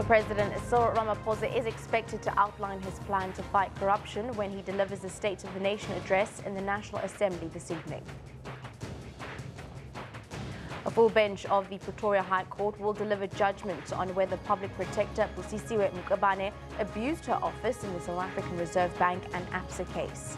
President Cyril Ramaphosa is expected to outline his plan to fight corruption when he delivers the State of the Nation address in the National Assembly this evening. A full bench of the Pretoria High Court will deliver judgment on whether Public Protector Busisiwe Mkhwebane abused her office in the South African Reserve Bank and ABSA case.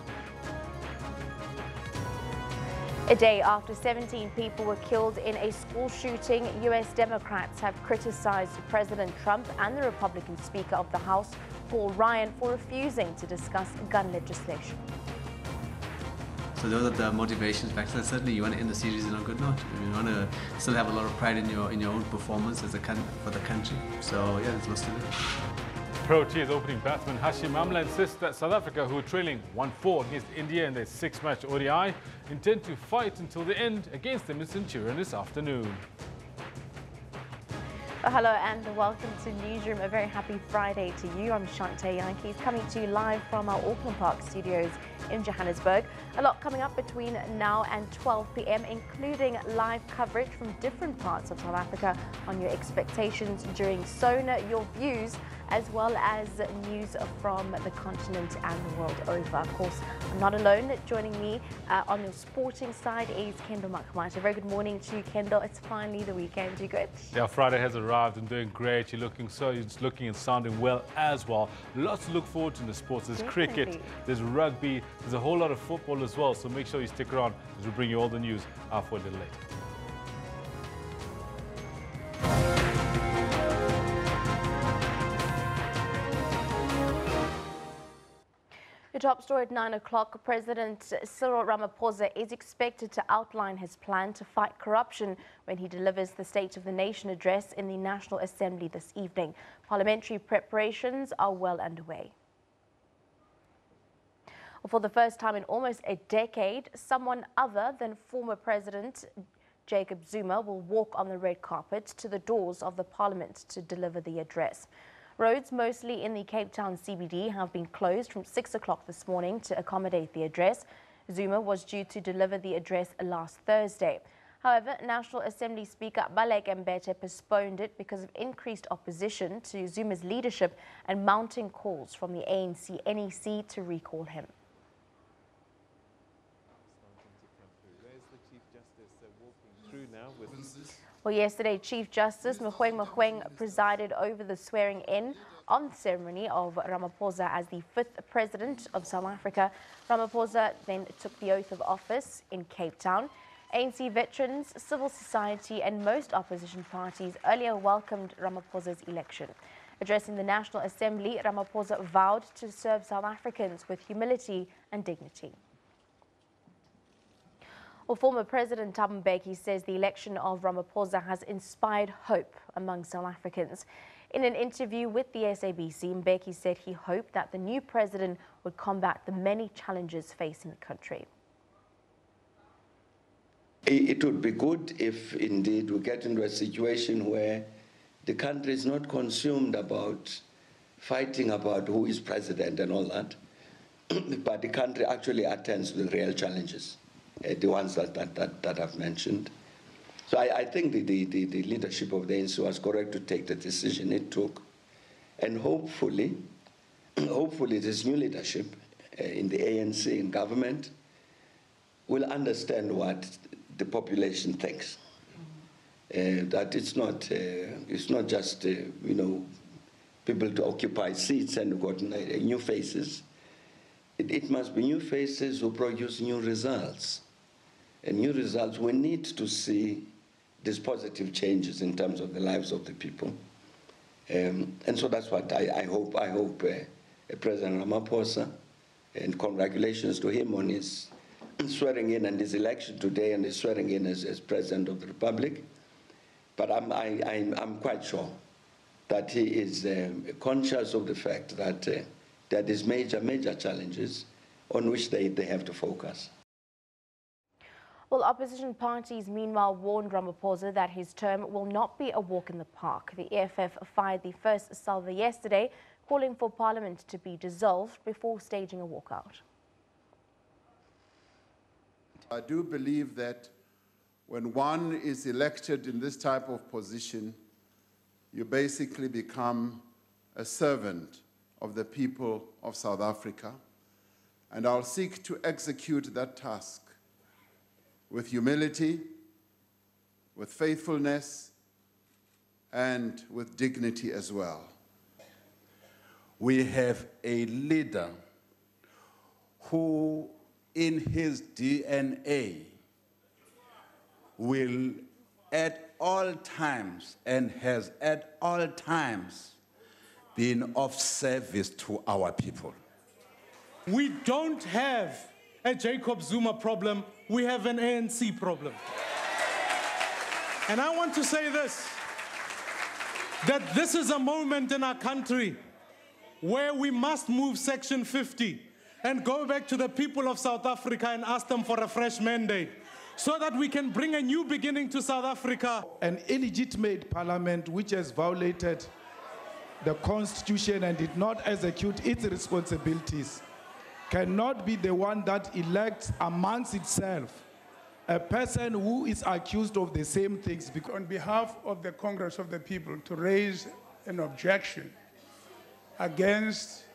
A day after 17 people were killed in a school shooting, U.S. Democrats have criticized President Trump and the Republican Speaker of the House, Paul Ryan, for refusing to discuss gun legislation. So those are the motivation factors. Certainly you want to end the series on a good note. You want to still have a lot of pride in your own performance as for the country. So yeah, there's lots to do. Proteas opening batsman Hashim Amla insists that South Africa, who are trailing 1-4 against India in their 6-match ODI, intend to fight until the end against them in Centurion this afternoon. Well, hello and welcome to Newsroom. A very happy Friday to you. I'm Shantae Yankees, coming to you live from our Auckland Park studios in Johannesburg. A lot coming up between now and 12 p.m, including live coverage from different parts of South Africa on your expectations during SONA, your views, as well as news from the continent and the world over. Of course, I'm not alone. Joining me on your sporting side is Kendall Makamata. Very good morning to you, Kendall. It's finally the weekend. You good? Yeah, Friday has arrived and doing great. You're looking and sounding well as well. Lots to look forward to in the sports. There's cricket, there's rugby, there's a whole lot of football as well. So make sure you stick around as we bring you all the news for a little later. The top story at 9 o'clock, President Cyril Ramaphosa is expected to outline his plan to fight corruption when he delivers the State of the Nation address in the National Assembly this evening. Parliamentary preparations are well underway. For the first time in almost a decade, someone other than former President Jacob Zuma will walk on the red carpet to the doors of the Parliament to deliver the address. Roads, mostly in the Cape Town CBD, have been closed from 6 o'clock this morning to accommodate the address. Zuma was due to deliver the address last Thursday. However, National Assembly Speaker Baleka Mbete postponed it because of increased opposition to Zuma's leadership and mounting calls from the ANC NEC to recall him. Where's the Chief Justice walking through now with... Well, yesterday, Chief Justice Mogoeng presided over the swearing-in on the ceremony of Ramaphosa as the 5th President of South Africa. Ramaphosa then took the oath of office in Cape Town. ANC veterans, civil society and most opposition parties earlier welcomed Ramaphosa's election. Addressing the National Assembly, Ramaphosa vowed to serve South Africans with humility and dignity. Well, former President Thabo Mbeki says the election of Ramaphosa has inspired hope among South Africans. In an interview with the SABC, Mbeki said he hoped that the new president would combat the many challenges facing the country. It would be good if indeed we get into a situation where the country is not consumed about fighting about who is president and all that, but the country actually attends to the real challenges. The ones that I've mentioned. So I think the leadership of the ANC was correct to take the decision it took. And hopefully this new leadership in the ANC, in government, will understand what the population thinks. That it's not just, people to occupy seats and got new faces. It must be new faces who produce new results. And new results, we need to see these positive changes in terms of the lives of the people. And so that's what I hope President Ramaphosa, and congratulations to him on his swearing in and his election today and his swearing in as President of the Republic. But I'm quite sure that he is conscious of the fact that there is major challenges on which they have to focus. Well, opposition parties meanwhile warned Ramaphosa that his term will not be a walk in the park. The EFF fired the first salvo yesterday, calling for Parliament to be dissolved before staging a walkout. I do believe that when one is elected in this type of position, you basically become a servant of the people of South Africa, and I'll seek to execute that task with humility, with faithfulness, and with dignity as well. We have a leader who, in his DNA, will at all times and has at all times been of service to our people. We don't have a Jacob Zuma problem, we have an ANC problem. And I want to say this, that this is a moment in our country where we must move Section 50 and go back to the people of South Africa and ask them for a fresh mandate so that we can bring a new beginning to South Africa. An illegitimate parliament which has violated the Constitution and did not execute its responsibilities cannot be the one that elects amongst itself a person who is accused of the same things. On behalf of the Congress of the People, to raise an objection against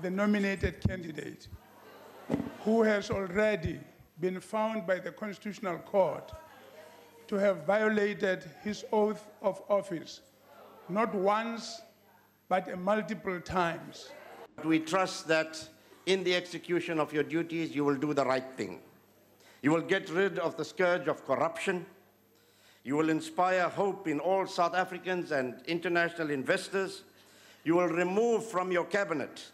the nominated candidate who has already been found by the Constitutional Court to have violated his oath of office, not once, but multiple times. We trust that in the execution of your duties, you will do the right thing. You will get rid of the scourge of corruption. You will inspire hope in all South Africans and international investors. You will remove from your cabinet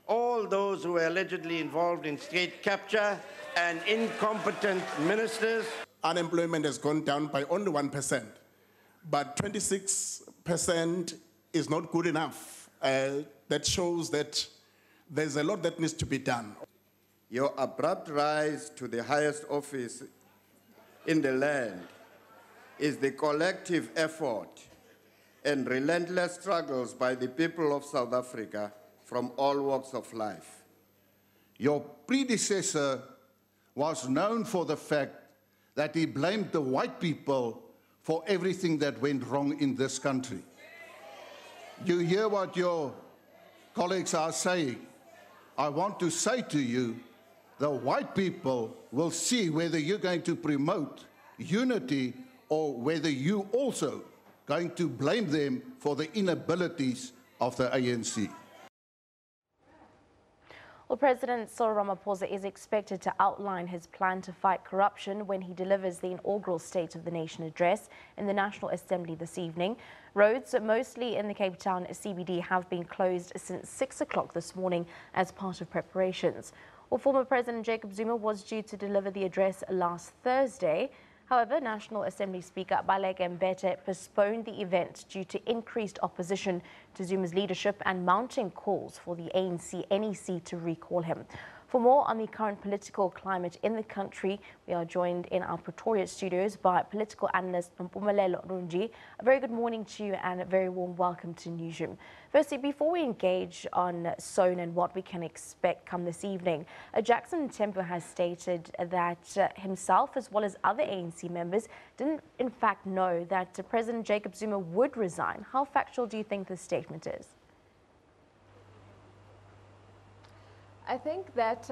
all those who were allegedly involved in state capture and incompetent ministers. Unemployment has gone down by only 1%, but 26% is not good enough. That shows that there's a lot that needs to be done. Your abrupt rise to the highest office in the land is the collective effort and relentless struggles by the people of South Africa from all walks of life. Your predecessor was known for the fact that he blamed the white people for everything that went wrong in this country. You hear what your colleagues are saying. I want to say to you, the white people will see whether you're going to promote unity or whether you also going to blame them for the inabilities of the ANC. Well, President Cyril Ramaphosa is expected to outline his plan to fight corruption when he delivers the inaugural State of the Nation address in the National Assembly this evening. Roads, mostly in the Cape Town CBD, have been closed since 6 o'clock this morning as part of preparations. Well, former President Jacob Zuma was due to deliver the address last Thursday. However, National Assembly Speaker Baleka Mbete postponed the event due to increased opposition to Zuma's leadership and mounting calls for the ANC NEC to recall him. For more on the current political climate in the country, we are joined in our Pretoria studios by political analyst Mpumelelo Runji. A very good morning to you and a very warm welcome to Newsroom. Firstly, before we engage on SONA and what we can expect come this evening, Jackson Tempo has stated that himself as well as other ANC members didn't in fact know that President Jacob Zuma would resign. How factual do you think this statement is? I think that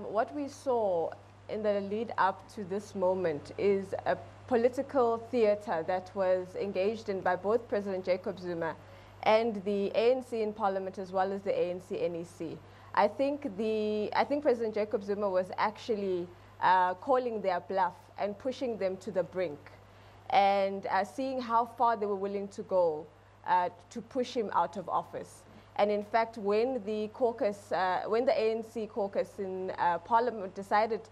what we saw in the lead up to this moment is a political theater that was engaged in by both President Jacob Zuma and the ANC in Parliament as well as the ANC NEC. I think President Jacob Zuma was actually calling their bluff and pushing them to the brink and seeing how far they were willing to go to push him out of office. And in fact, when the ANC caucus in Parliament decided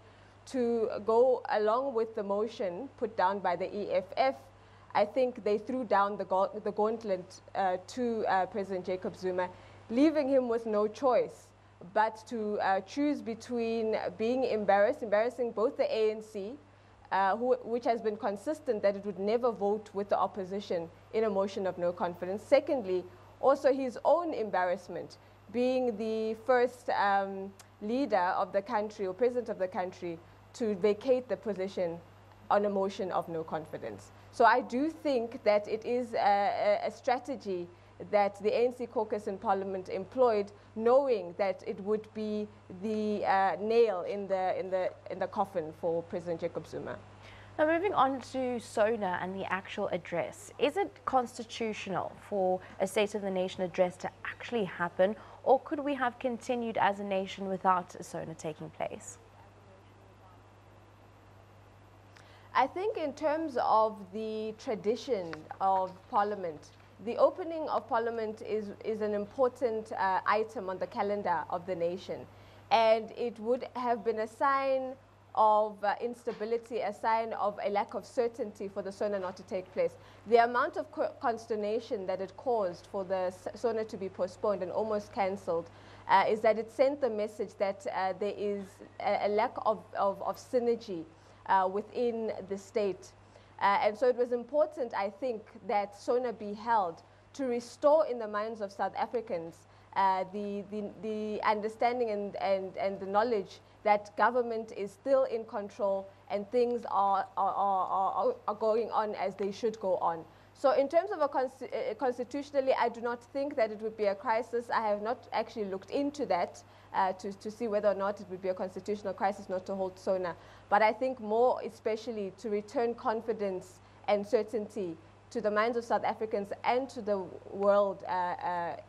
to go along with the motion put down by the EFF, I think they threw down the gauntlet to President Jacob Zuma, leaving him with no choice but to choose between being embarrassing both the ANC, which has been consistent that it would never vote with the opposition in a motion of no confidence. Secondly, also his own embarrassment, being the first leader of the country or president of the country to vacate the position on a motion of no confidence. So I do think that it is a strategy that the ANC caucus in Parliament employed, knowing that it would be the nail in the coffin for President Jacob Zuma. Now, moving on to SONA and the actual address, is it constitutional for a State of the Nation address to actually happen, or could we have continued as a nation without SONA taking place? I think in terms of the tradition of Parliament, the opening of Parliament is an important item on the calendar of the nation. And it would have been a sign of instability, a sign of a lack of certainty for the SONA not to take place. The amount of consternation that it caused for the SONA to be postponed and almost cancelled is that it sent the message that there is a lack of synergy within the state. And so it was important, I think, that SONA be held to restore in the minds of South Africans the understanding and the knowledge that government is still in control and things are going on as they should go on. So in terms of constitutionally, I do not think that it would be a crisis. I have not actually looked into that to see whether or not it would be a constitutional crisis not to hold SONA. But I think more especially to return confidence and certainty to the minds of South Africans and to the world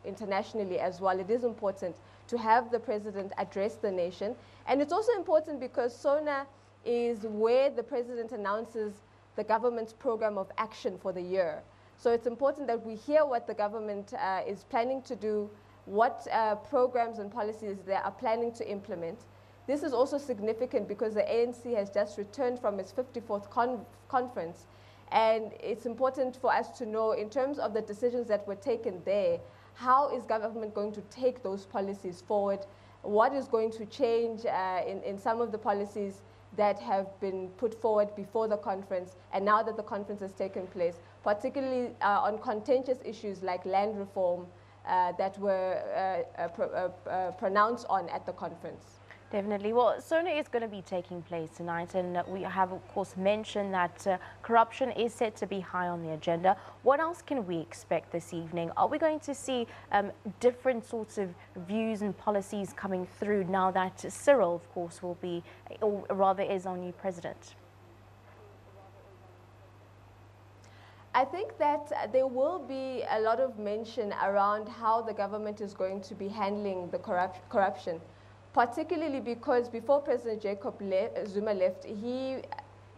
internationally as well. It is important to have the president address the nation. And it's also important because SONA is where the president announces the government's program of action for the year. So it's important that we hear what the government is planning to do, what programs and policies they are planning to implement. This is also significant because the ANC has just returned from its 54th conference. And it's important for us to know, in terms of the decisions that were taken there, how is government going to take those policies forward? What is going to change in some of the policies that have been put forward before the conference and now that the conference has taken place, particularly on contentious issues like land reform that were pronounced on at the conference? Definitely. Well, SONA is going to be taking place tonight, and we have, of course, mentioned that corruption is set to be high on the agenda. What else can we expect this evening? Are we going to see different sorts of views and policies coming through now that Cyril, of course, will be, or rather is our new president? I think that there will be a lot of mention around how the government is going to be handling the corruption. Particularly because before President Jacob Zuma left, he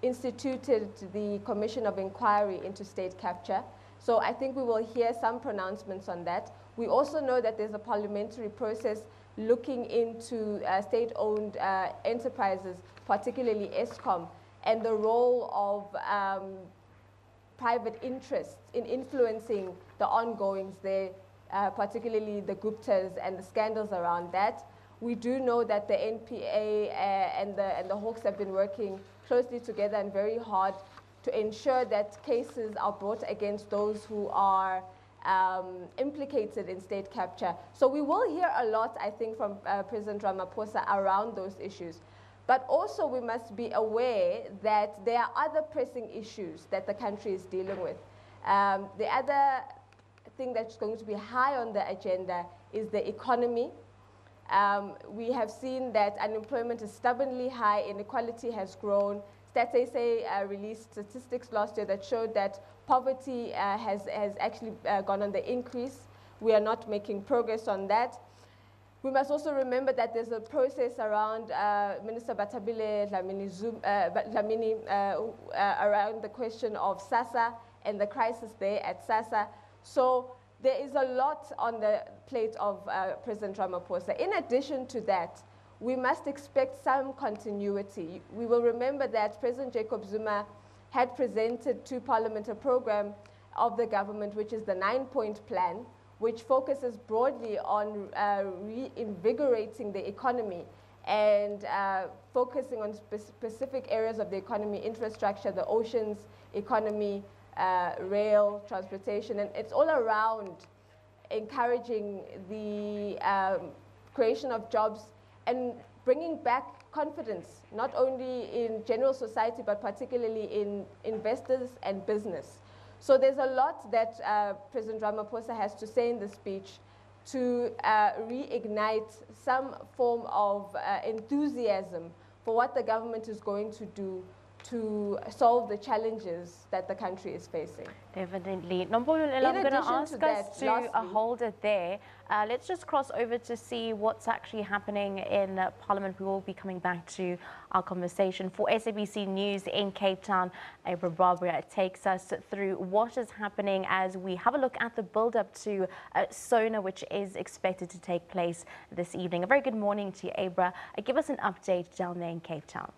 instituted the Commission of Inquiry into State Capture. So I think we will hear some pronouncements on that. We also know that there's a parliamentary process looking into state-owned enterprises, particularly Eskom, and the role of private interests in influencing the ongoings there, particularly the Guptas and the scandals around that. We do know that the NPA and the Hawks have been working closely together and very hard to ensure that cases are brought against those who are implicated in state capture. So we will hear a lot, I think, from President Ramaphosa around those issues. But also we must be aware that there are other pressing issues that the country is dealing with. The other thing that's going to be high on the agenda is the economy. We have seen that unemployment is stubbornly high, inequality has grown. StatsSA released statistics last year that showed that poverty has actually gone on the increase. We are not making progress on that. We must also remember that there's a process around Minister Batabile Dlamini around the question of SASSA and the crisis there at SASSA. So there is a lot on the plate of President Ramaphosa. In addition to that, we must expect some continuity. We will remember that President Jacob Zuma had presented to Parliament a program of the government, which is the 9-point plan, which focuses broadly on reinvigorating the economy and focusing on specific areas of the economy, infrastructure, the oceans economy, rail, transportation, and it's all around encouraging the creation of jobs and bringing back confidence, not only in general society, but particularly in investors and business. So there's a lot that President Ramaphosa has to say in the speech to reignite some form of enthusiasm for what the government is going to do to solve the challenges that the country is facing. Definitely. Nombolelo, I'm going to ask us to hold it there. Let's just cross over to see what's actually happening in Parliament. We will be coming back to our conversation. For SABC News in Cape Town, Abra Barbara takes us through what is happening as we have a look at the build-up to SONA, which is expected to take place this evening. A very good morning to you, Abra. Give us an update down there in Cape Town.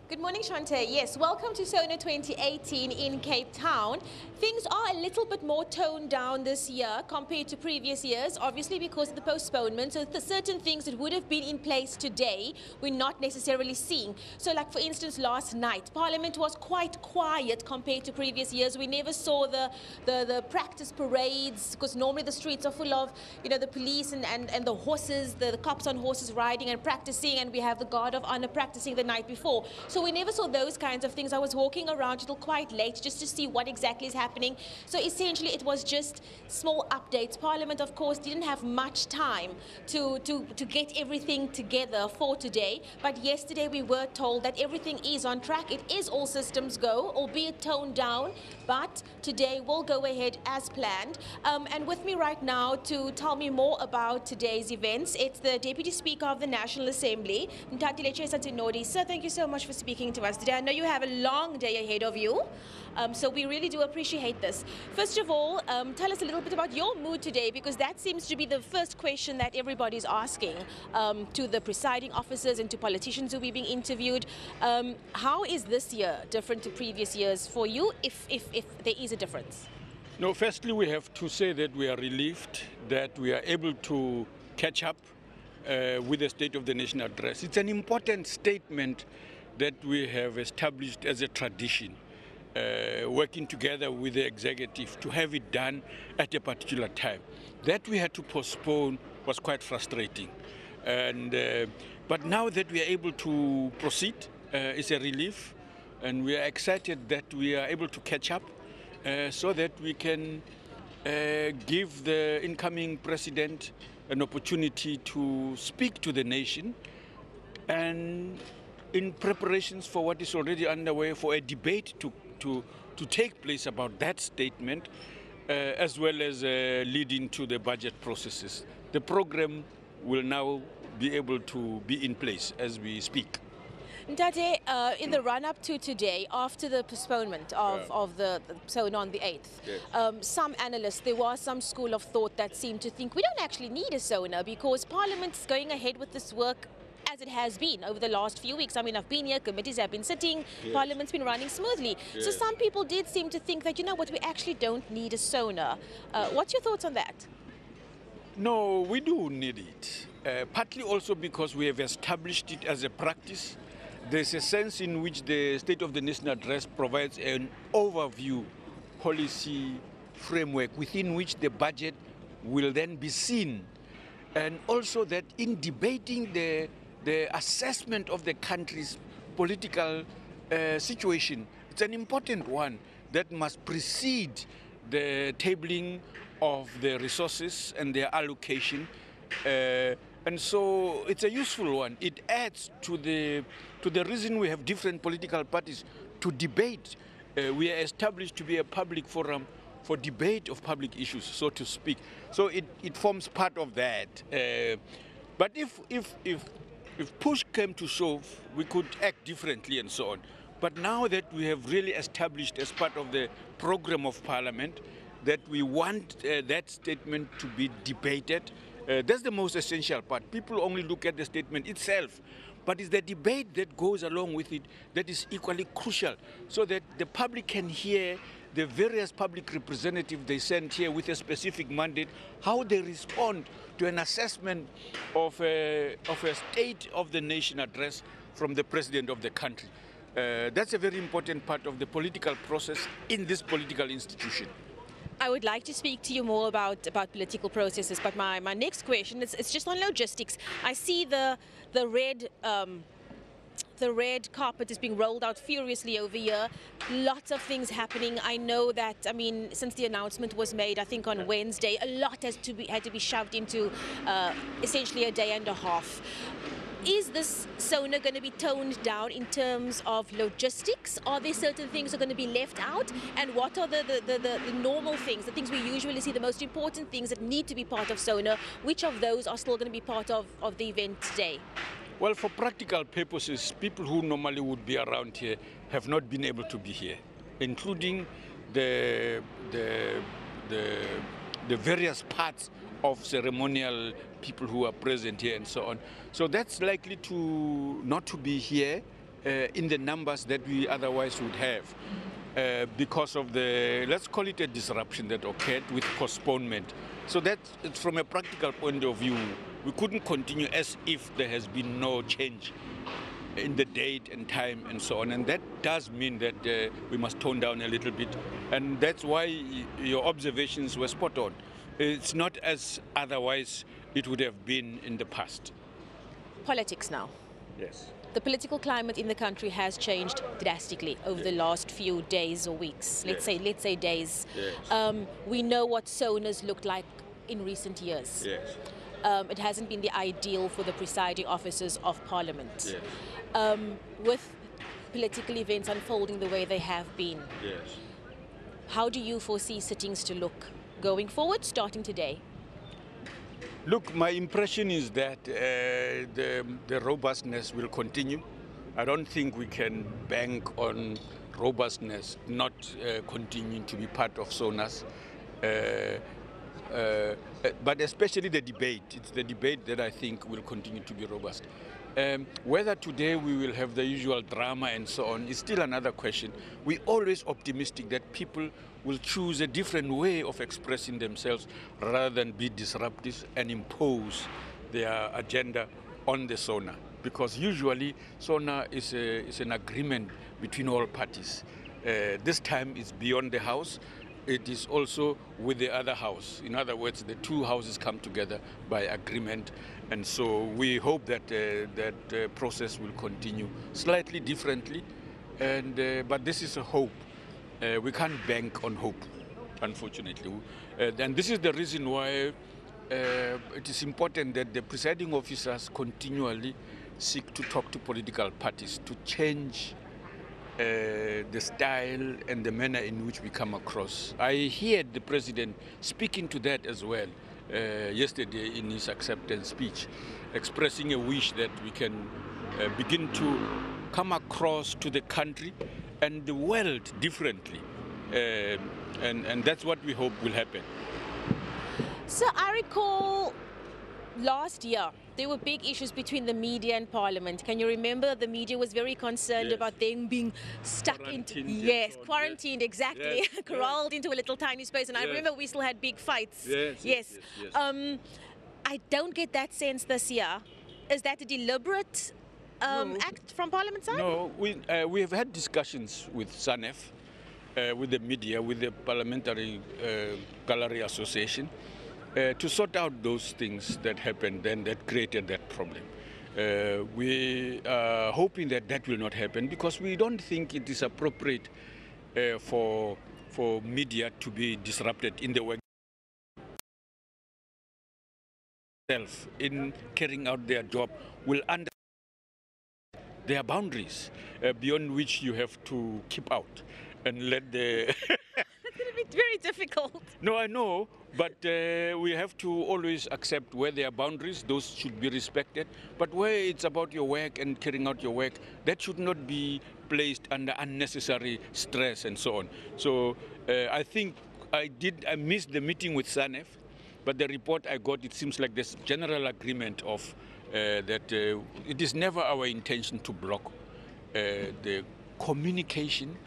Good morning, Shante. Yes, welcome to SONA 2018 in Cape Town. Things are a little bit more toned down this year compared to previous years, obviously because of the postponement. So certain things that would have been in place today, we're not necessarily seeing. So like, for instance, last night, Parliament was quite quiet compared to previous years. We never saw the practice parades, because normally the streets are full of, you know, the police and the horses, the cops on horses riding and practicing, and we have the Guard of Honor practicing the night before. So we never saw those kinds of things. I was walking around till quite late just to see what exactly is happening. So essentially it was just small updates. Parliament, of course, didn't have much time to get everything together for today. But yesterday we were told that everything is on track. It is all systems go, albeit toned down. But today we'll go ahead as planned. And with me right now to tell me more about today's events, it's the Deputy Speaker of the National Assembly, Ntatile Santinodi. Sir, thank you so much for speaking to us today. I know you have a long day ahead of you, so we really do appreciate this. First of all, tell us a little bit about your mood today, because that seems to be the first question that everybody's asking to the presiding officers and to politicians who will be being interviewed. How is this year different to previous years for you, if there is a difference? No, firstly, we have to say that we are relieved that we are able to catch up with the State of the Nation address. It's an important statement that we have established as a tradition, working together with the executive to have it done at a particular time. That we had to postpone was quite frustrating. But now that we are able to proceed, it's a relief, and we are excited that we are able to catch up so that we can give the incoming president an opportunity to speak to the nation, and in preparations for what is already underway for a debate to take place about that statement, as well as leading to the budget processes. The program will now be able to be in place as we speak. Ntate, in the run-up to today, after the postponement of the SONA on the 8th, some analysts, there was some school of thought that seemed to think we don't actually need a SONA because Parliament's going ahead with this work as it has been over the last few weeks. I mean, I've been here, committees have been sitting, yes. Parliament's been running smoothly. Yes. So some people did seem to think that, you know what, we actually don't need a SONA. What's your thoughts on that? No, we do need it. Partly also because we have established it as a practice. There's a sense in which the State of the Nation address provides an overview policy framework within which the budget will then be seen. And also that in debating the assessment of the country's political situation, it's an important one that must precede the tabling of the resources and their allocation. And so it's a useful one. It adds to the reason we have different political parties to debate. We are established to be a public forum for debate of public issues, so to speak. So it forms part of that. But if push came to shove, we could act differently and so on. But now that we have really established as part of the program of Parliament that we want that statement to be debated, that's the most essential part. People only look at the statement itself, but it's the debate that goes along with it that is equally crucial, so that the public can hear the various public representatives they send here with a specific mandate, how they respond to an assessment of a State of the Nation address from the President of the country. That's a very important part of the political process in this political institution. I would like to speak to you more about political processes, but my next question it's just on logistics. I see the red carpet is being rolled out furiously over here. Lots of things happening. I know that, I mean, since the announcement was made, I think on Wednesday, a lot had to be shoved into essentially a day and a half. Is this SONA going to be toned down in terms of logistics? Are there certain things that are going to be left out? And what are the normal things, the things we usually see, the most important things that need to be part of SONA? Which of those are still going to be part of the event today? Well, for practical purposes, people who normally would be around here have not been able to be here, including the various parts of ceremonial people who are present here and so on. So that's likely to not to be here in the numbers that we otherwise would have because of the, let's call it a disruption that occurred with postponement. So that from a practical point of view, we couldn't continue as if there has been no change in the date and time and so on. And that does mean that we must tone down a little bit. And that's why your observations were spot on. It's not as otherwise it would have been in the past. Politics now. Yes. The political climate in the country has changed drastically over the last few days or weeks. Let's say days. Yes. We know what SONA's looked like in recent years. Yes. It hasn't been the ideal for the presiding officers of Parliament. Yes. With political events unfolding the way they have been, yes. How do you foresee sittings to look going forward, starting today? Look, my impression is that the robustness will continue. I don't think we can bank on robustness not continuing to be part of SONAS. But especially the debate. It's the debate that I think will continue to be robust. Whether today we will have the usual drama and so on is still another question. We're always optimistic that people will choose a different way of expressing themselves rather than be disruptive and impose their agenda on the SONA. Because usually SONA is an agreement between all parties. This time it's beyond the House. It is also with the other house. In other words, the two houses come together by agreement. And so we hope that that process will continue slightly differently. But this is a hope. We can't bank on hope, unfortunately. And this is the reason why it is important that the presiding officers continually seek to talk to political parties to change the style and the manner in which we come across. I heard the president speaking to that as well yesterday in his acceptance speech, expressing a wish that we can begin to come across to the country and the world differently. And that's what we hope will happen. So I recall last year, there were big issues between the media and Parliament. Can you remember the media was very concerned about them being stuck into... Yes, quarantined, exactly. Yes. Corralled into a little tiny space. And I remember we still had big fights. Yes. I don't get that sense this year. Is that a deliberate act from Parliament side? No, we have had discussions with SANEF, with the media, with the Parliamentary Gallery Association, to sort out those things that happened and that created that problem. We are hoping that that will not happen because we don't think it is appropriate for media to be disrupted in the work itself in carrying out their job will understand their boundaries beyond which you have to keep out and let the... It's going to be very difficult. No, I know, but we have to always accept where there are boundaries, those should be respected. But where it's about your work and carrying out your work, that should not be placed under unnecessary stress and so on. So I think I missed the meeting with SANEF, but the report I got, it seems like there's general agreement of that it is never our intention to block the communication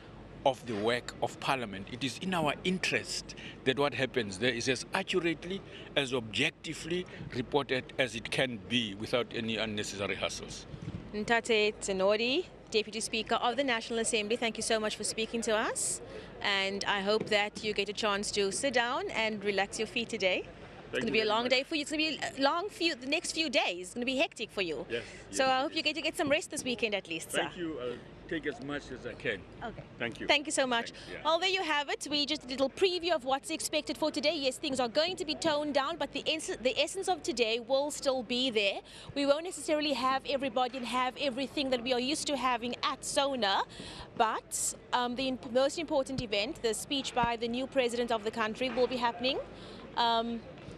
of the work of Parliament. It is in our interest that what happens there is as accurately, as objectively reported as it can be without any unnecessary hassles. Ntate Tenori, Deputy Speaker of the National Assembly, thank you so much for speaking to us. And I hope that you get a chance to sit down and relax your feet today. It's going to be a long day for you. It's going to be a long the next few days. It's going to be hectic for you. Yes. So I hope you get to get some rest this weekend at least, sir. Thank you. I'll take as much as I can. Okay. Thank you. Thank you so much. Yeah. Well, there you have it. We just a little preview of what's expected for today. Yes, things are going to be toned down, but the essence of today will still be there. We won't necessarily have everybody and have everything that we are used to having at SONA, but the most important event, the speech by the new president of the country, will be happening.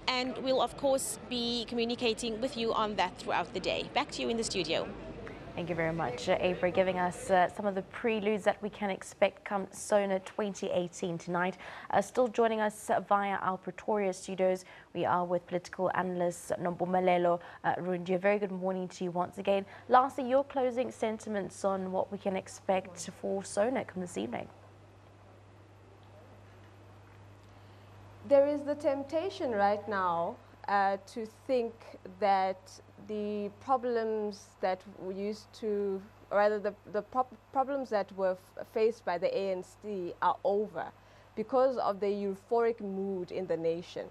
And we'll, of course, be communicating with you on that throughout the day. Back to you in the studio. Thank you very much, Avery, giving us some of the preludes that we can expect come SONA 2018 tonight. Still joining us via our Pretoria studios, we are with political analyst Nompumelelo Rundi. A very good morning to you once again. Lastly, your closing sentiments on what we can expect for SONA come this evening. There is the temptation right now to think that the problems that we used to, or rather the problems that were faced by the ANC are over because of the euphoric mood in the nation.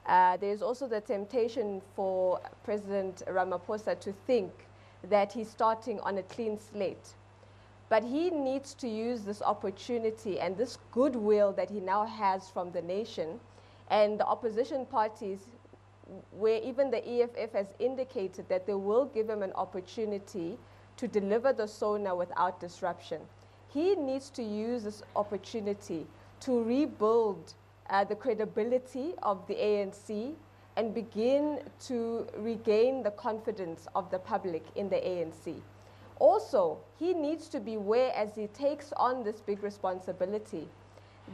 There is also the temptation for President Ramaphosa to think that he's starting on a clean slate. But he needs to use this opportunity and this goodwill that he now has from the nation and the opposition parties, where even the EFF has indicated that they will give him an opportunity to deliver the SONA without disruption. He needs to use this opportunity to rebuild the credibility of the ANC and begin to regain the confidence of the public in the ANC. Also, he needs to beware as he takes on this big responsibility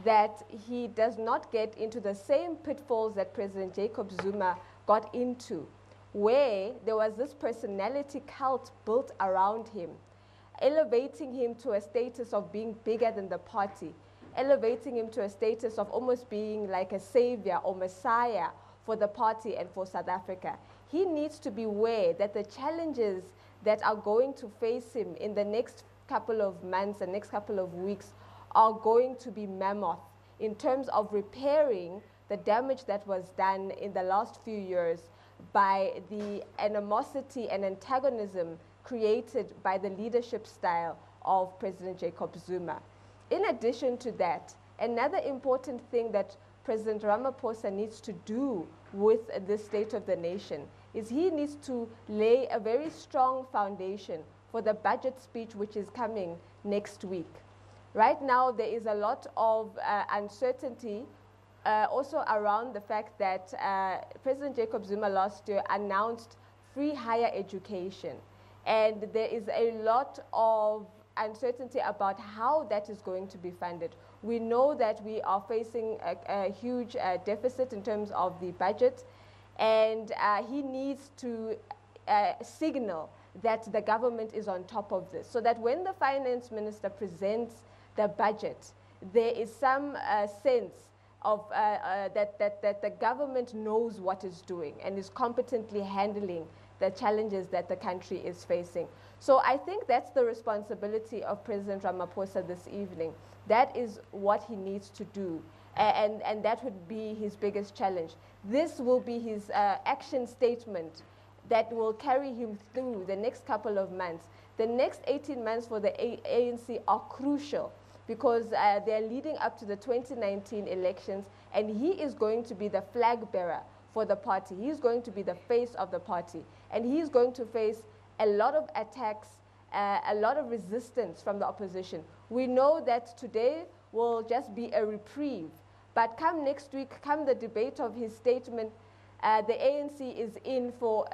that he does not get into the same pitfalls that President Jacob Zuma got into, where there was this personality cult built around him, elevating him to a status of being bigger than the party, elevating him to a status of almost being like a savior or messiah for the party and for South Africa. He needs to beware that the challenges that are going to face him in the next couple of months and next couple of weeks are going to be mammoth in terms of repairing the damage that was done in the last few years by the animosity and antagonism created by the leadership style of President Jacob Zuma. In addition to that, another important thing that President Ramaphosa needs to do with the state of the nation is he needs to lay a very strong foundation for the budget speech which is coming next week. Right now, there is a lot of uncertainty also around the fact that President Jacob Zuma last year announced free higher education. And there is a lot of uncertainty about how that is going to be funded. We know that we are facing a huge deficit in terms of the budget, and he needs to signal that the government is on top of this, so that when the finance minister presents the budget, there is some sense of that the government knows what it's doing and is competently handling the challenges that the country is facing. So I think that's the responsibility of President Ramaphosa this evening. That is what he needs to do, and that would be his biggest challenge. This will be his action statement that will carry him through the next couple of months. The next 18 months for the ANC are crucial because they're leading up to the 2019 elections, and he is going to be the flag bearer for the party. He's going to be the face of the party, and he's going to face a lot of attacks, a lot of resistance from the opposition. We know that today will just be a reprieve, but come next week, come the debate of his statement, the ANC is in for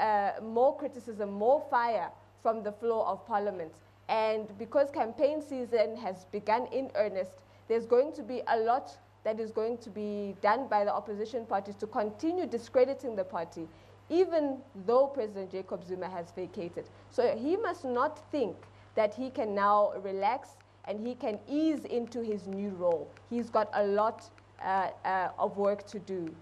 more criticism, more fire from the floor of Parliament. And because campaign season has begun in earnest, there's going to be a lot that is going to be done by the opposition parties to continue discrediting the party, even though President Jacob Zuma has vacated. So he must not think that he can now relax and he can ease into his new role. He's got a lot of work to do.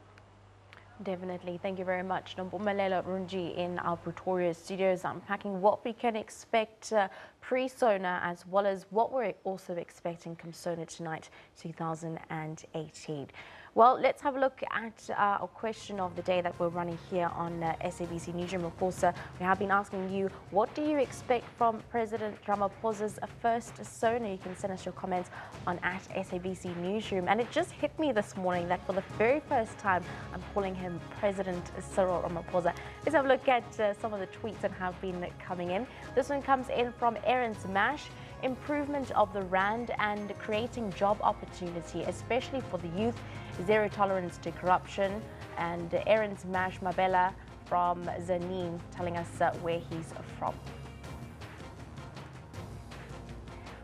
Definitely. Thank you very much. Nompumelelo Runji in our Pretoria studios, unpacking what we can expect pre-SONA as well as what we're also expecting come SONA tonight, 2018. Well, let's have a look at our question of the day that we're running here on SABC Newsroom. Of course, we have been asking you, what do you expect from President Ramaphosa's first SONA? You can send us your comments on @SABC Newsroom. And it just hit me this morning that for the very first time, I'm calling him President Cyril Ramaphosa. Let's have a look at some of the tweets that have been coming in. This one comes in from Aaron Smash. Improvement of the rand and creating job opportunity, especially for the youth. Zero tolerance to corruption. And Aaron Smash Mabela from Zanin telling us where he's from.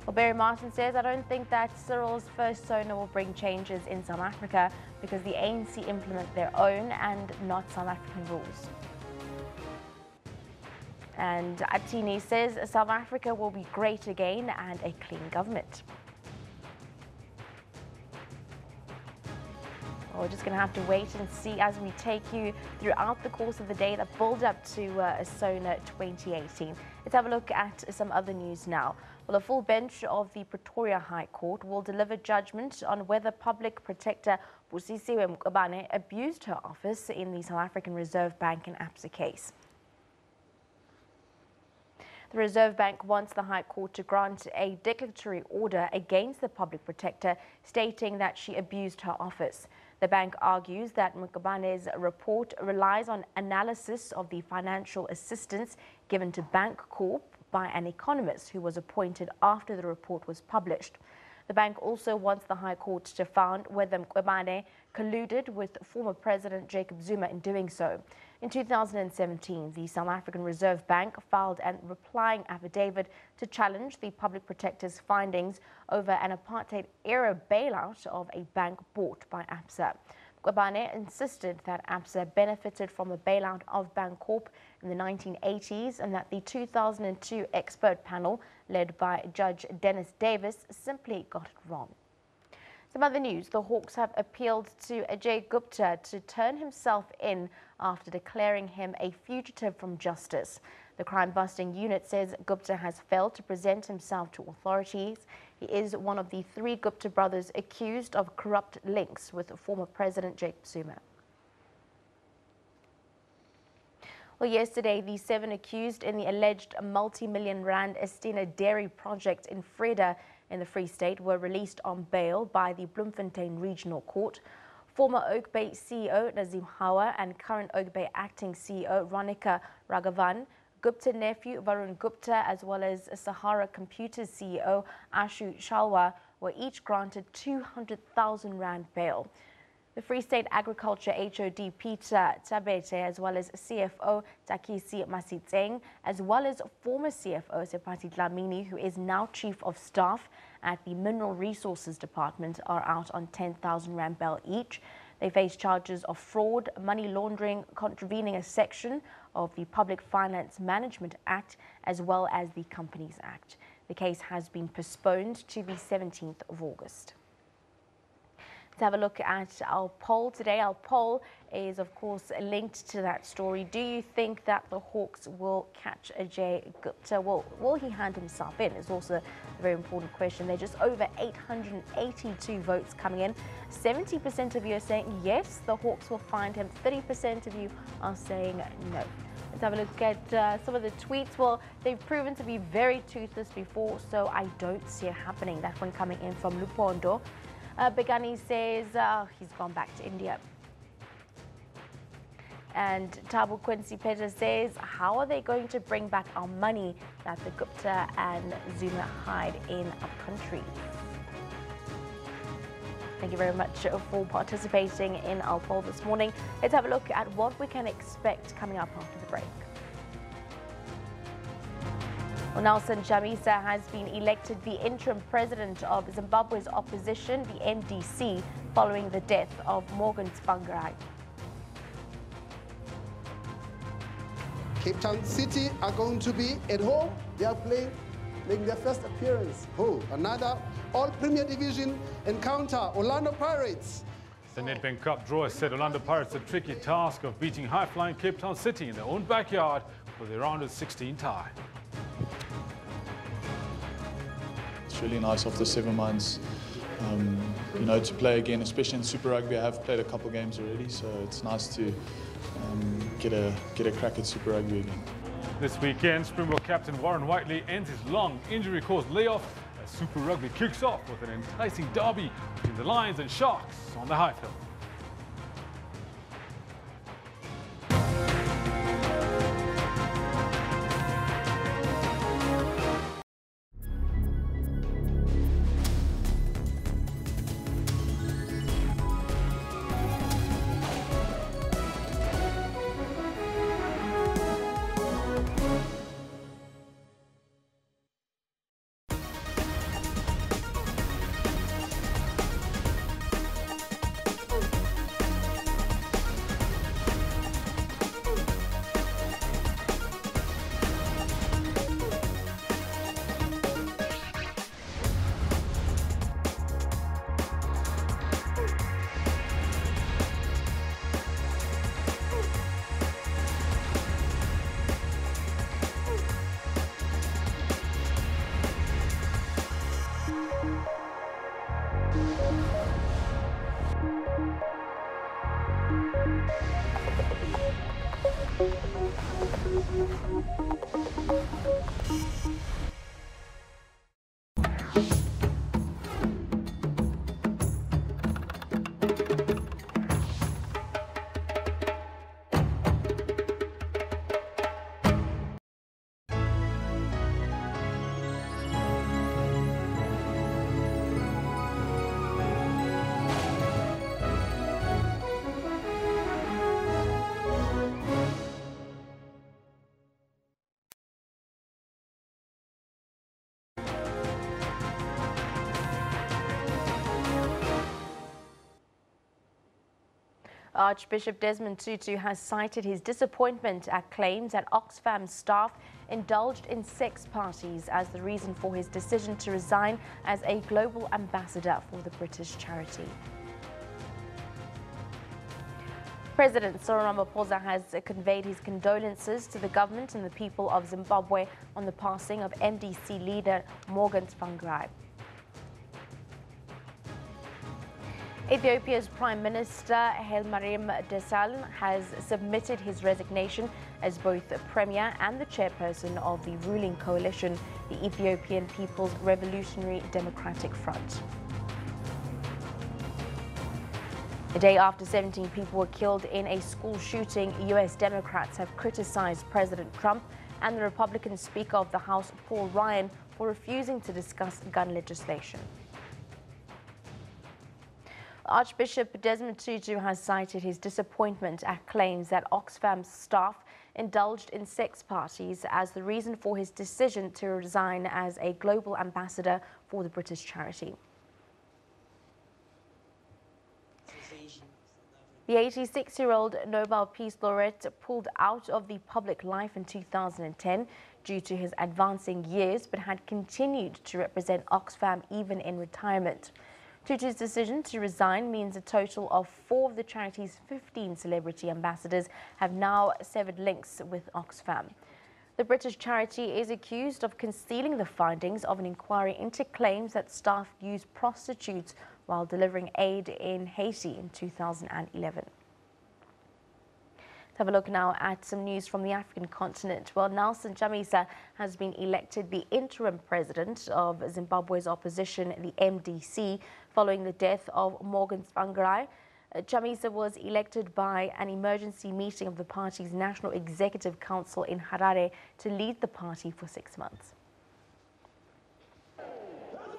Well, Barry Martin says, I don't think that Cyril's first SONA will bring changes in South Africa because the ANC implement their own and not South African rules. And Atini says South Africa will be great again and a clean government. Well, we're just going to have to wait and see as we take you throughout the course of the day that build up to SONA 2018. Let's have a look at some other news now. Well, a full bench of the Pretoria High Court will deliver judgment on whether Public Protector Busisiwe Mqobane abused her office in the South African Reserve Bank and ABSA case. The Reserve Bank wants the High Court to grant a declaratory order against the Public Protector, stating that she abused her office. The bank argues that Mqobane's report relies on analysis of the financial assistance given to Bank Corp by an economist who was appointed after the report was published. The bank also wants the High Court to find whether Mqobane colluded with former President Jacob Zuma in doing so. In 2017, the South African Reserve Bank filed a replying affidavit to challenge the Public Protector's findings over an apartheid-era bailout of a bank bought by ABSA. Mqobane insisted that ABSA benefited from a bailout of Bancorp in the 1980s and that the 2002 expert panel, led by Judge Dennis Davis, simply got it wrong. Some other news, the Hawks have appealed to Ajay Gupta to turn himself in after declaring him a fugitive from justice. The crime-busting unit says Gupta has failed to present himself to authorities. He is one of the 3 Gupta brothers accused of corrupt links with former President Jacob Zuma. Well, yesterday, the 7 accused in the alleged multi-million rand Estina dairy project in Freda in the Free State were released on bail by the Bloemfontein Regional Court. Former Oak Bay CEO Nazim Hawa and current Oak Bay acting CEO Ronika Raghavan, Gupta nephew Varun Gupta, as well as Sahara Computers CEO Ashu Shalwa were each granted 200,000 rand bail. The Free State Agriculture HOD Peter Tabete, as well as CFO Takisi Masitseng, as well as former CFO Sepati Dlamini, who is now Chief of Staff at the Mineral Resources Department, are out on 10,000 rand bail each. They face charges of fraud, money laundering, contravening a section of the Public Finance Management Act, as well as the Companies Act. The case has been postponed to the 17th of August. Let's have a look at our poll today. Our poll is, of course, linked to that story. Do you think that the Hawks will catch Ajay Gupta? Well, will he hand himself in? Is also a very important question. There are just over 882 votes coming in. 70% of you are saying yes, the Hawks will find him. 30% of you are saying no. Let's have a look at some of the tweets. Well, they've proven to be very toothless before, so I don't see it happening. That one coming in from Lupondo. Begani says he's gone back to India. And Tabu Quincy Peter says, how are they going to bring back our money that the Gupta and Zuma hide in our country? Thank you very much for participating in our poll this morning. Let's have a look at what we can expect coming up after the break. Well, Nelson Chamisa has been elected the interim president of Zimbabwe's opposition, the MDC, following the death of Morgan Tsvangirai. Cape Town City are going to be at home. They are making their first appearance. Another All Premier Division encounter, Orlando Pirates. The Nedbank Cup draw has set Orlando Pirates a tricky task of beating high-flying Cape Town City in their own backyard for their round of 16 tie. It's really nice after 7 months, you know, to play again, especially in Super Rugby. I have played a couple games already, so it's nice to get a crack at Super Rugby again. This weekend, Springbok captain Warren Whiteley ends his long injury-caused layoff as Super Rugby kicks off with an enticing derby between the Lions and Sharks on the Highfield. Archbishop Desmond Tutu has cited his disappointment at claims that Oxfam staff indulged in sex parties as the reason for his decision to resign as a global ambassador for the British charity. President Cyril Ramaphosa has conveyed his condolences to the government and the people of Zimbabwe on the passing of MDC leader Morgan Tsvangirai. Ethiopia's Prime Minister Hailemariam Desalegn has submitted his resignation as both the Premier and the chairperson of the ruling coalition, the Ethiopian People's Revolutionary Democratic Front. A day after 17 people were killed in a school shooting, U.S. Democrats have criticized President Trump and the Republican Speaker of the House, Paul Ryan, for refusing to discuss gun legislation. Archbishop Desmond Tutu has cited his disappointment at claims that Oxfam staff indulged in sex parties as the reason for his decision to resign as a global ambassador for the British charity. The 86-year-old Nobel Peace Laureate pulled out of the public life in 2010 due to his advancing years, but had continued to represent Oxfam even in retirement. Tutu's decision to resign means a total of 4 of the charity's 15 celebrity ambassadors have now severed links with Oxfam. The British charity is accused of concealing the findings of an inquiry into claims that staff used prostitutes while delivering aid in Haiti in 2011. Let's have a look now at some news from the African continent. Well, Nelson Chamisa has been elected the interim president of Zimbabwe's opposition, the MDC, following the death of Morgan Tsvangirai. Chamisa was elected by an emergency meeting of the party's National Executive Council in Harare to lead the party for 6 months.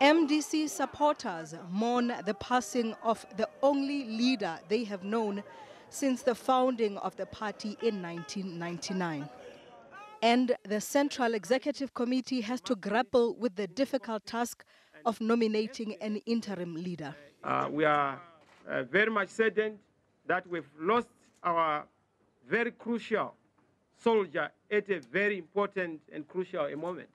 MDC supporters mourn the passing of the only leader they have known since the founding of the party in 1999. And the Central Executive Committee has to grapple with the difficult task of nominating an interim leader. We are very much saddened that we've lost our very crucial soldier at a very important and crucial moment.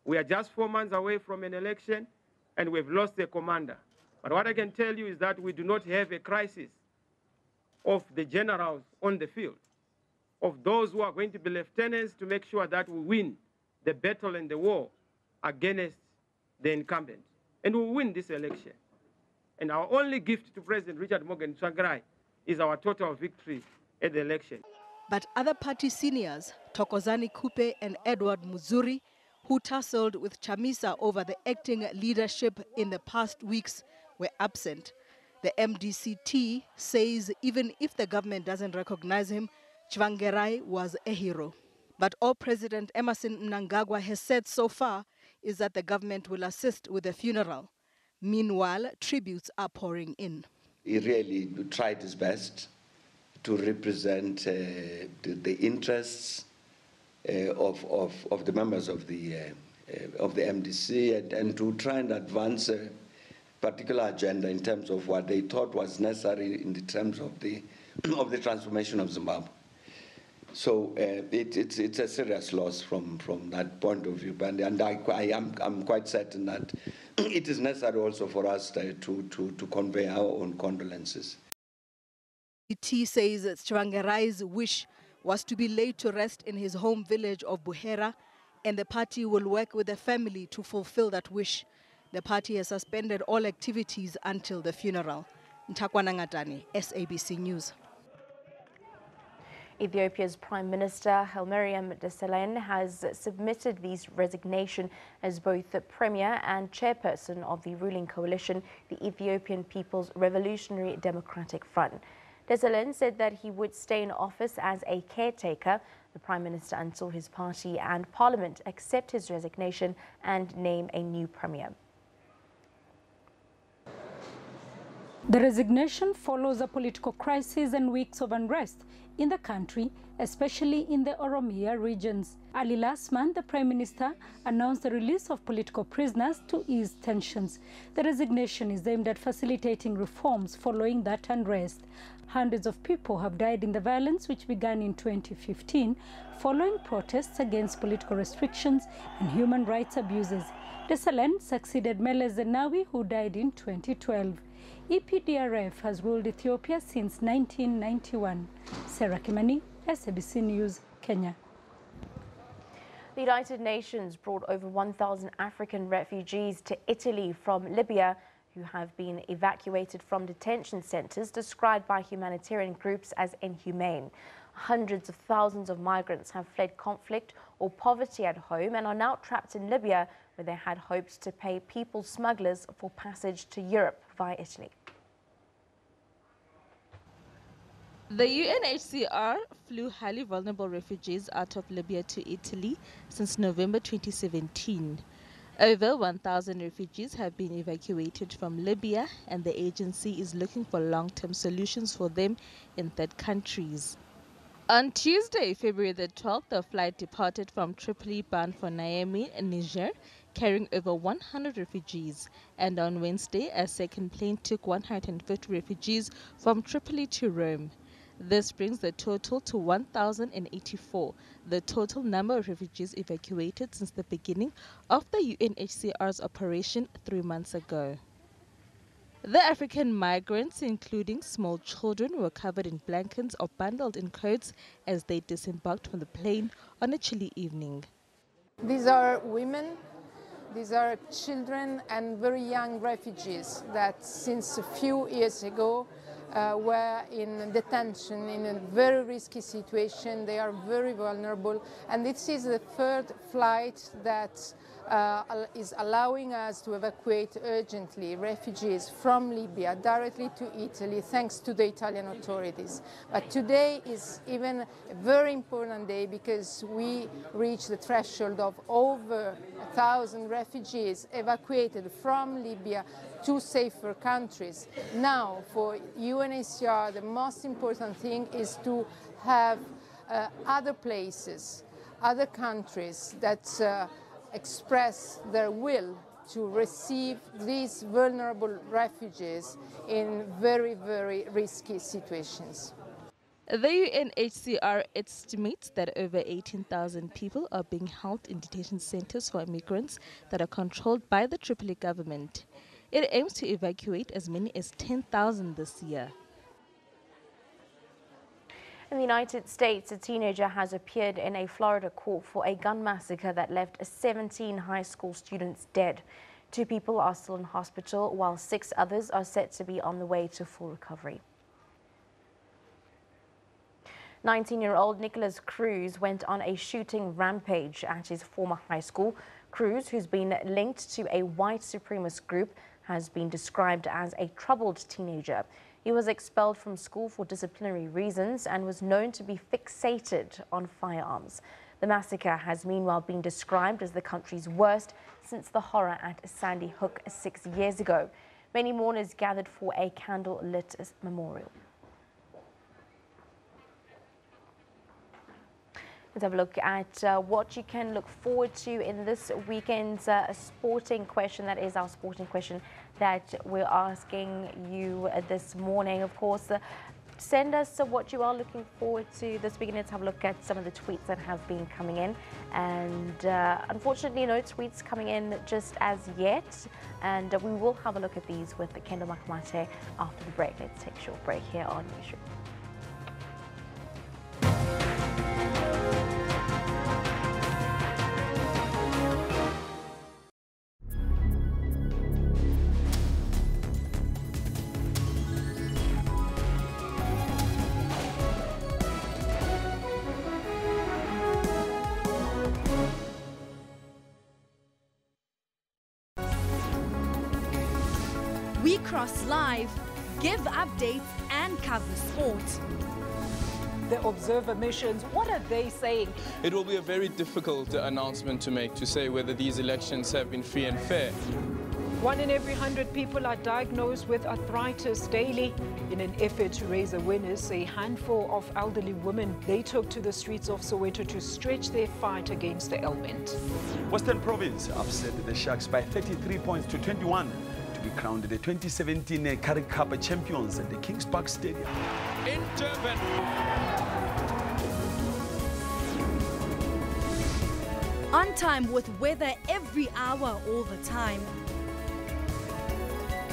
We are just 4 months away from an election and we've lost a commander. But what I can tell you is that we do not have a crisis of the generals on the field, of those who are going to be lieutenants, to make sure that we win the battle and the war against the incumbent. And we win this election. And our only gift to President Richard Morgan Tsvangirai is our total victory at the election. But other party seniors, Thokozani Kupe and Edward Muzuri, who tussled with Chamisa over the acting leadership in the past weeks, were absent. The MDC-T says even if the government doesn't recognize him, Tsvangirai was a hero. But all President Emmerson Mnangagwa has said so far is that the government will assist with the funeral. Meanwhile, tributes are pouring in. He really tried his best to represent the interests of the members of the MDC and to try and advance a particular agenda in terms of what they thought was necessary in the terms of the transformation of Zimbabwe. So it's a serious loss from that point of view, and I'm quite certain that it is necessary also for us to convey our own condolences. The T says that Tsvangirai's wish was to be laid to rest in his home village of Buhera, and the party will work with the family to fulfill that wish. The party has suspended all activities until the funeral. Ntakwana Ngatani, SABC News. Ethiopia's Prime Minister Hailemariam Desalegn has submitted his resignation as both the Premier and Chairperson of the ruling coalition, the Ethiopian People's Revolutionary Democratic Front. Desalegn said that he would stay in office as a caretaker, the Prime Minister, until his party and Parliament accept his resignation and name a new Premier. The resignation follows a political crisis and weeks of unrest in the country, especially in the Oromia regions. Early last month, the Prime Minister announced the release of political prisoners to ease tensions. The resignation is aimed at facilitating reforms following that unrest. Hundreds of people have died in the violence which began in 2015 following protests against political restrictions and human rights abuses. Desalegn succeeded Meles Zenawi, who died in 2012. EPDRF has ruled Ethiopia since 1991. Sarah Kimani, SABC News, Kenya. The United Nations brought over 1,000 African refugees to Italy from Libya who have been evacuated from detention centers described by humanitarian groups as inhumane. Hundreds of thousands of migrants have fled conflict or poverty at home and are now trapped in Libya, where they had hopes to pay people smugglers for passage to Europe via Italy. The UNHCR flew highly vulnerable refugees out of Libya to Italy since November 2017. Over 1,000 refugees have been evacuated from Libya, and the agency is looking for long-term solutions for them in third countries. On Tuesday, February the 12th, a flight departed from Tripoli bound for Niamey, Niger, carrying over 100 refugees. And on Wednesday, a second plane took 150 refugees from Tripoli to Rome. This brings the total to 1,084, the total number of refugees evacuated since the beginning of the UNHCR's operation 3 months ago. The African migrants, including small children, were covered in blankets or bundled in coats as they disembarked from the plane on a chilly evening. These are women, these are children and very young refugees that since a few years ago were in detention in a very risky situation. They are very vulnerable, and this is the third flight that is allowing us to evacuate urgently refugees from Libya directly to Italy, thanks to the Italian authorities. But today is even a very important day because we reached the threshold of over 1,000 refugees evacuated from Libya to safer countries. Now, for UNHCR, the most important thing is to have other places, other countries that express their will to receive these vulnerable refugees in very, very risky situations. The UNHCR estimates that over 18,000 people are being held in detention centers for immigrants that are controlled by the Tripoli government. It aims to evacuate as many as 10,000 this year. In the United States, a teenager has appeared in a Florida court for a gun massacre that left 17 high school students dead. 2 people are still in hospital, while 6 others are set to be on the way to full recovery. 19-year-old Nicholas Cruz went on a shooting rampage at his former high school. Cruz, who's been linked to a white supremacist group, has been described as a troubled teenager. He was expelled from school for disciplinary reasons and was known to be fixated on firearms. The massacre has meanwhile been described as the country's worst since the horror at Sandy Hook 6 years ago. Many mourners gathered for a candle-lit memorial. Let's have a look at what you can look forward to in this weekend's sporting question. That is our sporting question that we're asking you this morning. Of course, send us what you are looking forward to this weekend. Let's have a look at some of the tweets that have been coming in. And unfortunately, no tweets coming in just as yet. And we will have a look at these with Kendall Makamate after the break. Let's take a short break here on Newsroom. We cross live, give updates and cover sport. The observer missions, what are they saying? It will be a very difficult announcement to make, to say whether these elections have been free and fair. 1 in every 100 people are diagnosed with arthritis daily. In an effort to raise awareness, a handful of elderly women, they took to the streets of Soweto to stretch their fight against the ailment. Western Province upset the Sharks by 33 points to 21 to be crowned the 2017 Currie Cup champions at the Kings Park Stadium. In Durban. On time with weather every hour, all the time.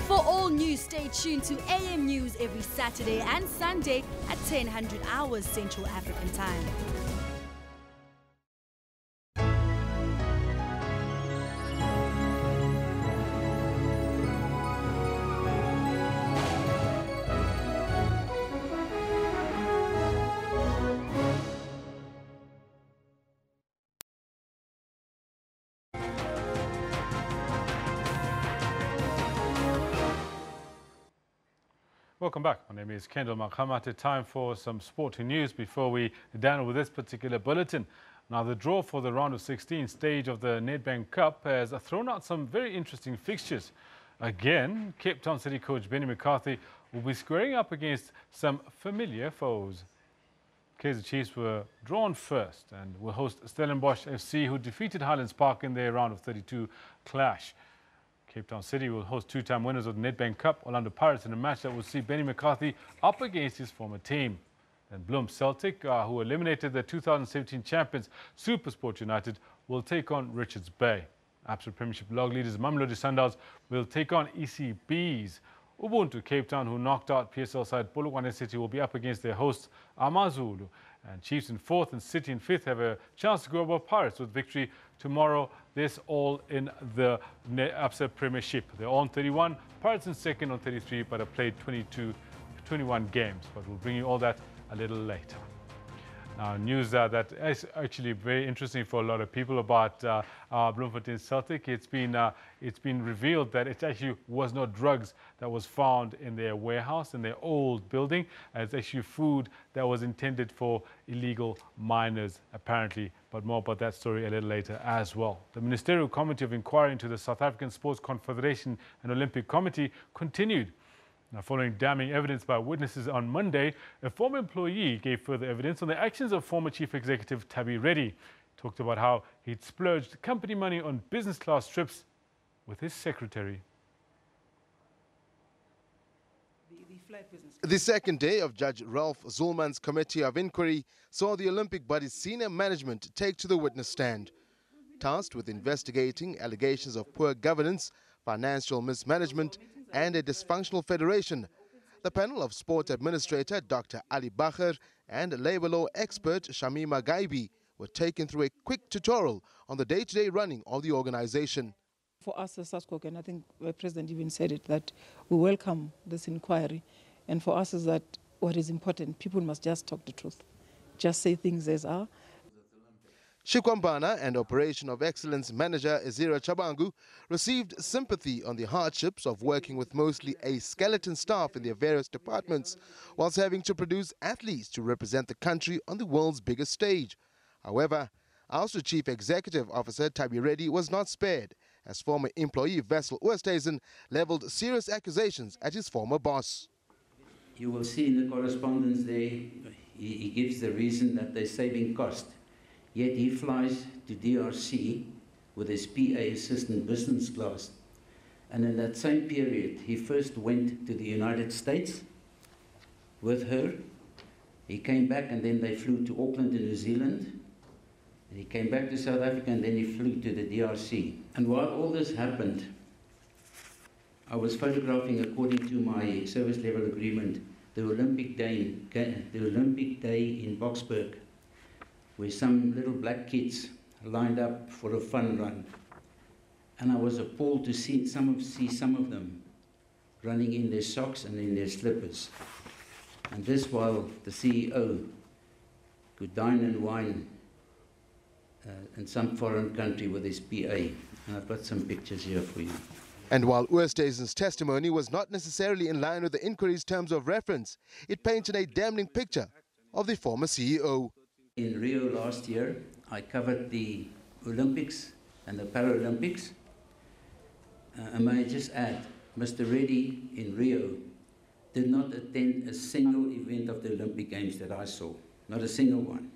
For all news, stay tuned to AM News every Saturday and Sunday at 1000 hours Central African Time. Welcome back. My name is Kendall Makamate. Time for some sporting news before we down with this particular bulletin. Now, the draw for the round of 16 stage of the Nedbank Cup has thrown out some very interesting fixtures. Again, Cape Town City coach Benny McCarthy will be squaring up against some familiar foes. Kaizer Chiefs were drawn first and will host Stellenbosch FC, who defeated Highlands Park in their round of 32 clash. Cape Town City will host 2-time winners of the Nedbank Cup, Orlando Pirates, in a match that will see Benny McCarthy up against his former team. Then Bloem Celtic, who eliminated the 2017 champions SuperSport United, will take on Richards Bay. Absa Premiership log leaders Mamelodi Sundowns will take on ECBs. Ubuntu Cape Town, who knocked out PSL side Polokwane City, will be up against their hosts Amazulu. And Chiefs in 4th and City in 5th have a chance to go above Pirates with victory tomorrow. This all in the Absa Premiership. They're on 31, Pirates in 2nd on 33, but have played 21 games. But we'll bring you all that a little later. Now, news that is actually very interesting for a lot of people about Bloemfontein Celtic. It's been revealed that it actually was not drugs that was found in their warehouse, in their old building. It's actually food that was intended for illegal miners, apparently. But more about that story a little later as well. The Ministerial Committee of Inquiry into the South African Sports Confederation and Olympic Committee continued. Now, following damning evidence by witnesses on Monday, a former employee gave further evidence on the actions of former Chief Executive Tabby Reddy. Talked about how he'd splurged company money on business class trips with his secretary. The second day of Judge Ralph Zulman's Committee of Inquiry saw the Olympic body's senior management take to the witness stand. Tasked with investigating allegations of poor governance, financial mismanagement and a dysfunctional federation, The panel of sports administrator Dr. Ali Bakr and labor law expert Shamima Gaibi were taken through a quick tutorial on the day-to-day running of the organization. For us as SASCOC, and I think the President even said it, that we welcome this inquiry. And for us is that what is important, people must just talk the truth, just say things as are. Shikwambana and Operation of Excellence Manager Ezira Chabangu received sympathy on the hardships of working with mostly a skeleton staff in their various departments, whilst having to produce athletes to represent the country on the world's biggest stage. However, ALSA Chief Executive Officer Tabi Reddy was not spared, as former employee Vessel Oosthuizen leveled serious accusations at his former boss. You will see in the correspondence there, he gives the reason that they're saving cost. Yet he flies to DRC with his PA assistant business class. And in that same period, he first went to the United States with her. He came back and then they flew to Auckland in New Zealand. And he came back to South Africa and then he flew to the DRC. And while all this happened, I was photographing, according to my service level agreement, the Olympic Day in Boksburg, where some little black kids lined up for a fun run. And I was appalled to see some of them running in their socks and in their slippers. And this while the CEO could dine and wine in some foreign country with his PA. And I've got some pictures here for you. And while Oosthuizen's testimony was not necessarily in line with the inquiry's terms of reference, it painted a damning picture of the former CEO. In Rio last year, I covered the Olympics and the Paralympics. And may I just add, Mr. Reddy in Rio did not attend a single event of the Olympic Games that I saw, not a single one.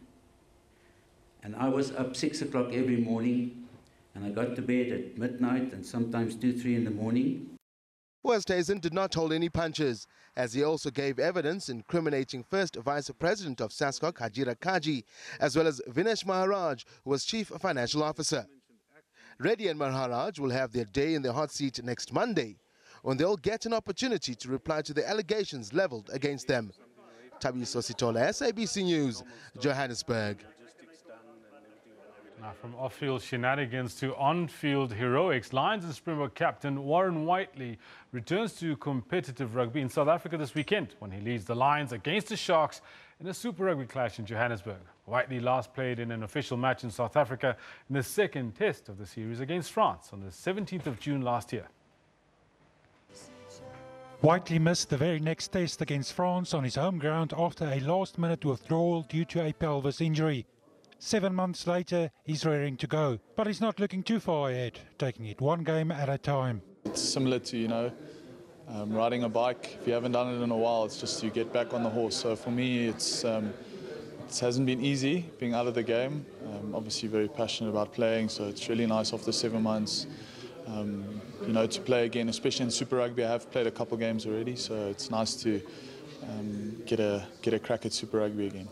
And I was up 6 o'clock every morning, and I got to bed at midnight and sometimes 2, 3 in the morning. Oosthuizen did not hold any punches, as he also gave evidence incriminating first Vice President of SASCOC, Hajira Kaji, as well as Vinesh Maharaj, who was Chief Financial Officer. Reddy and Maharaj will have their day in the hot seat next Monday, when they'll get an opportunity to reply to the allegations leveled against them. Tabiso Sitola, SABC News, Johannesburg. Now, from off-field shenanigans to on-field heroics, Lions and Springbok captain Warren Whiteley returns to competitive rugby in South Africa this weekend when he leads the Lions against the Sharks in a Super Rugby clash in Johannesburg. Whiteley last played in an official match in South Africa in the second test of the series against France on the 17th of June last year. Whiteley missed the very next test against France on his home ground after a last-minute withdrawal due to a pelvis injury. 7 months later, he's raring to go, but he's not looking too far ahead, taking it one game at a time. It's similar to, riding a bike. If you haven't done it in a while, it's just you get back on the horse. So for me, it hasn't been easy being out of the game. Obviously very passionate about playing, so it's really nice after 7 months, to play again, especially in Super Rugby. I have played a couple games already, so it's nice to get a crack at Super Rugby again.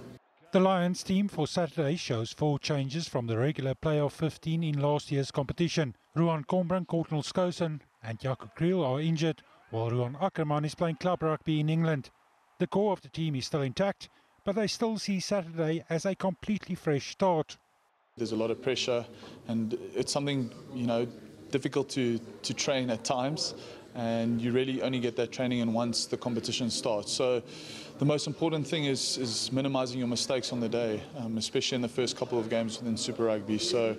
The Lions team for Saturday shows 4 changes from the regular playoff 15 in last year's competition. Ruan Combran, Courtnall Skosen and Jaco Kriel are injured, while Ruan Ackerman is playing club rugby in England. The core of the team is still intact, but they still see Saturday as a completely fresh start. There's a lot of pressure, and it's something, difficult to train at times, and you really only get that training in once the competition starts. So the most important thing is minimizing your mistakes on the day, especially in the first couple of games within Super Rugby. So,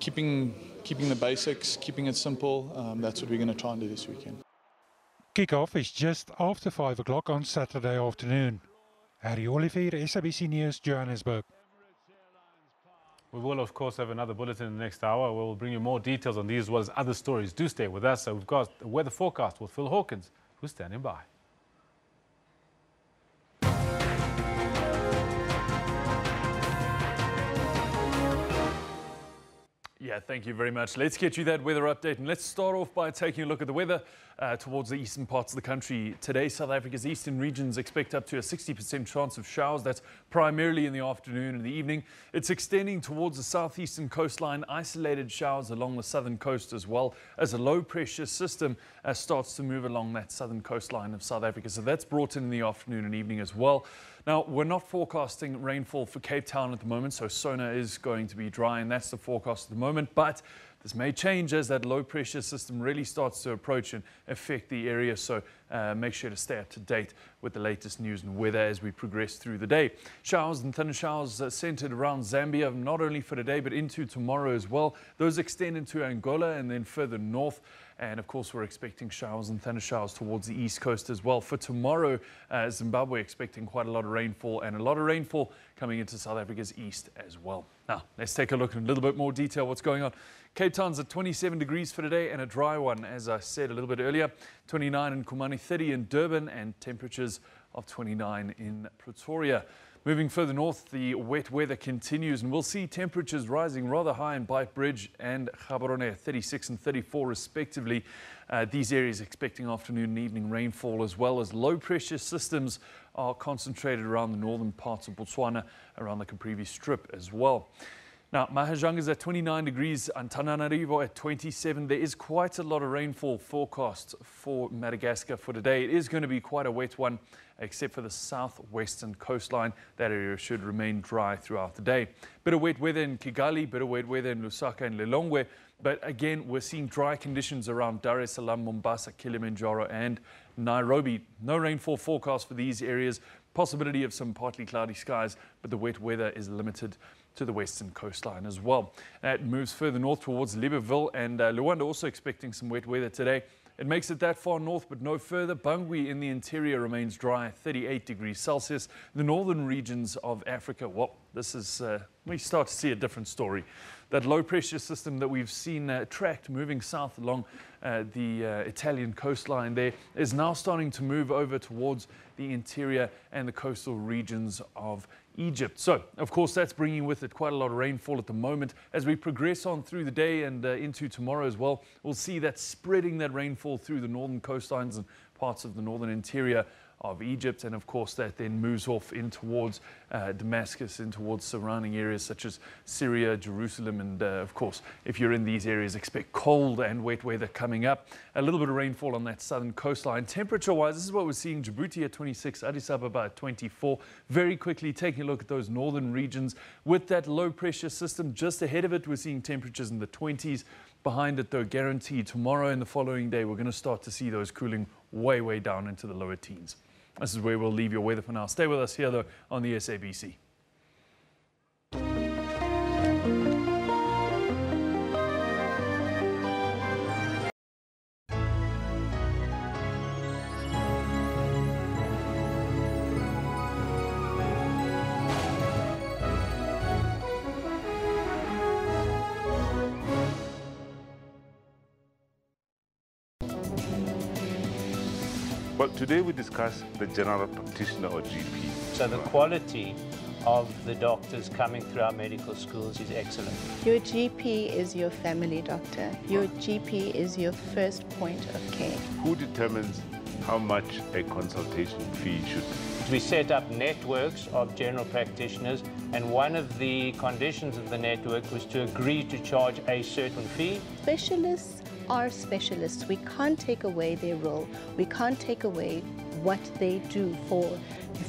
keeping the basics, keeping it simple, that's what we're going to try and do this weekend. Kick-off is just after 5 o'clock on Saturday afternoon. Harry Olivier, SABC News, Johannesburg. We will, of course, have another bulletin in the next hour. We'll bring you more details on these as well as other stories. Do stay with us. So we've got the weather forecast with Phil Hawkins, who's standing by. Yeah, thank you very much. Let's get you that weather update, and let's start off by taking a look at the weather towards the eastern parts of the country. Today, South Africa's eastern regions expect up to a 60% chance of showers. That's primarily in the afternoon and the evening. It's extending towards the southeastern coastline, isolated showers along the southern coast as well as a low-pressure system starts to move along that southern coastline of South Africa. So that's brought in the afternoon and evening as well. Now, we're not forecasting rainfall for Cape Town at the moment, so Sona is going to be dry, and that's the forecast at the moment. But this may change as that low-pressure system really starts to approach and affect the area, so make sure to stay up to date with the latest news and weather as we progress through the day. Showers and thunder showers centered around Zambia, not only for today, but into tomorrow as well. Those extend into Angola and then further north. And of course, we're expecting showers and thunder showers towards the east coast as well. For tomorrow, Zimbabwe expecting quite a lot of rainfall, and a lot of rainfall coming into South Africa's east as well. Now, let's take a look in a little bit more detail what's going on. Cape Town's at 27 degrees for today and a dry one, as I said a little bit earlier. 29 in Kumani, 30 in Durban, and temperatures of 29 in Pretoria. Moving further north, the wet weather continues, and we'll see temperatures rising rather high in Beitbridge and Gaborone, 36 and 34 respectively. These areas expecting afternoon and evening rainfall, as well as low-pressure systems are concentrated around the northern parts of Botswana, around the Caprivi Strip as well. Now, Mahajanga is at 29 degrees and Antananarivo at 27. There is quite a lot of rainfall forecast for Madagascar for today. It is going to be quite a wet one, except for the southwestern coastline. That area should remain dry throughout the day. Bit of wet weather in Kigali, bit of wet weather in Lusaka and Lilongwe. But again, we're seeing dry conditions around Dar es Salaam, Mombasa, Kilimanjaro and Nairobi. No rainfall forecast for these areas. Possibility of some partly cloudy skies, but the wet weather is limited to the western coastline as well. It moves further north towards Libreville and Luanda, also expecting some wet weather today. It makes it that far north, but no further. Bangui in the interior remains dry, 38 degrees Celsius. The northern regions of Africa, well, this is, we start to see a different story. That low-pressure system that we've seen tracked moving south along the Italian coastline there is now starting to move over towards the interior and the coastal regions of Egypt. So, of course, that's bringing with it quite a lot of rainfall at the moment. As we progress on through the day and into tomorrow as well, we'll see that spreading that rainfall through the northern coastlines and parts of the northern interior of Egypt, and of course that then moves off in towards Damascus, in towards surrounding areas such as Syria, Jerusalem, and of course, if you're in these areas, expect cold and wet weather coming up. A little bit of rainfall on that southern coastline. Temperature-wise, this is what we're seeing: Djibouti at 26, Addis Ababa at 24. Very quickly taking a look at those northern regions with that low-pressure system just ahead of it, we're seeing temperatures in the 20s. Behind it, though, guaranteed tomorrow and the following day, we're going to start to see those cooling way down into the lower teens. This is where we'll leave your weather for now. Stay with us here, though, on the SABC. Well, today we discuss the general practitioner or GP. So the quality of the doctors coming through our medical schools is excellent. Your GP is your family doctor. Your GP is your first point of care. Who determines how much a consultation fee should be? We set up networks of general practitioners, and one of the conditions of the network was to agree to charge a certain fee. Specialists are specialists. We can't take away their role. We can't take away what they do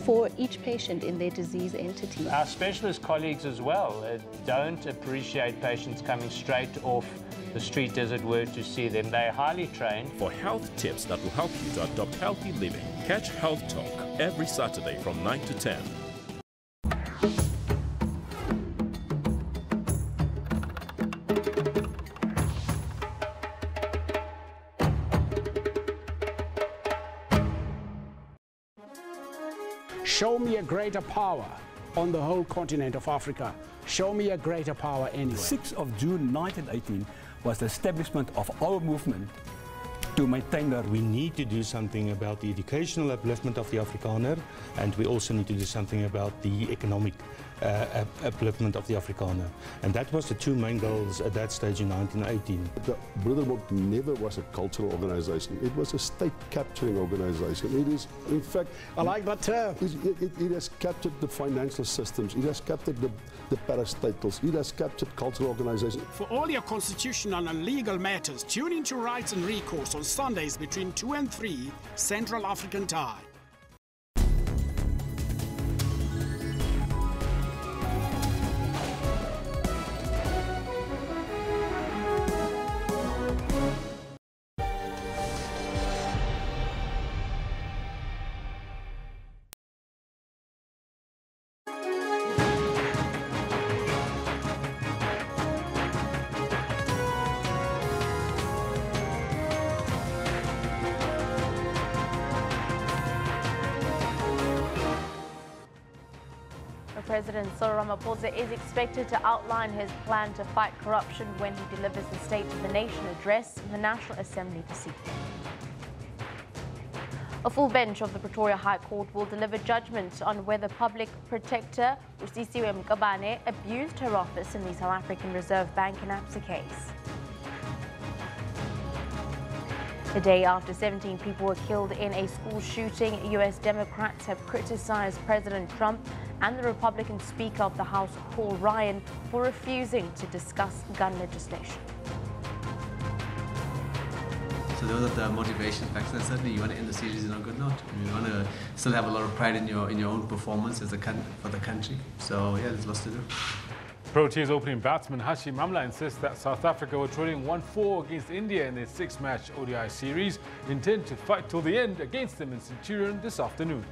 for each patient in their disease entity. Our specialist colleagues as well don't appreciate patients coming straight off the street, as it were, to see them. They're highly trained. For health tips that will help you to adopt healthy living, catch Health Talk every Saturday from 9 to 10. Show me a greater power on the whole continent of Africa. Show me a greater power anyway. 6th of June 1918 was the establishment of our movement to maintain that. We need to do something about the educational upliftment of the Afrikaner, and we also need to do something about the economic upliftment of the Afrikaner. And that was the two main goals at that stage in 1918. The Broederbond never was a cultural organization. It was a state-capturing organization. It is, in fact... I like that term. It has captured the financial systems. It has captured the parastatals. It has captured cultural organizations. For all your constitutional and legal matters, tune into Rights and Recourse on Sundays between 2 and 3 Central African Time. President Cyril Ramaphosa is expected to outline his plan to fight corruption when he delivers the State of the Nation address in the National Assembly this evening. A full bench of the Pretoria High Court will deliver judgment on whether Public Protector Usisiwe Mkabane abused her office in the South African Reserve Bank and Absa case. A day after 17 people were killed in a school shooting, U.S. Democrats have criticized President Trump and the Republican Speaker of the House, Paul Ryan, for refusing to discuss gun legislation. So those are the motivation factors. And certainly you want to end the series in a good note. You want to still have a lot of pride in your own performance for the country. So yeah, there's lots to do. Proteas opening batsman Hashim Amla insists that South Africa were trailing 1-4 against India in their 6-match ODI series, intend to fight till the end against them in Centurion this afternoon.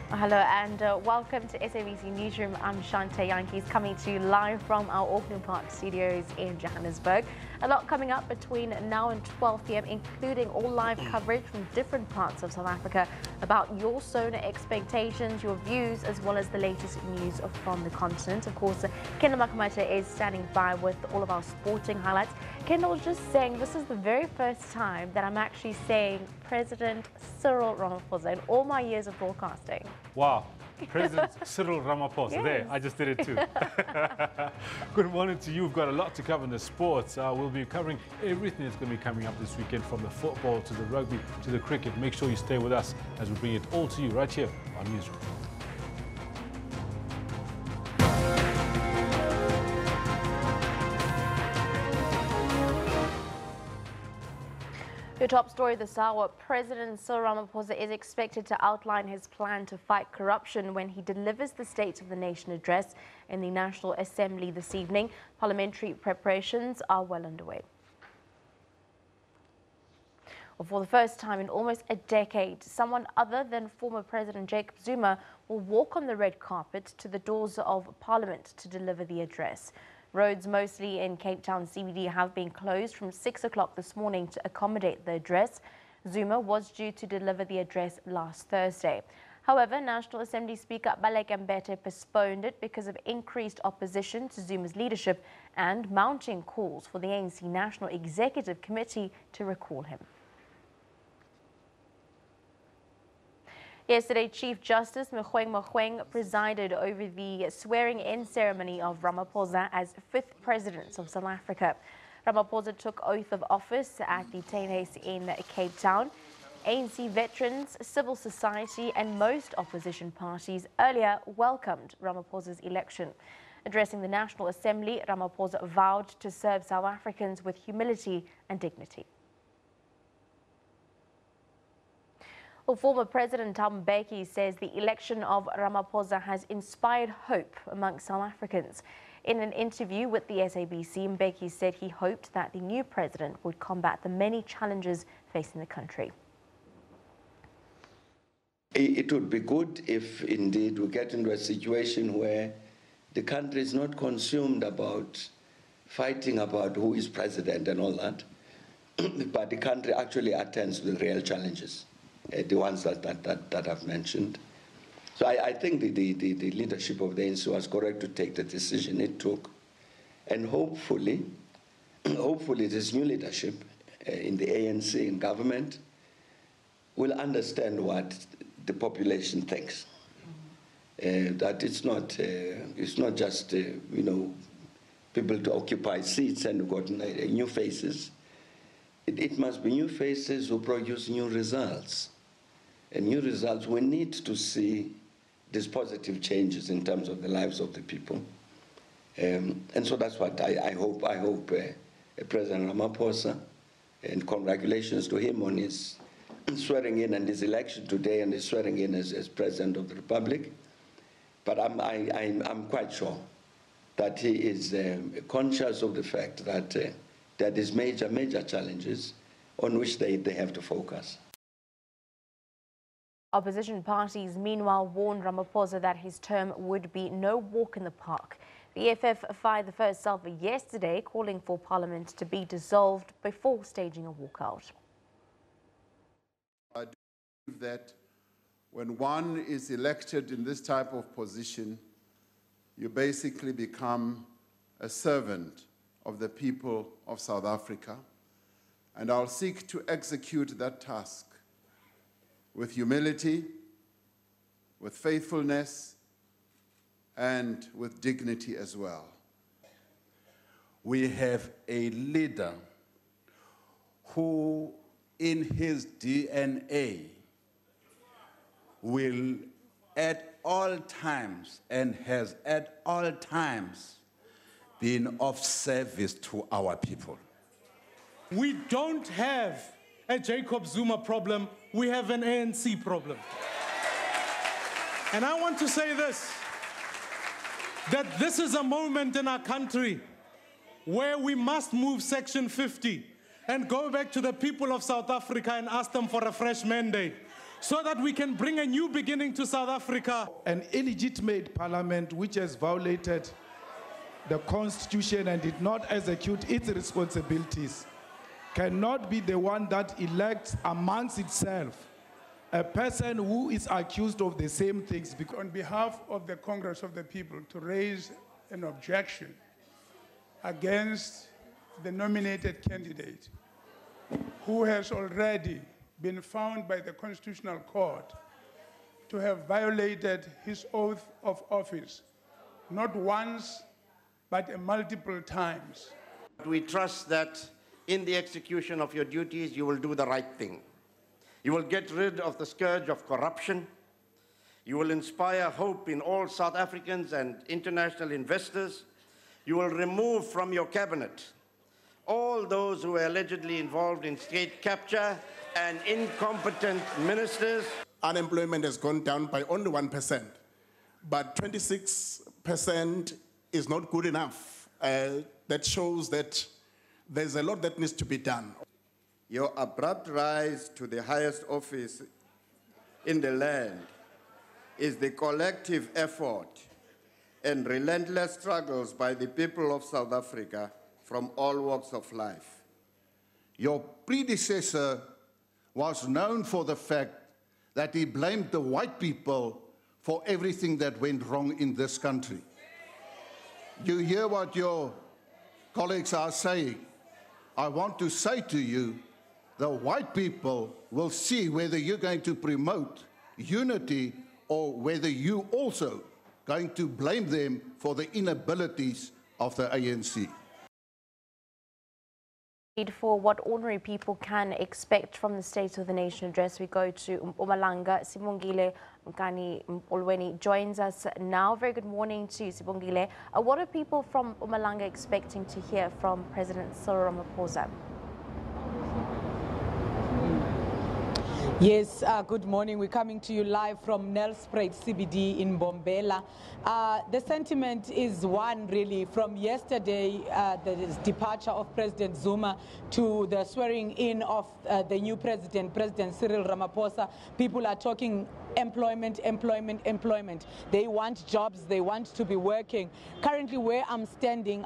Hello and welcome to SABC Newsroom. I'm Shante Yankees coming to you live from our Auckland Park studios in Johannesburg. A lot coming up between now and 12 p.m, including all live coverage from different parts of South Africa about your SONA expectations, your views, as well as the latest news from the continent. Of course, Kendall Makamata is standing by with all of our sporting highlights. Kendall was just saying this is the very first time that I'm actually saying President Cyril Ramaphosa in all my years of broadcasting. Wow. President Cyril Ramaphosa. Yes. There, I just did it too. Good morning to you. We've got a lot to cover in the sports. We'll be covering everything that's going to be coming up this weekend, from the football to the rugby to the cricket. Make sure you stay with us as we bring it all to you right here on Newsroom. Your top story this hour, President Cyril Ramaphosa is expected to outline his plan to fight corruption when he delivers the State of the Nation address in the National Assembly this evening. Parliamentary preparations are well underway. Well, for the first time in almost a decade, someone other than former President Jacob Zuma will walk on the red carpet to the doors of Parliament to deliver the address. Roads mostly in Cape Town CBD have been closed from 6 o'clock this morning to accommodate the address. Zuma was due to deliver the address last Thursday. However, National Assembly Speaker Baleka Mbete postponed it because of increased opposition to Zuma's leadership and mounting calls for the ANC National Executive Committee to recall him. Yesterday, Chief Justice Mogoeng presided over the swearing-in ceremony of Ramaphosa as 5th President of South Africa. Ramaphosa took oath of office at the Tennis in Cape Town. ANC veterans, civil society and most opposition parties earlier welcomed Ramaphosa's election. Addressing the National Assembly, Ramaphosa vowed to serve South Africans with humility and dignity. Well, former President Thabo Mbeki says the election of Ramaphosa has inspired hope among South Africans. In an interview with the SABC, Mbeki said he hoped that the new president would combat the many challenges facing the country. It would be good if indeed we get into a situation where the country is not consumed about fighting about who is president and all that, but the country actually attends to the real challenges. The ones that I've mentioned. So I think the leadership of the ANC was correct to take the decision it took. And hopefully this new leadership in the ANC, in government, will understand what the population thinks. that it's not just people to occupy seats and got new faces. It must be new faces who produce new results. And new results, we need to see these positive changes in terms of the lives of the people. And so that's what I hope President Ramaphosa, and congratulations to him on his swearing in and his election today and his swearing in as President of the Republic. But I'm quite sure that he is conscious of the fact that there is major challenges on which they have to focus. Opposition parties meanwhile warned Ramaphosa that his term would be no walk in the park. The EFF fired the first salvo yesterday, calling for Parliament to be dissolved before staging a walkout. I do believe that when one is elected in this type of position, you basically become a servant of the people of South Africa, and I'll seek to execute that task with humility, with faithfulness, and with dignity as well. We have a leader who, in his DNA, will at all times and has at all times been of service to our people. We don't have a Jacob Zuma problem, we have an ANC problem. And I want to say this, that this is a moment in our country where we must move Section 50 and go back to the people of South Africa and ask them for a fresh mandate so that we can bring a new beginning to South Africa. An illegitimate parliament which has violated the Constitution and did not execute its responsibilities cannot be the one that elects amongst itself a person who is accused of the same things. On behalf of the Congress of the People, to raise an objection against the nominated candidate who has already been found by the Constitutional Court to have violated his oath of office, not once, but multiple times. We trust that in the execution of your duties, you will do the right thing. You will get rid of the scourge of corruption. You will inspire hope in all South Africans and international investors. You will remove from your cabinet all those who were allegedly involved in state capture and incompetent ministers. Unemployment has gone down by only 1%, but 26% is not good enough. That shows that there's a lot that needs to be done. Your abrupt rise to the highest office in the land is the collective effort and relentless struggles by the people of South Africa from all walks of life. Your predecessor was known for the fact that he blamed the white people for everything that went wrong in this country. You hear what your colleagues are saying. I want to say to you, the white people will see whether you're going to promote unity or whether you also going to blame them for the inabilities of the ANC. For what ordinary people can expect from the State of the Nation address, we go to Mpumalanga. Sibongile Mkani Olweni joins us now. Very good morning to you, Sibongile. What are people from Mpumalanga expecting to hear from President Cyril Ramaphosa? Yes, good morning. We're coming to you live from Nelspruit CBD in Bombela. The sentiment is one really from yesterday, the departure of President Zuma to the swearing in of the new President Cyril Ramaphosa. People are talking employment. They want jobs, they want to be working. Currently where I'm standing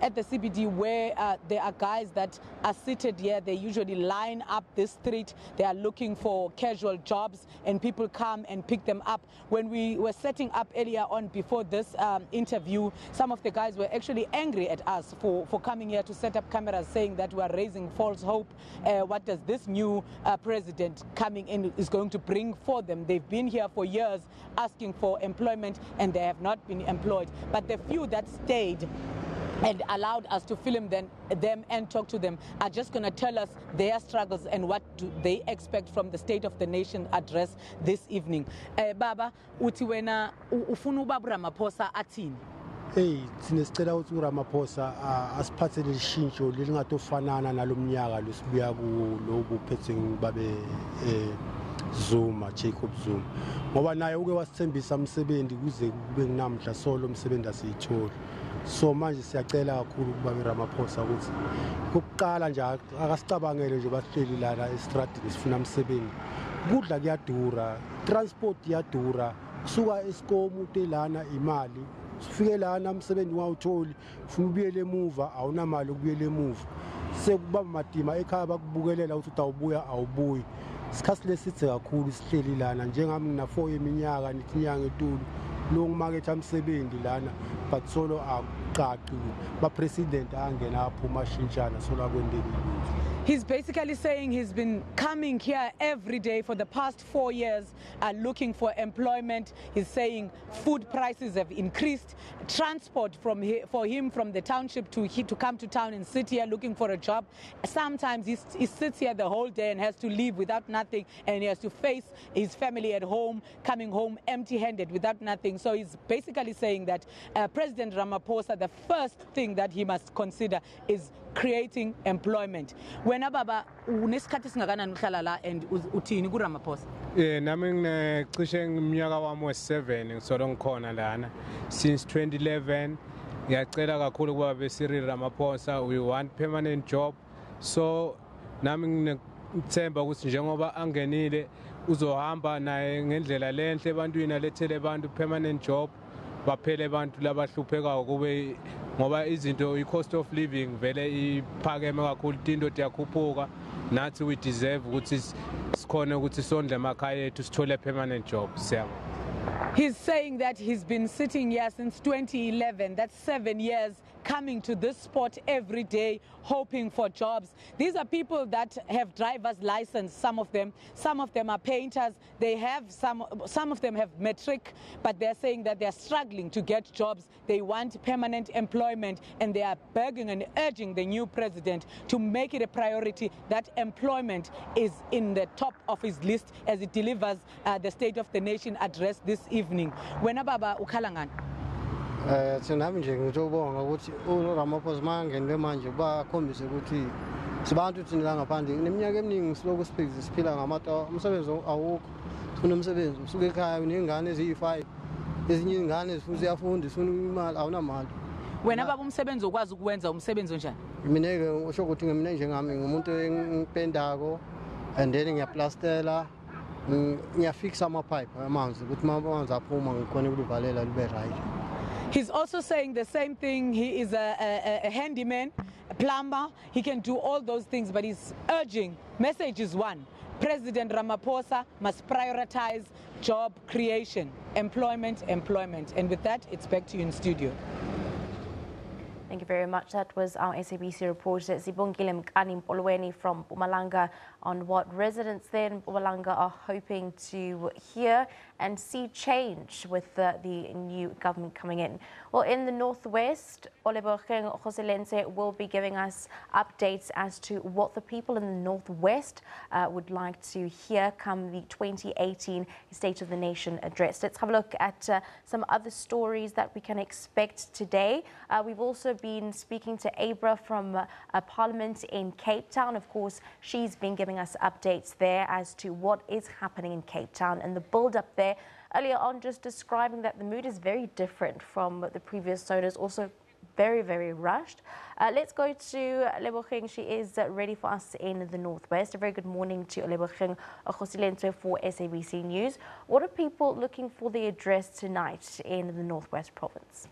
at the CBD where there are guys that are seated here. They usually line up this street. They are looking for casual jobs and people come and pick them up. When we were setting up earlier on before this interview, some of the guys were actually angry at us for coming here to set up cameras, saying that we are raising false hope. What does this new president coming in is going to bring for them. They've been here for years asking for employment and they have not been employed. But the few that stayed and allowed us to film them and talk to them are just going to tell us their struggles and what do they expect from the State of the Nation address this evening. Baba, uthi wena ufuna ubaba Ramaphosa athini? Hey, sinesicela ukuthi uRamaphosa asiphathele ishintsho lelingatofanana nalomnyaka lesibuya kulobu phethe babe Zuma, Jacob Zuma. Ngoba naye uke wasithembisa umsebenzi kuze kube nginamhla solo umsebenzi asiyithola. So manje siyacela kakhulu kuba uRamaphosa ukuthi ukuqala nje akasicabangele nje bahleli lana estradini sifuna umsebenzi. Kudla kuyadura, transport iyadura, kusuka eSkomu utelana imali. Sifike lana umsebenzi wawutholi, ufuna ubuyele emuva awunamali ukubuyela emuva. Sekuba madima ekhaya bakubukelela ukuthi utawubuya awubuyi. Isikhathi lesithe kakhulu sihleli lana njengami ngina 4 yeminyaka nithi inyanga etulu lo ngumaketha umsebenzi lana but solo akuqaqi ba president angena aphuma shintshana solo akwendekile. He's basically saying he's been coming here every day for the past 4 years looking for employment. He's saying food prices have increased. Transport for him from the township to come to town and sit here looking for a job. Sometimes he sits here the whole day and has to leave without nothing, and he has to face his family at home, coming home empty-handed without nothing. So he's basically saying that President Ramaphosa, the first thing that he must consider is creating employment. Wena baba unesikhathi singakanani uhlala la and uthini kuRamaphosa? Nami ngicishe ngiminyaka wami we7 ngisolo ngikhona lana since 2011. Ngiyacela kakhulu kuba beSiril Ramaphosa, we want permanent job. So nami ngithemba ukuthi njengoba angenile uzohamba naye ngendlela lenhle ebantwini alethele abantu permanent job. Baphele abantu labahlupheka kube ngoba izinto i-cost of living vele iphakeme kakhulu, into iyakhuphuka. Nathi we deserve ukuthi sikhona ukuthi sondle emakhaya ethu sithole permanent job. Siyabonga. He's saying that he's been sitting here since 2011. That's 7 years, coming to this spot every day, hoping for jobs. These are people that have driver's license, some of them. Some of them are painters. They have some of them have matric, but they're saying that they're struggling to get jobs. They want permanent employment, and they are begging and urging the new president to make it a priority that employment is in the top of his list as he delivers the State of the Nation address this evening. Wena baba ukhala ngani? Sinami nje ngitobonga ukuthi uRamaphosa mangenwe manje bakhombise ukuthi sibantu thina la ngaphandle neminyaka eminingi siloku siphila ngamata umsebenzi awukho. Sifuna umsebenzi usuke ekhaya unengane eziyi5 ezinye izingane zifuna uyafunda zifuna imali awunamali. Wena baba umsebenzi ukwazi ukwenza umsebenzi onjani? Mina ke usho ukuthi ngemina njengami ngumuntu engipendako and then ngiyaplastela ngiyafixa amapipe amanzi ukuthi amanzi aphuma ngikhona ukuvalela libe right. He's also saying the same thing. He is a handyman, a plumber. He can do all those things, but he's urging, message is one. President Ramaphosa must prioritize job creation, employment. And with that, it's back to you in studio. Thank you very much. That was our SABC reporter, Sibongile Mkani Mpolweni from Mpumalanga, on what residents there in Mpumalanga are hoping to hear and see change with the new government coming in. Well, in the northwest, Oleboheng Joselense will be giving us updates as to what the people in the northwest would like to hear come the 2018 State of the Nation address. Let's have a look at some other stories that we can expect today. We've also been speaking to Abra from Parliament in Cape Town. Of course, she's been giving us updates there as to what is happening in Cape Town and the build-up there. Earlier on, just describing that the mood is very different from the previous sodas, also very, very rushed. Let's go to Leboheng. She is ready for us in the northwest. A very good morning to Leboheng Joselense for SABC News. What are people looking for the address tonight in the northwest province?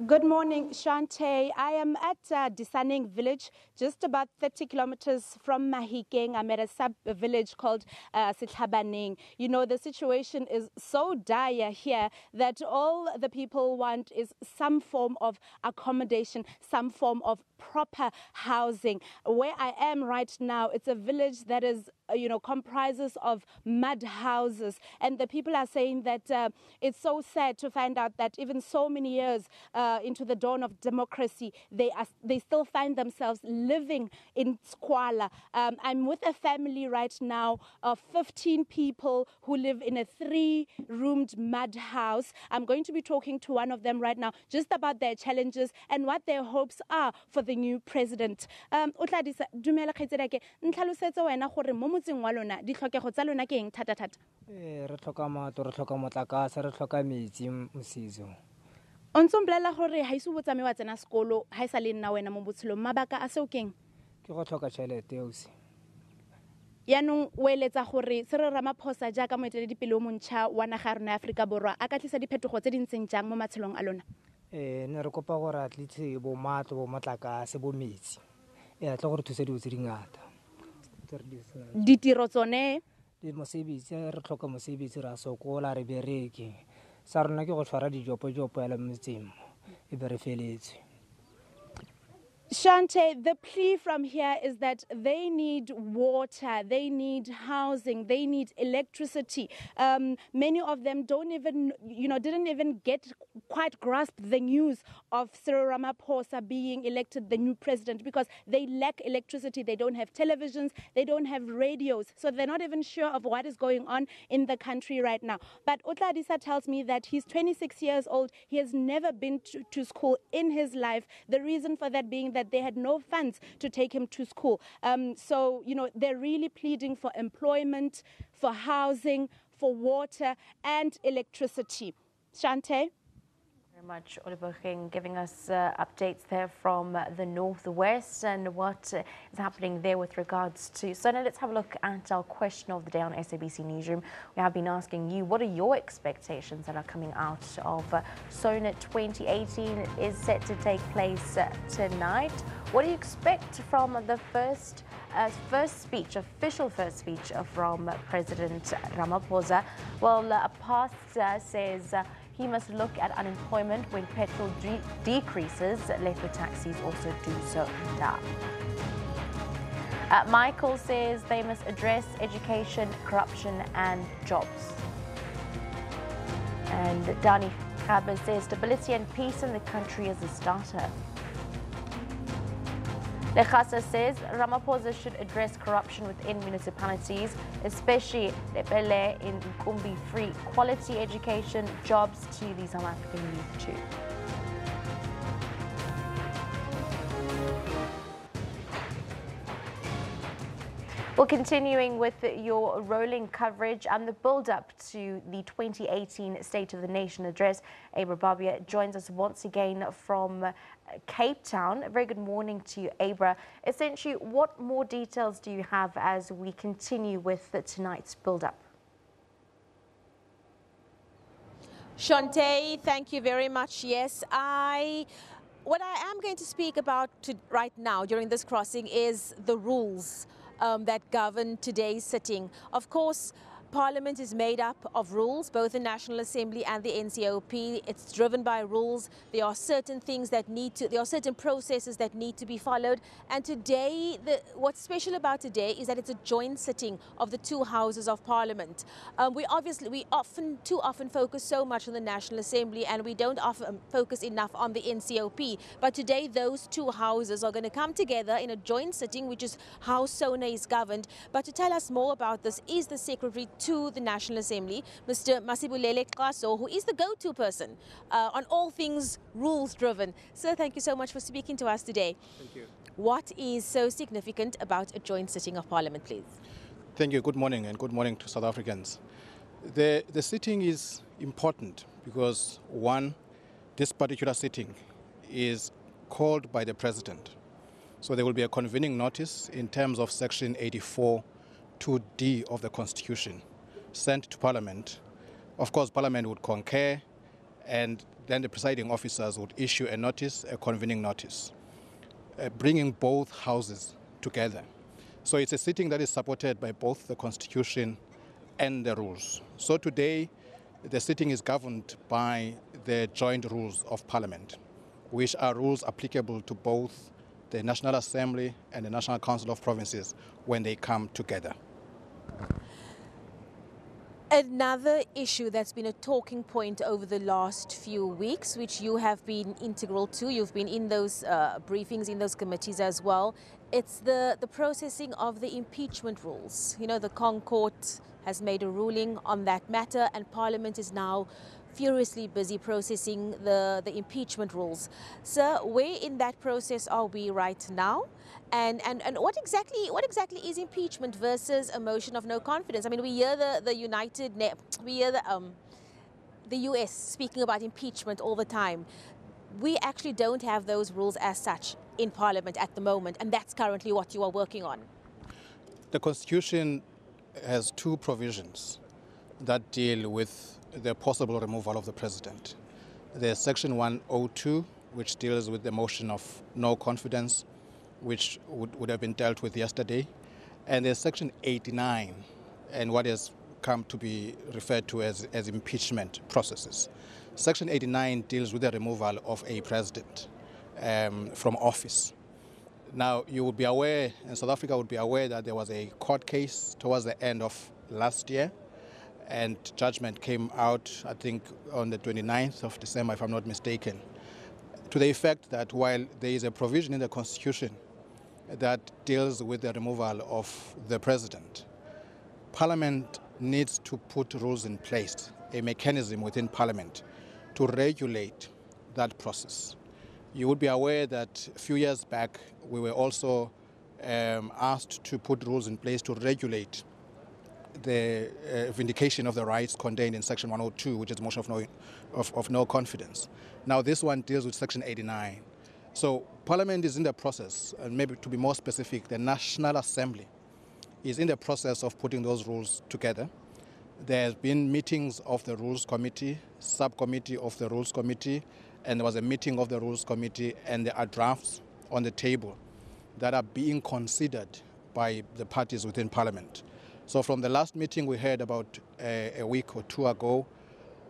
Good morning, Shante. I am at Disaning village, just about 30 kilometers from Mahikeng. I'm at a sub-village called Sitlabaning. You know, the situation is so dire here that all the people want is some form of accommodation, some form of proper housing. Where I am right now, it's a village that is, comprises of mud houses. And the people are saying that it's so sad to find out that even so many years into the dawn of democracy, they still find themselves living in squalor. I'm with a family right now of 15 people who live in a 3-roomed mud house. I'm going to be talking to one of them right now just about their challenges and what their hopes are for the new president. Utladisa, dumela khaitsedi, ntlhalosetse wena gore mo motseng wa lona ditlhokego tsa lona ke eng thata thata? Re tlhoka mato, re tlhoka motlakase, re tlhoka metsi mosizo. O ntse o mpolelela gore ha ise o botsame wa tsena sekolo ha e sa le nna wena mo botshelong, mabaka a seo keng? Ke go tlhoka tšhelete ausi. Yaanong o eletsa gore Cyril Ramaphosa jaaka moeteledipele o montšha wa naga ya rona ya Aforika Borwa a ka tlisa diphetogo tse di ntseng jang mo matshelong a lona? Ne re kopa gore a tlise bo matlo, bo motlakase, bo metsi. A tle gore thuse dilo tse dingata. Ditiro tsone mosebetsi, re tlhoka mosebetsi, ra sokola, re bereke. Sa rona ke go tshwara dijopo ya la metseng e be re feletse. Shante, the plea from here is that they need water, they need housing, they need electricity. Many of them didn't even quite grasp the news of Cyril Ramaphosa being elected the new president because they lack electricity. They don't have televisions, they don't have radios, so they're not even sure of what is going on in the country right now. But Utladisa tells me that he's 26 years old. He has never been to school in his life. The reason for that being that they had no funds to take him to school. So, they're really pleading for employment, for housing, for water and electricity. Shante? Very much, Oliver King, giving us updates there from the northwest and what is happening there with regards to. So now let's have a look at our question of the day on SABC Newsroom. We have been asking you, what are your expectations that are coming out of SONA 2018? It is set to take place tonight. What do you expect from the official first speech from President Ramaphosa? Well, Past says he must look at unemployment when petrol decreases. Let the taxis also do so now. Michael says they must address education, corruption and jobs. And Dani Khaber says stability and peace in the country is a starter. Lechasa says Ramaphosa should address corruption within municipalities, especially Lepele in Kumbi free quality education, jobs to the South African youth too. Well, continuing with your rolling coverage and the build-up to the 2018 State of the Nation address, Abra Babia joins us once again from Cape Town. A very good morning to you, Abra. Essentially, what more details do you have as we continue with tonight's build-up? Shante, thank you very much. Yes, what I am going to speak about right now during this crossing is the rules that govern today's sitting. Of course, Parliament is made up of rules, both the National Assembly and the NCOP. It's driven by rules. There are certain things there are certain processes that need to be followed. And today, what's special about today is that it's a joint sitting of the two houses of Parliament. We too often focus so much on the National Assembly and we don't often focus enough on the NCOP. But today, those two houses are going to come together in a joint sitting, which is how SONA is governed. But to tell us more about this is the Secretary to the National Assembly, Mr. Masibulele Qaso, who is the go-to person on all things rules-driven. Sir, thank you so much for speaking to us today. Thank you. What is so significant about a joint sitting of Parliament, please? Thank you. Good morning, and good morning to South Africans. The sitting is important because, one, this particular sitting is called by the President. So there will be a convening notice in terms of Section 84 2D of the Constitution sent to Parliament. Of course, Parliament would concur, and then the presiding officers would issue a notice, a convening notice, bringing both houses together. So it's a sitting that is supported by both the Constitution and the rules. So today, the sitting is governed by the joint rules of Parliament, which are rules applicable to both the National Assembly and the National Council of Provinces when they come together. Another issue that's been a talking point over the last few weeks, which you have been integral to, you've been in those briefings, in those committees as well, it's the processing of the impeachment rules. You know, the Kong Court has made a ruling on that matter, and Parliament is now furiously busy processing the impeachment rules. Sir, where in that process are we right now? And what exactly is impeachment versus a motion of no confidence? I mean, we hear the US speaking about impeachment all the time. We actually don't have those rules as such in Parliament at the moment, and that's currently what you are working on. The Constitution has two provisions that deal with the possible removal of the president. There's Section 102, which deals with the motion of no confidence, which would have been dealt with yesterday. And there's Section 89, and what has come to be referred to as impeachment processes. Section 89 deals with the removal of a president from office. Now, you would be aware, and South Africa would be aware, that there was a court case towards the end of last year, and judgment came out, I think, on the 29th of December, if I'm not mistaken, to the effect that while there is a provision in the Constitution that deals with the removal of the president, Parliament needs to put rules in place, a mechanism within Parliament to regulate that process. You would be aware that a few years back, we were also asked to put rules in place to regulate the vindication of the rights contained in Section 102, which is the motion of no confidence. Now, this one deals with Section 89. So Parliament is in the process, and maybe to be more specific, the National Assembly is in the process of putting those rules together. There have been meetings of the Rules Committee, subcommittee of the Rules Committee, and there was a meeting of the Rules Committee, and there are drafts on the table that are being considered by the parties within Parliament. So from the last meeting we heard about a week or two ago,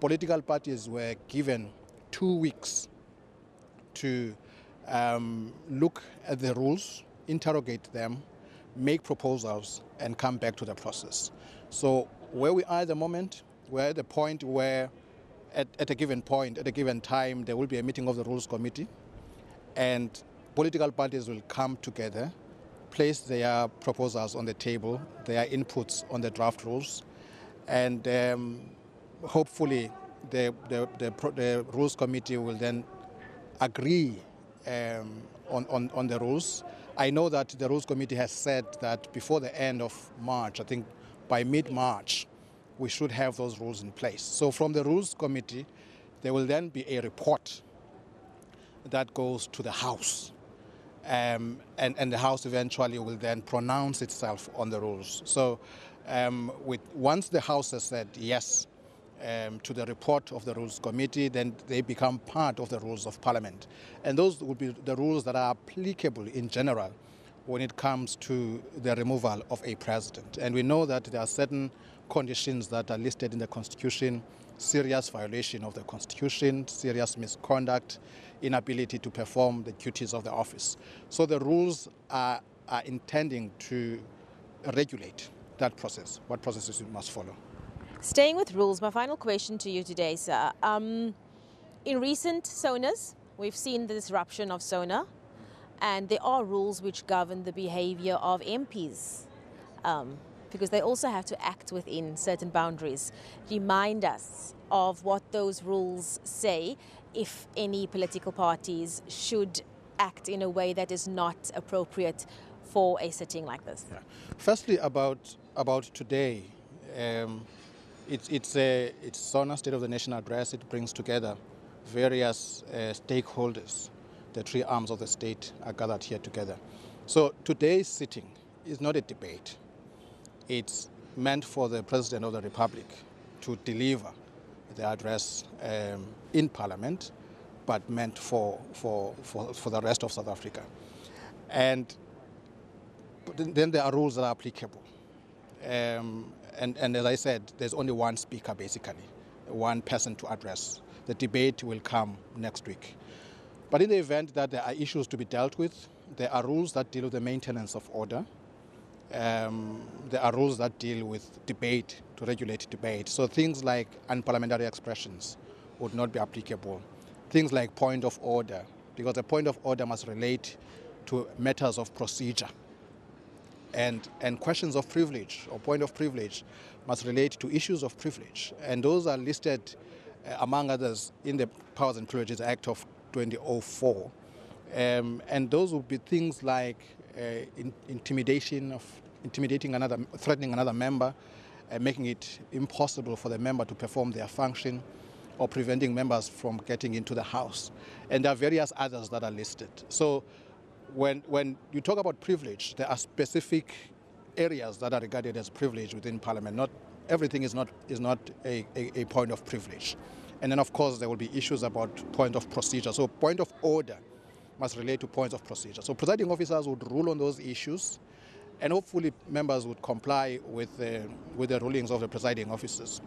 political parties were given 2 weeks to look at the rules, interrogate them, make proposals, and come back to the process. So where we are at the moment, we're at the point where at a given point, at a given time, there will be a meeting of the Rules Committee, and political parties will come together, place their proposals on the table, their inputs on the draft rules, and hopefully the Rules Committee will then agree on the rules. I know that the Rules Committee has said that before the end of March, I think by mid-March, we should have those rules in place. So from the Rules Committee, there will then be a report that goes to the House. And the House eventually will then pronounce itself on the rules. So once the House has said yes to the report of the Rules Committee, then they become part of the rules of Parliament. And those will be the rules that are applicable in general when it comes to the removal of a president. And we know that there are certain conditions that are listed in the Constitution: serious violation of the Constitution, serious misconduct, inability to perform the duties of the office. So the rules are intending to regulate that process, what processes we must follow. Staying with rules, my final question to you today, sir. In recent SONAs, we've seen the disruption of SONA, and there are rules which govern the behavior of MPs, because they also have to act within certain boundaries. Remind us of what those rules say if any political parties should act in a way that is not appropriate for a sitting like this. Yeah. Firstly, about today, it's SONA, State of the Nation Address. It brings together various stakeholders. The three arms of the state are gathered here together. So today's sitting is not a debate. It's meant for the President of the Republic to deliver the address in Parliament, but meant for the rest of South Africa. And then there are rules that are applicable. And as I said, there's only one speaker, basically, one person to address. The debate will come next week. But in the event that there are issues to be dealt with, there are rules that deal with the maintenance of order. There are rules that deal with debate, to regulate debate. So things like unparliamentary expressions would not be applicable. Things like point of order, because a point of order must relate to matters of procedure. And questions of privilege or point of privilege must relate to issues of privilege. And those are listed, among others, in the Powers and Privileges Act of 2004. And those would be things like threatening another member, making it impossible for the member to perform their function, or preventing members from getting into the House. And there are various others that are listed. So when you talk about privilege, there are specific areas that are regarded as privilege within Parliament. Not everything is not a point of privilege. And then, of course, there will be issues about point of procedure. So point of order must relate to points of procedure. So presiding officers would rule on those issues, and hopefully members would comply with the rulings of the presiding officers.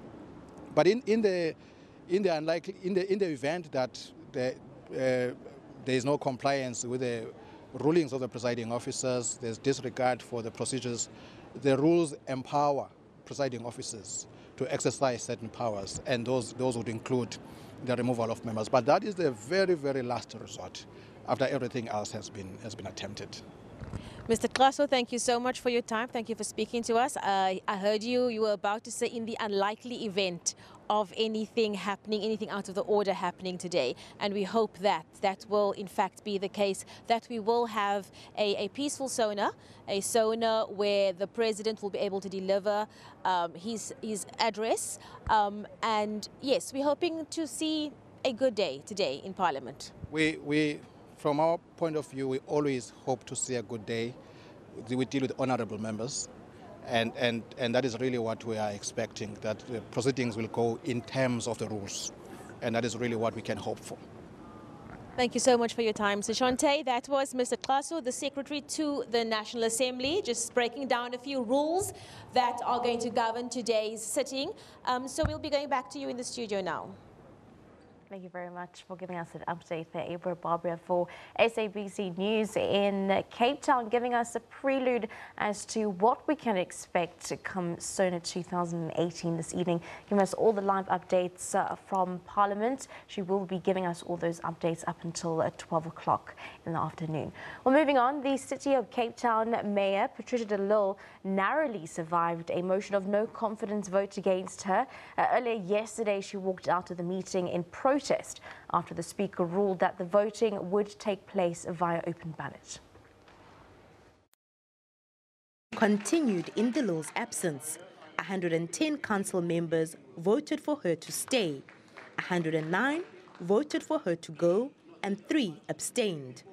But in the event that there is no compliance with the rulings of the presiding officers, there's disregard for the procedures, the rules empower presiding officers to exercise certain powers, and those would include the removal of members. But that is the very, very last resort after everything else has been attempted. Mr. Klaso, thank you so much for your time. Thank you for speaking to us. I heard you were about to say, in the unlikely event of anything happening, anything out of the order happening today. And we hope that that will in fact be the case, that we will have a peaceful SONA, a SONA where the president will be able to deliver his address. And yes, we're hoping to see a good day today in Parliament. From our point of view, we always hope to see a good day. We deal with honorable members, and that is really what we are expecting, that the proceedings will go in terms of the rules, and that is really what we can hope for. Thank you so much for your time, Sishante. That was Mr. Klaso, the Secretary to the National Assembly, just breaking down a few rules that are going to govern today's sitting. So we'll be going back to you in the studio now. Thank you very much for giving us an update there, Abra Barbara, for SABC News in Cape Town, giving us a prelude as to what we can expect to come SONA 2018 this evening, giving us all the live updates from Parliament. She will be giving us all those updates up until 12 o'clock in the afternoon. Well, moving on, the City of Cape Town Mayor Patricia de Lille narrowly survived a motion of no confidence vote against her. Earlier yesterday, she walked out of the meeting in protest after the Speaker ruled that the voting would take place via open ballot. Continued in de Lille's absence. 110 council members voted for her to stay. 109 voted for her to go, and 3 abstained.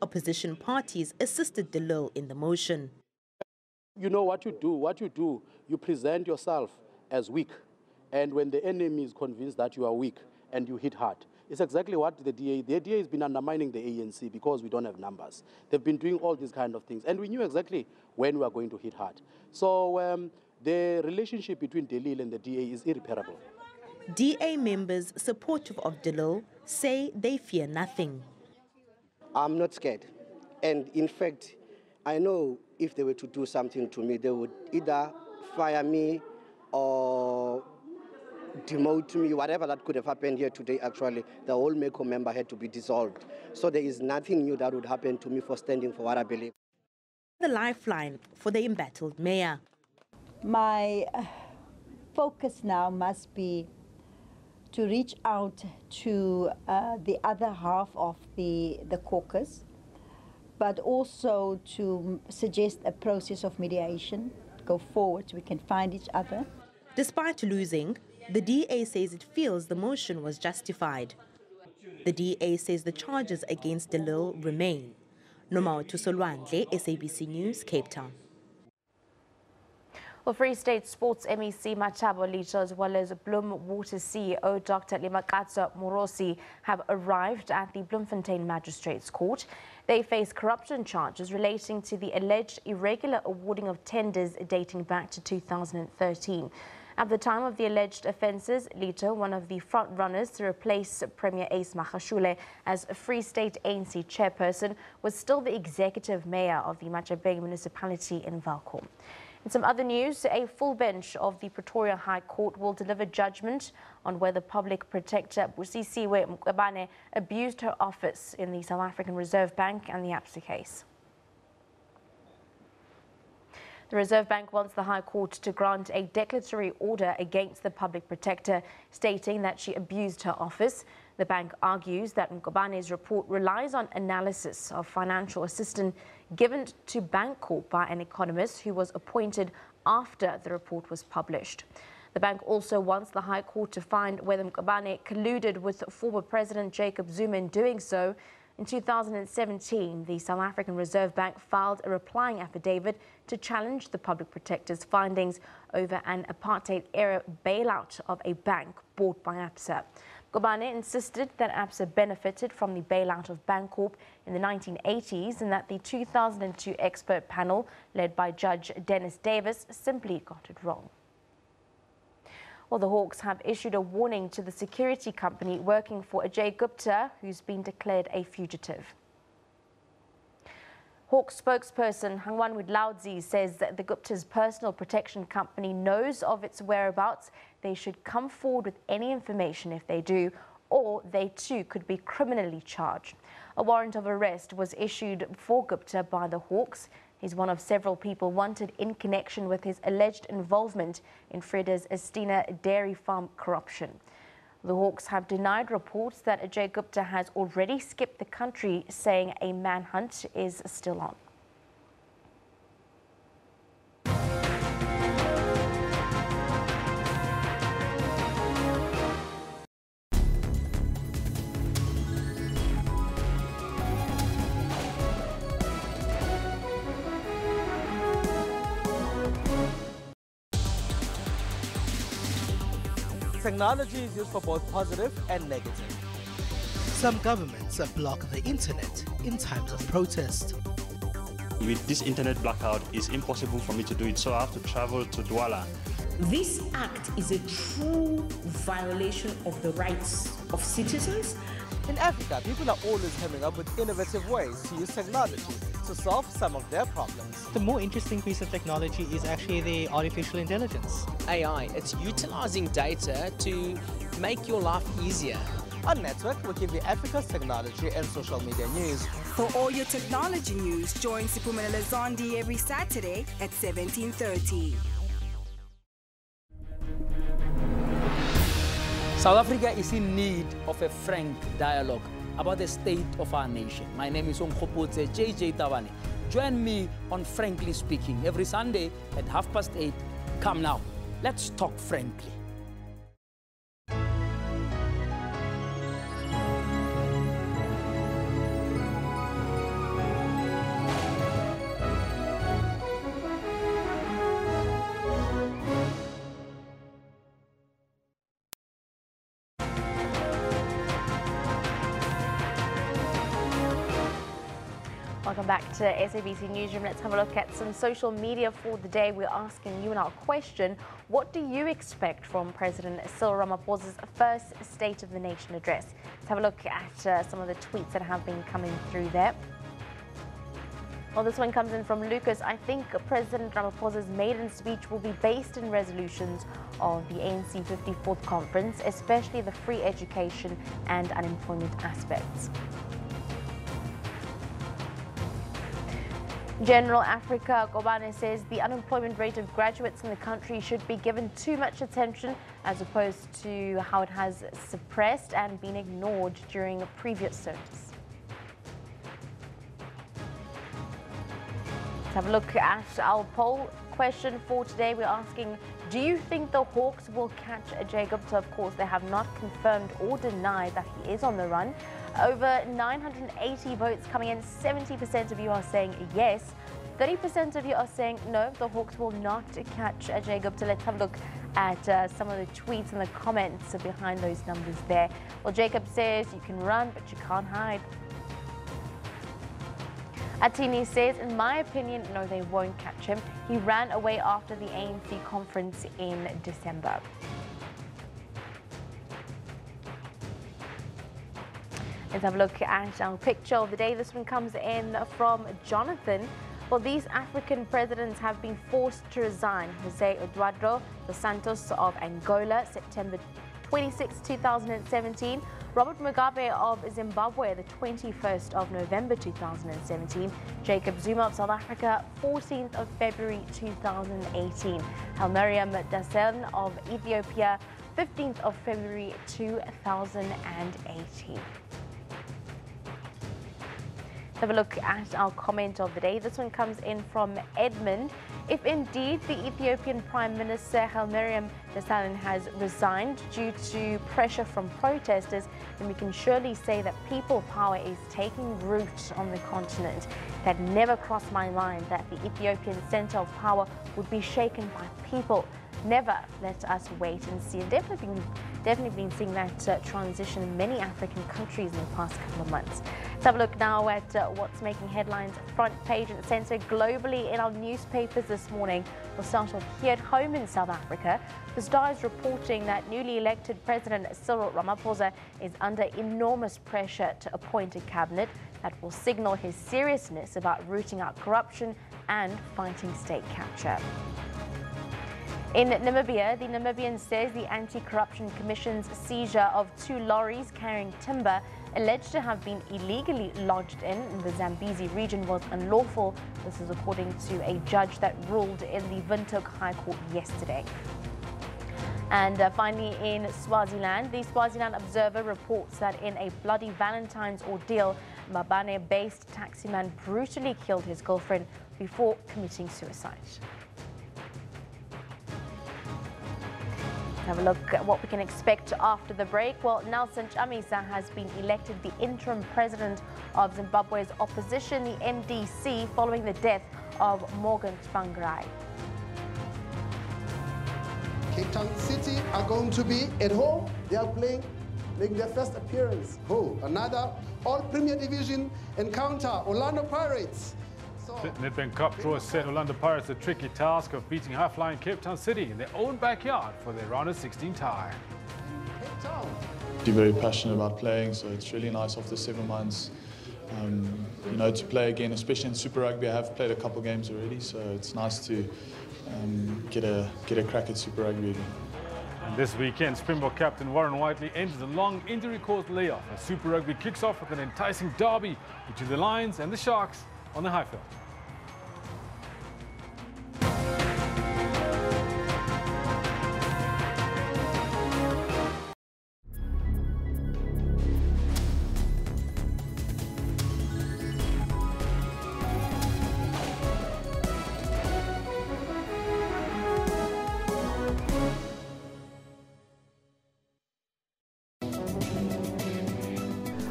Opposition parties assisted de Lille in the motion. You know what you do, you present yourself as weak. And when the enemy is convinced that you are weak, and you hit hard. It's exactly what the DA has been undermining the ANC because we don't have numbers. They've been doing all these kind of things. And we knew exactly when we were going to hit hard. So the relationship between de Lille and the DA is irreparable. DA members supportive of de Lille say they fear nothing. I'm not scared. And in fact, I know if they were to do something to me, they would either fire me or demote me, whatever that could have happened here today. Actually, the whole MECO member had to be dissolved. So there is nothing new that would happen to me for standing for what I believe. The lifeline for the embattled mayor. My focus now must be to reach out to the other half of the caucus, but also to suggest a process of mediation, go forward so we can find each other. Despite losing, the DA says it feels the motion was justified. The DA says the charges against de Lille remain. Nomao Tusolwandle, SABC News, Cape Town. Well, Free State Sports MEC Machabo Lito as well as Bloem Water CEO Dr. Limakatso Morosi have arrived at the Bloemfontein Magistrates Court. They face corruption charges relating to the alleged irregular awarding of tenders dating back to 2013. At the time of the alleged offences, Lito, one of the front runners to replace Premier Ace Magashule as a Free State ANC chairperson, was still the executive mayor of the Machabeng municipality in Valco. In some other news, a full bench of the Pretoria High Court will deliver judgment on whether Public Protector Busisiwe Mqabane abused her office in the South African Reserve Bank and the ABSA case. The Reserve Bank wants the High Court to grant a declaratory order against the Public Protector, stating that she abused her office. The bank argues that Mqabane's report relies on analysis of financial assistance given to Bancorp by an economist who was appointed after the report was published. The bank also wants the High Court to find whether Mqabane colluded with former President Jacob Zuma in doing so. In 2017, the South African Reserve Bank filed a replying affidavit to challenge the Public Protector's findings over an apartheid-era bailout of a bank bought by ABSA. Mqabane insisted that ABSA benefited from the bailout of Bancorp in the 1980s and that the 2002 expert panel, led by Judge Dennis Davis, simply got it wrong. Well, the Hawks have issued a warning to the security company working for Ajay Gupta, who's been declared a fugitive. Hawks spokesperson Hangwanwit Laudzi says that the Gupta's personal protection company knows of its whereabouts. They should come forward with any information if they do, or they too could be criminally charged. A warrant of arrest was issued for Gupta by the Hawks. He's one of several people wanted in connection with his alleged involvement in Freda's Estina dairy farm corruption. The Hawks have denied reports that Ajay Gupta has already skipped the country, saying a manhunt is still on. Technology is used for both positive and negative. Some governments block the internet in times of protest. With this internet blackout, it's impossible for me to do it, so I have to travel to Douala. This act is a true violation of the rights of citizens. In Africa, people are always coming up with innovative ways to use technology to solve some of their problems. The more interesting piece of technology is actually the artificial intelligence. AI, it's utilizing data to make your life easier. On Network, we give you Africa's technology and social media news. For all your technology news, join Siphumelele Zondi every Saturday at 17:30. South Africa is in need of a frank dialogue about the state of our nation. My name is Onkgopotse JJ Tabane. Join me on Frankly Speaking every Sunday at 8:30. Come now, let's talk frankly. Welcome back to SABC Newsroom. Let's have a look at some social media for the day. We're asking you in our question, what do you expect from President Cyril Ramaphosa's first State of the Nation address? Let's have a look at some of the tweets that have been coming through there. Well, this one comes in from Lucas. I think President Ramaphosa's maiden speech will be based in resolutions of the ANC 54th conference, especially the free education and unemployment aspects. General Africa Kobane says the unemployment rate of graduates in the country should be given too much attention as opposed to how it has suppressed and been ignored during previous surges. Let's have a look at our poll question for today. We're asking, do you think the Hawks will catch Ajay Gupta? Of course, they have not confirmed or denied that he is on the run. Over 980 votes coming in, 70% of you are saying yes. 30% of you are saying no, the Hawks will not catch Ajay Gupta. Let's have a look at some of the tweets and the comments behind those numbers there. Well, Jacob says you can run, but you can't hide. Atini says, in my opinion, no, they won't catch him. He ran away after the ANC conference in December. Let's have a look at our picture of the day. This one comes in from Jonathan. Well, these African presidents have been forced to resign. Jose Eduardo dos Santos of Angola, September 26, 2017. Robert Mugabe of Zimbabwe, the 21st of November 2017. Jacob Zuma of South Africa, 14th of February 2018. Hailemariam Desalegn of Ethiopia, 15th of February 2018. Have a look at our comment of the day. This one comes in from Edmund. If indeed the Ethiopian Prime Minister Hailemariam Desalegn has resigned due to pressure from protesters, then we can surely say that people power is taking root on the continent. That never crossed my mind that the Ethiopian center of power would be shaken by people. Never. Let us wait and see. And definitely been seeing that transition in many African countries in the past couple of months. Let's have a look now at what's making headlines front page and center globally in our newspapers this morning. We'll start off here at home in South Africa. The Star is reporting that newly elected President Cyril Ramaphosa is under enormous pressure to appoint a cabinet that will signal his seriousness about rooting out corruption and fighting state capture. In Namibia, the Namibian says the Anti-Corruption Commission's seizure of 2 lorries carrying timber alleged to have been illegally lodged in the Zambezi region was unlawful. This is according to a judge that ruled in the Windhoek High Court yesterday. And finally, in Swaziland, the Swaziland Observer reports that in a bloody Valentine's ordeal, Mbabane-based taximan brutally killed his girlfriend before committing suicide. Have a look at what we can expect after the break. Well, Nelson Chamisa has been elected the interim president of Zimbabwe's opposition, the NDC, following the death of Morgan Tsvangirai. Cape Town City are going to be at home. They are making their first appearance. Another all-Premier Division encounter, Orlando Pirates. Nedbank Cup draw set Orlando Pirates a tricky task of beating high-flying Cape Town City in their own backyard for their round of 16 tie. I'm very passionate about playing, so it's really nice after 7 months, you know, to play again, especially in Super Rugby. I have played a couple games already, so it's nice to get a crack at Super Rugby again. And this weekend, Springbok captain Warren Whiteley enters a long injury-caused layoff as Super Rugby kicks off with an enticing derby between the Lions and the Sharks on the Highfield.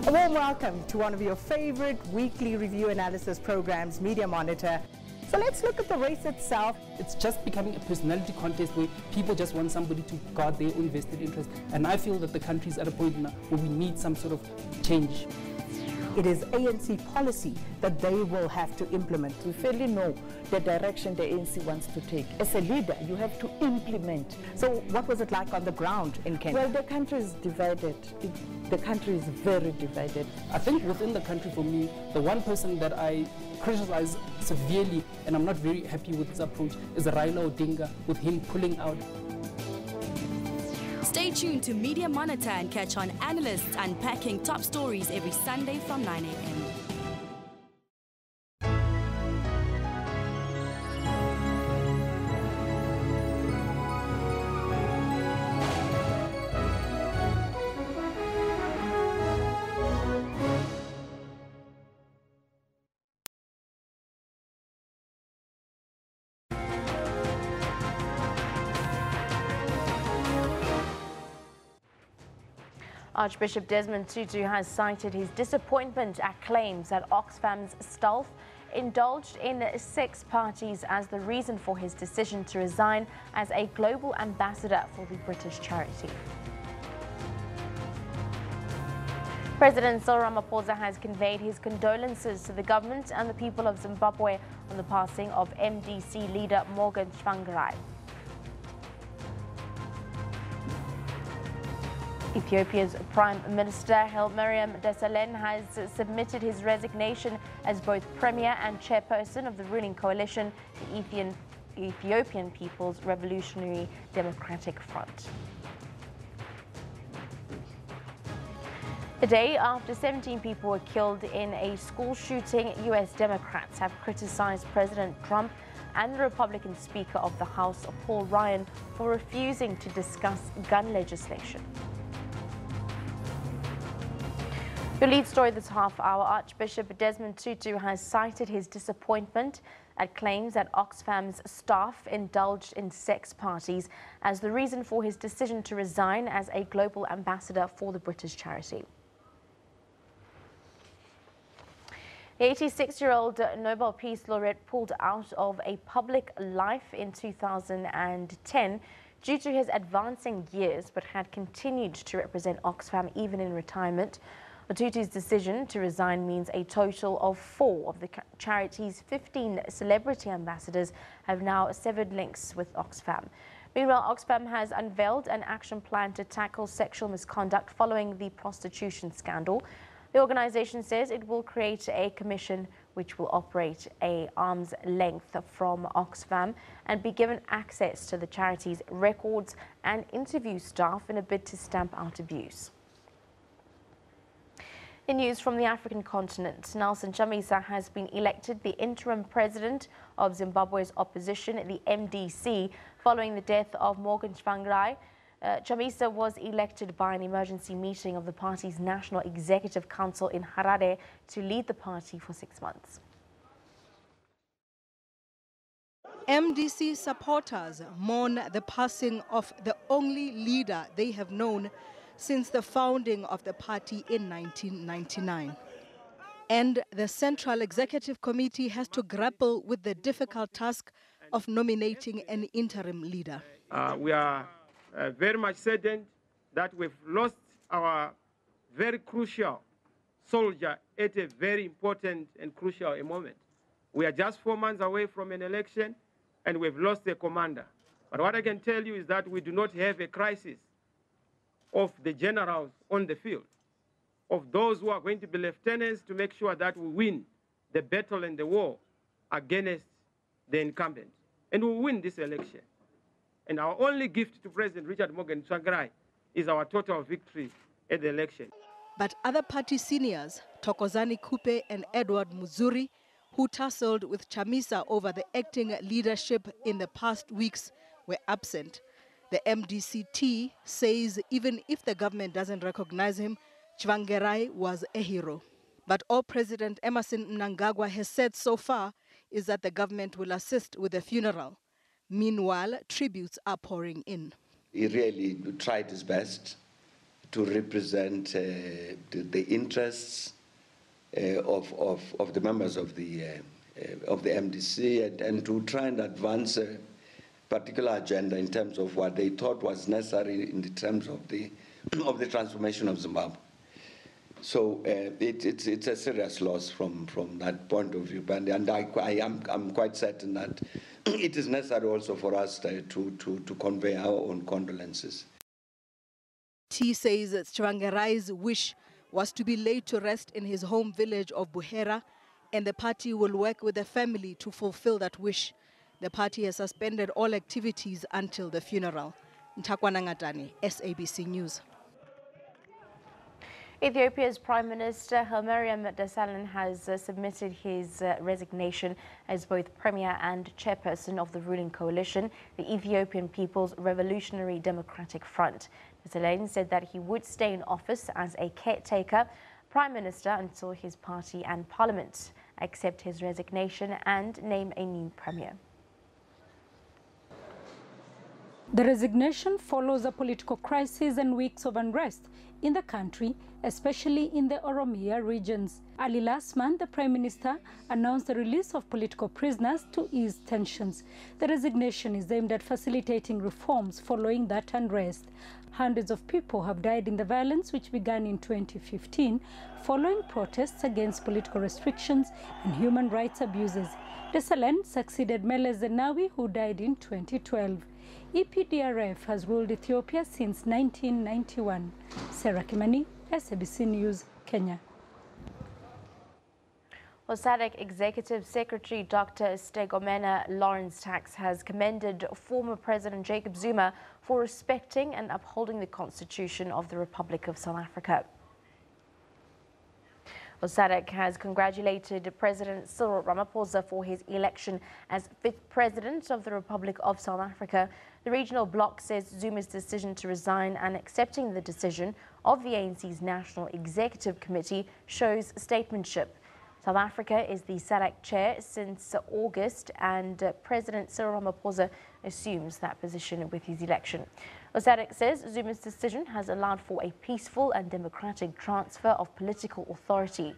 A warm welcome to one of your favorite weekly review analysis programs, Media Monitor. So let's look at the race itself. It's just becoming a personality contest where people just want somebody to guard their own vested interest. And I feel that the country is at a point now where we need some sort of change. It is ANC policy that they will have to implement. We fairly know the direction the ANC wants to take. As a leader, you have to implement. So what was it like on the ground in Kenya? Well, the country is divided. The country is very divided. I think within the country, for me, the one person that I criticize severely, and I'm not very happy with his approach, is Raila Odinga, with him pulling out. Stay tuned to Media Monitor and catch on analysts unpacking top stories every Sunday from 9 a.m. Archbishop Desmond Tutu has cited his disappointment at claims that Oxfam's staff indulged in sex parties as the reason for his decision to resign as a global ambassador for the British charity. President Cyril Ramaphosa has conveyed his condolences to the government and the people of Zimbabwe on the passing of MDC leader Morgan Tsvangirai. Ethiopia's Prime Minister Hailemariam Desalegn has submitted his resignation as both Premier and Chairperson of the ruling coalition, the Ethiopian People's Revolutionary Democratic Front. A day after 17 people were killed in a school shooting, U.S. Democrats have criticized President Trump and the Republican Speaker of the House, Paul Ryan, for refusing to discuss gun legislation. Your lead story this half hour, Archbishop Desmond Tutu has cited his disappointment at claims that Oxfam's staff indulged in sex parties as the reason for his decision to resign as a global ambassador for the British charity. The 86-year-old Nobel Peace Laureate pulled out of a public life in 2010 due to his advancing years, but had continued to represent Oxfam even in retirement. Tutu's decision to resign means a total of 4 of the charity's 15 celebrity ambassadors have now severed links with Oxfam. Meanwhile, Oxfam has unveiled an action plan to tackle sexual misconduct following the prostitution scandal. The organization says it will create a commission which will operate at arm's length from Oxfam and be given access to the charity's records and interview staff in a bid to stamp out abuse. In news from the African continent, Nelson Chamisa has been elected the interim president of Zimbabwe's opposition, the MDC, following the death of Morgan Tsvangirai. Chamisa was elected by an emergency meeting of the party's National Executive Council in Harare to lead the party for 6 months. MDC supporters mourn the passing of the only leader they have known since the founding of the party in 1999. And the Central Executive Committee has to grapple with the difficult task of nominating an interim leader. We are very much saddened that we've lost our very crucial soldier at a very important and crucial moment. We are just 4 months away from an election and we've lost a commander. But what I can tell you is that we do not have a crisis of the generals on the field, of those who are going to be lieutenants to make sure that we win the battle and the war against the incumbent. And we win this election. And our only gift to President Richard Morgan Tsvangirai is our total victory at the election. But other party seniors, Thokozani Kupe and Edward Muzuri, who tussled with Chamisa over the acting leadership in the past weeks, were absent. The MDCT says even if the government doesn't recognize him, Tsvangirai was a hero. But all President Emmerson Mnangagwa has said so far is that the government will assist with the funeral. Meanwhile, tributes are pouring in. He really tried his best to represent the interests of the members of the MDC and to try and advance a particular agenda in terms of what they thought was necessary in the terms of the transformation of Zimbabwe. So it's a serious loss from that point of view, and I'm quite certain that it is necessary also for us to convey our own condolences. T says that Tsvangirai's wish was to be laid to rest in his home village of Buhera, and the party will work with the family to fulfill that wish. The party has suspended all activities until the funeral. Ntakwana Ngatani, SABC News. Ethiopia's Prime Minister Hailemariam Desalegn has submitted his resignation as both Premier and Chairperson of the ruling coalition, the Ethiopian People's Revolutionary Democratic Front. Desalegn said that he would stay in office as a caretaker Prime Minister until his party and Parliament accept his resignation and name a new Premier. The resignation follows a political crisis and weeks of unrest in the country, especially in the Oromia regions. Early last month, the Prime Minister announced the release of political prisoners to ease tensions. The resignation is aimed at facilitating reforms following that unrest. Hundreds of people have died in the violence which began in 2015 following protests against political restrictions and human rights abuses. Desalegn succeeded Meles Zenawi, who died in 2012. EPDRF has ruled Ethiopia since 1991. Sarah Kimani, SABC News, Kenya. Well, SADC Executive Secretary Dr. Stegomena Lawrence Tax has commended former President Jacob Zuma for respecting and upholding the Constitution of the Republic of South Africa. Well, SADC has congratulated President Cyril Ramaphosa for his election as 5th President of the Republic of South Africa. The regional bloc says Zuma's decision to resign and accepting the decision of the ANC's National Executive Committee shows statesmanship. South Africa is the SADC chair since August, and President Cyril Ramaphosa assumes that position with his election. SADC says Zuma's decision has allowed for a peaceful and democratic transfer of political authority.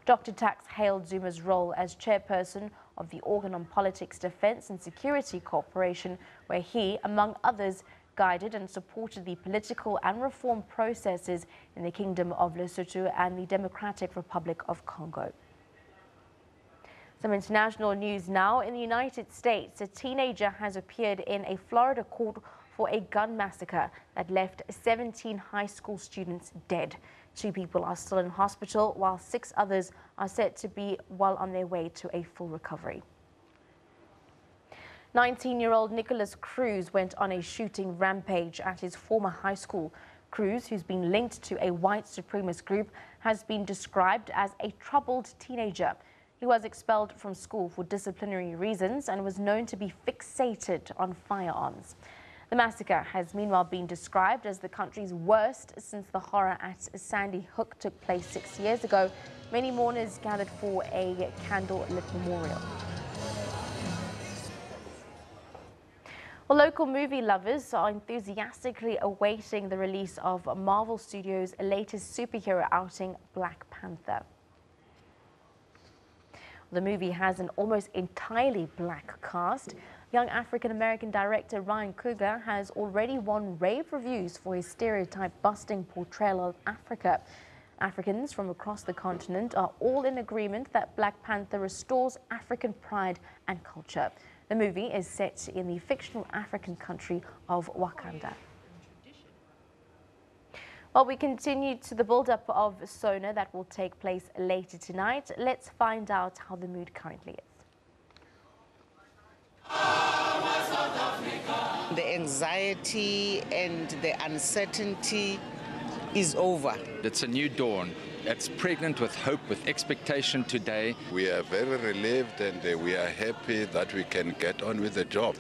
Dr. Tax hailed Zuma's role as chairperson of the Organ on Politics, Defence and Security Corporation, where he, among others, guided and supported the political and reform processes in the Kingdom of Lesotho and the Democratic Republic of Congo. Some international news now. In the United States, a teenager has appeared in a Florida court for a gun massacre that left 17 high school students dead. 2 people are still in hospital, while 6 others are said to be well on their way to a full recovery. 19-year-old Nicholas Cruz went on a shooting rampage at his former high school. Cruz, who's been linked to a white supremacist group, has been described as a troubled teenager. He was expelled from school for disciplinary reasons and was known to be fixated on firearms. The massacre has meanwhile been described as the country's worst since the horror at Sandy Hook took place 6 years ago. Many mourners gathered for a candle-lit memorial. Well, local movie lovers are enthusiastically awaiting the release of Marvel Studios' latest superhero outing, Black Panther. The movie has an almost entirely black cast. Young African-American director Ryan Coogler has already won rave reviews for his stereotype-busting portrayal of Africa. Africans from across the continent are all in agreement that Black Panther restores African pride and culture. The movie is set in the fictional African country of Wakanda. While we continue to the build-up of SONA that will take place later tonight, let's find out how the mood currently is. The anxiety and the uncertainty is over. It's a new dawn. It's pregnant with hope, with expectation today. We are very relieved and we are happy that we can get on with the job.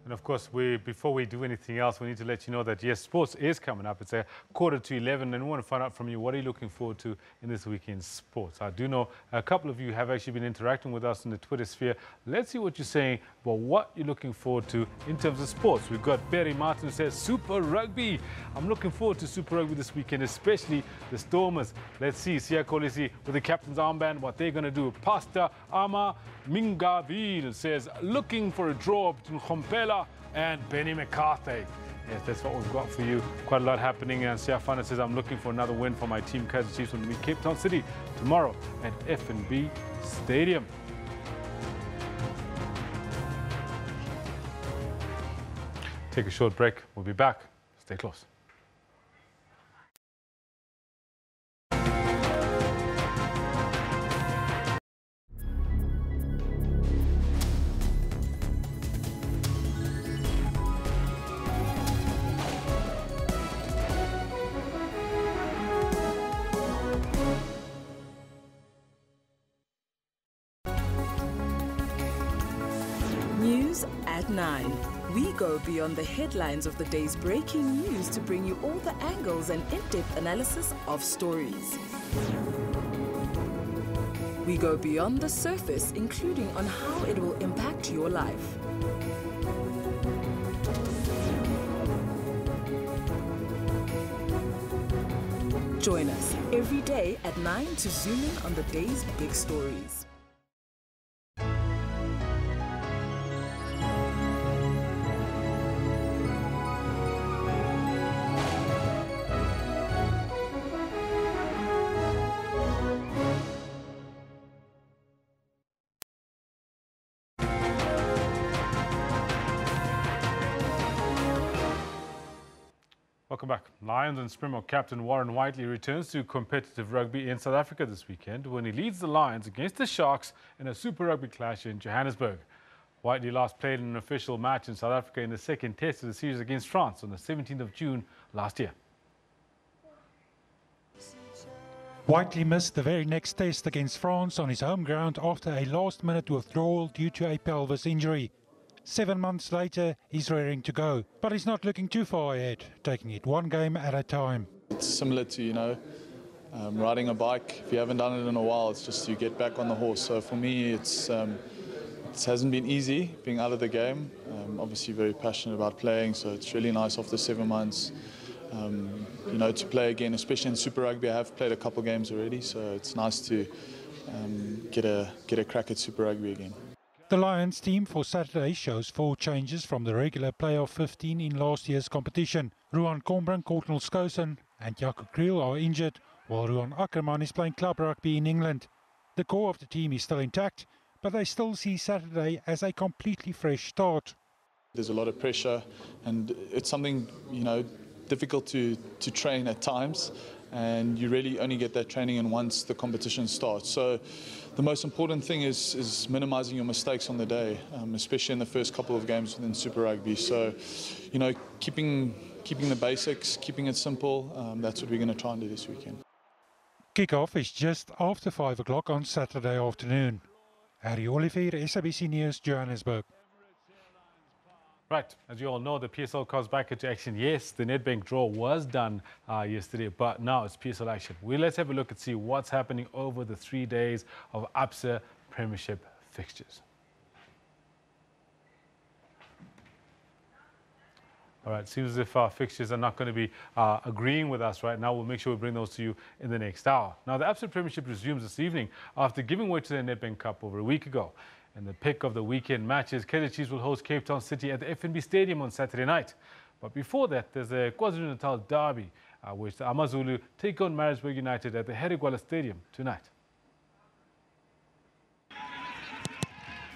And of course, before we do anything else, we need to let you know that, yes, sports is coming up. It's a 11:15, and we want to find out from you, what are you looking forward to in this weekend's sports? I do know a couple of you have actually been interacting with us in the Twitter sphere. Let's see what you're saying about what you're looking forward to in terms of sports. We've got Barry Martin who says, Super Rugby. I'm looking forward to Super Rugby this weekend, especially the Stormers. Let's see Siya Kolisi with the captain's armband, what they're going to do. Pastor Ama Mingaville says, looking for a draw between Khompela and Benny McCarthy. Yes, that's what we've got for you. Quite a lot happening. And Siafana says, I'm looking for another win for my team. Kaizer Chiefs will meet Cape Town City tomorrow at F&B Stadium. Take a short break. We'll be back. Stay close. News at 9. We go beyond the headlines of the day's breaking news to bring you all the angles and in-depth analysis of stories. We go beyond the surface, including on how it will impact your life. Join us every day at 9 to zoom in on the day's big stories. Welcome back. Lions and Springbok captain Warren Whiteley returns to competitive rugby in South Africa this weekend when he leads the Lions against the Sharks in a Super Rugby clash in Johannesburg. Whiteley last played in an official match in South Africa in the second test of the series against France on the 17th of June last year. Whiteley missed the very next test against France on his home ground after a last-minute withdrawal due to a pelvis injury. 7 months later, he's raring to go, but he's not looking too far ahead, taking it one game at a time. It's similar to, riding a bike. If you haven't done it in a while, it's just you get back on the horse. So for me, it hasn't been easy being out of the game. Obviously very passionate about playing, so it's really nice after 7 months, to play again, especially in Super Rugby. I have played a couple games already, so it's nice to get a crack at Super Rugby again. The Lions team for Saturday shows 4 changes from the regular playoff 15 in last year's competition. Ruan Combran, Courtnall Skosen and Jaco Kriel are injured, while Ruan Ackerman is playing club rugby in England. The core of the team is still intact, but they still see Saturday as a completely fresh start. There's a lot of pressure, and it's something, difficult to train at times, and you really only get that training in once the competition starts. So the most important thing is minimizing your mistakes on the day, especially in the first couple of games within Super Rugby. So, keeping the basics, keeping it simple, that's what we're going to try and do this weekend. Kick-off is just after 5 o'clock on Saturday afternoon. Harry Olivier, SABC News, Johannesburg. Right, as you all know, the PSL comes back into action. Yes, the Nedbank draw was done yesterday, but now it's PSL action. Let's have a look and see what's happening over the 3 days of ABSA Premiership fixtures. All right, seems as if our fixtures are not going to be agreeing with us right now. We'll make sure we bring those to you in the next hour. Now, the ABSA Premiership resumes this evening after giving way to the Nedbank Cup over a week ago. In the pick of the weekend matches, Kaizer Chiefs will host Cape Town City at the FNB Stadium on Saturday night. But before that, there's a KwaZulu-Natal derby, which the AmaZulu take on Maritzburg United at the Herigwala Stadium tonight.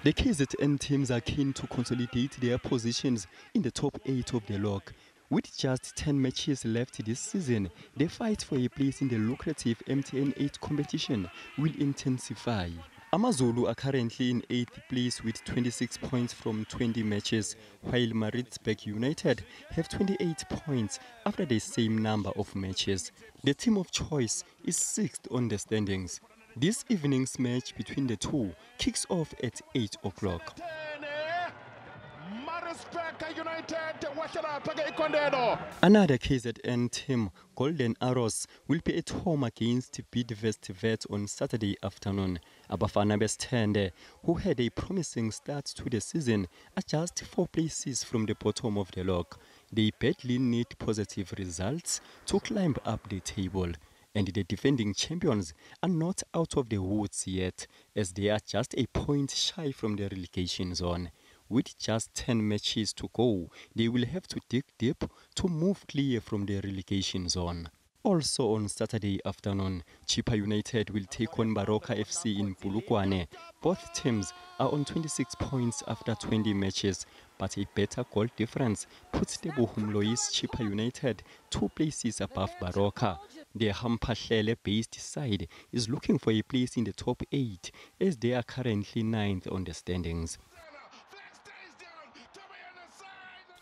The KZN teams are keen to consolidate their positions in the top 8 of the log. With just 10 matches left this season, the fight for a place in the lucrative MTN 8 competition will intensify. AmaZulu are currently in 8th place with 26 points from 20 matches, while Maritzburg United have 28 points after the same number of matches. The team of choice is 6th on the standings. This evening's match between the two kicks off at 8 o'clock. Another KZN team, Golden Arrows, will be at home against Bidvest Vet on Saturday afternoon. Abafana Bestende, who had a promising start to the season, are just 4 places from the bottom of the log. They badly need positive results to climb up the table. And the defending champions are not out of the woods yet, as they are just a point shy from the relegation zone. With just 10 matches to go, they will have to dig deep to move clear from the relegation zone. Also on Saturday afternoon, Chippa United will take on Baroka FC in Polokwane. Both teams are on 26 points after 20 matches, but a better goal difference puts the Bohumlois Chippa United 2 places above Baroka. The Hampahlele-based side is looking for a place in the top 8, as they are currently 9th on the standings.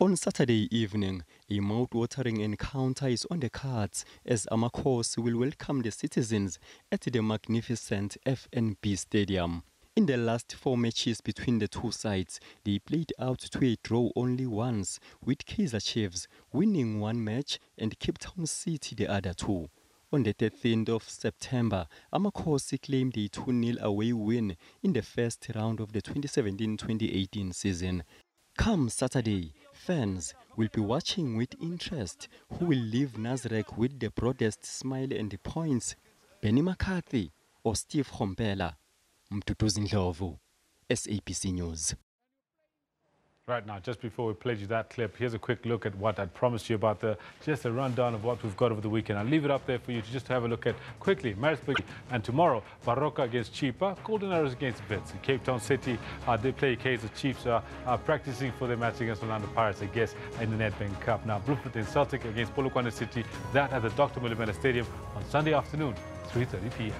On Saturday evening, a mouth-watering encounter is on the cards as Amakhosi will welcome the citizens at the magnificent FNB Stadium. In the last 4 matches between the two sides, they played out to a draw only once, with Kaizer Chiefs winning one match and Cape Town City the other two. On the 13th of September, Amakhosi claimed a 2-0 away win in the first round of the 2017-2018 season. Come Saturday, fans will be watching with interest who will leave Nasrec with the broadest smile and the points, Benny McCarthy or Steve Hompela. Mtutuzi Ndlovu, SABC News. Right now, just before we played you that clip, here's a quick look at what I promised you about just a rundown of what we've got over the weekend. I'll leave it up there for you to just have a look at quickly. Maritzburg, and tomorrow, Baroka against Chipa, Golden Arrows against Wits. In Cape Town City, they play Kaizer Chiefs, are practicing for their match against Orlando Pirates, I guess, in the Nedbank Cup. Now, Bloemfontein Celtic against Polokwane City, that at the Dr. Mulimela Stadium on Sunday afternoon, 3:30 p.m.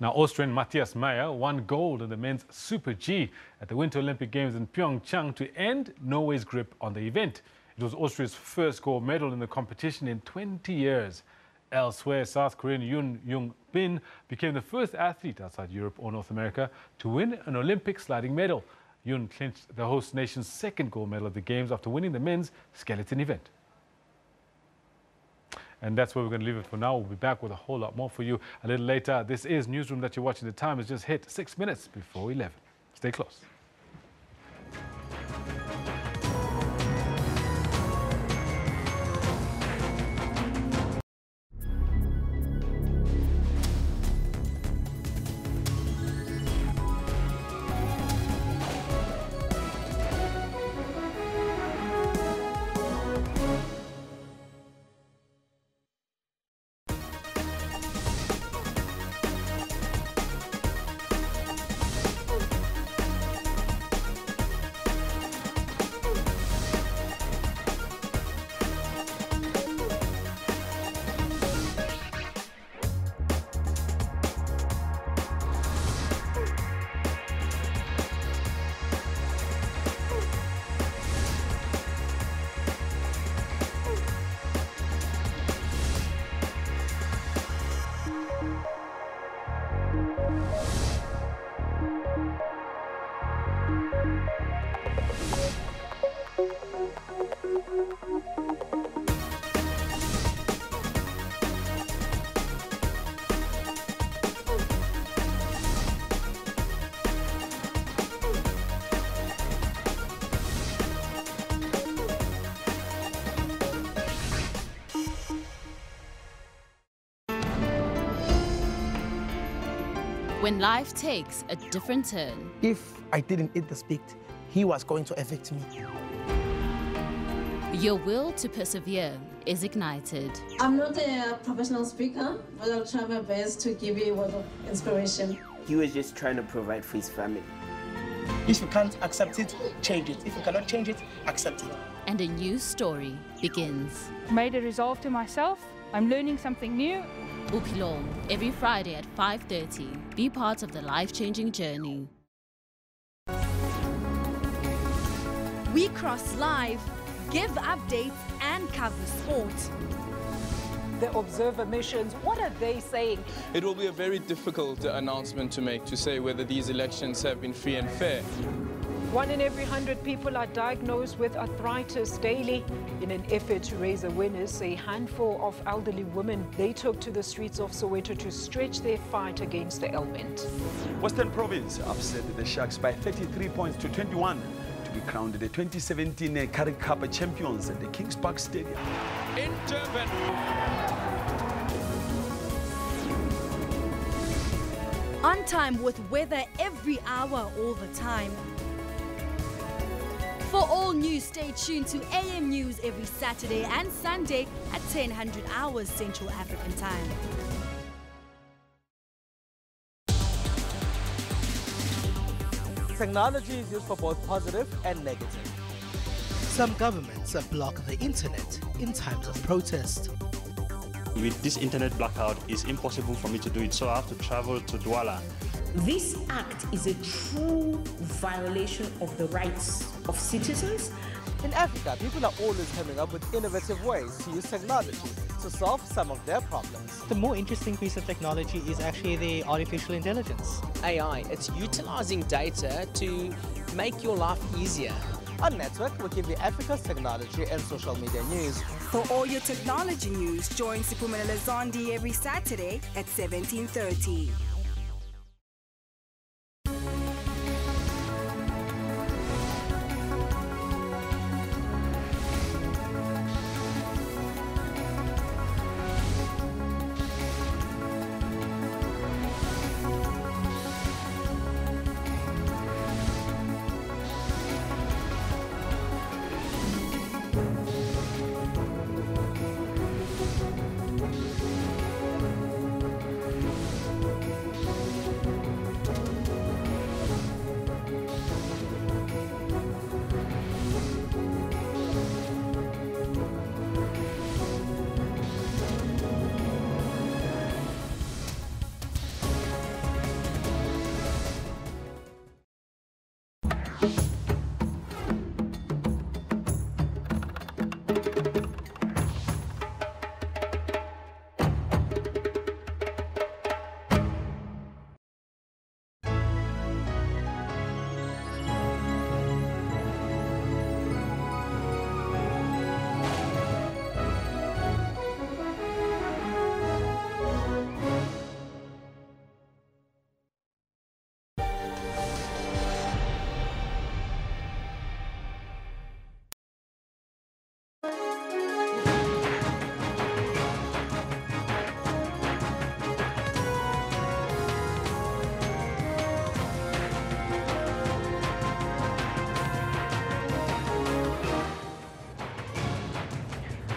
Now, Austrian Matthias Meyer won gold in the men's Super G at the Winter Olympic Games in Pyeongchang to end Norway's grip on the event. It was Austria's first gold medal in the competition in 20 years. Elsewhere, South Korean Yoon Jung-bin became the first athlete outside Europe or North America to win an Olympic sliding medal. Yoon clinched the host nation's second gold medal at the Games after winning the men's skeleton event. And that's where we're going to leave it for now. We'll be back with a whole lot more for you a little later. This is Newsroom that you're watching. The time has just hit 6 minutes before 11. Stay close. When life takes a different turn. If I didn't eat the speak, he was going to evict me. Your will to persevere is ignited. I'm not a professional speaker, but I'll try my best to give you a word of inspiration. He was just trying to provide for his family. If you can't accept it, change it. If you cannot change it, accept it. And a new story begins. I made a resolve to myself. I'm learning something new. Bupilong, every Friday at 5:30. Be part of the life-changing journey. We cross live, give updates and cover sport. The observer missions, what are they saying? It will be a very difficult announcement to make, to say whether these elections have been free and fair. 1 in every 100 people are diagnosed with arthritis daily. In an effort to raise awareness, a handful of elderly women, they took to the streets of Soweto to stretch their fight against the ailment. Western Province upset the Sharks by 33 points to 21 to be crowned the 2017 Currie Cup champions at the Kings Park Stadium. In Durban. On time with weather every hour, all the time. For all news, stay tuned to AM News every Saturday and Sunday at 10:00 hours Central African Time. Technology is used for both positive and negative. Some governments block the internet in times of protest. With this internet blackout, it's impossible for me to do it, so I have to travel to Douala. This act is a true violation of the rights of citizens. In Africa, people are always coming up with innovative ways to use technology to solve some of their problems. The more interesting piece of technology is actually the artificial intelligence. AI, it's utilizing data to make your life easier. On Network, we give you Africa's technology and social media news. For all your technology news, join Siphumelele Zondi every Saturday at 17:30.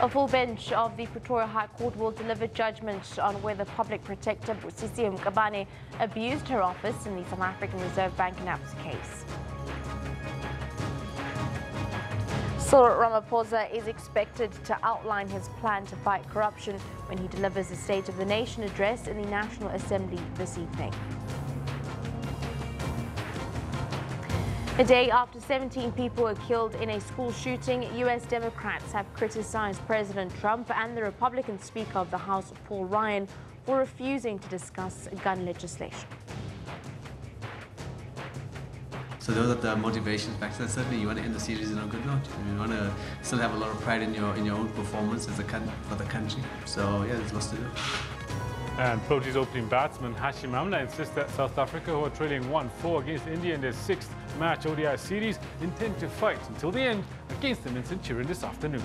A full bench of the Pretoria High Court will deliver judgment on whether Public Protector Sisi Mkabane abused her office in the South African Reserve Bank Naps case. Cyril Ramaphosa is expected to outline his plan to fight corruption when he delivers the State of the Nation address in the National Assembly this evening. A day after 17 people were killed in a school shooting, U.S. Democrats have criticized President Trump and the Republican Speaker of the House, Paul Ryan, for refusing to discuss gun legislation. So those are the motivation factors. Certainly you want to end the series on a good note. You want to still have a lot of pride in your own performance as for the country. So yeah, there's lots to do. And Proteas opening batsman Hashim Amla insists that South Africa, who are trailing 1-4 against India in their 6th match ODI series, intend to fight until the end against them in Centurion this afternoon.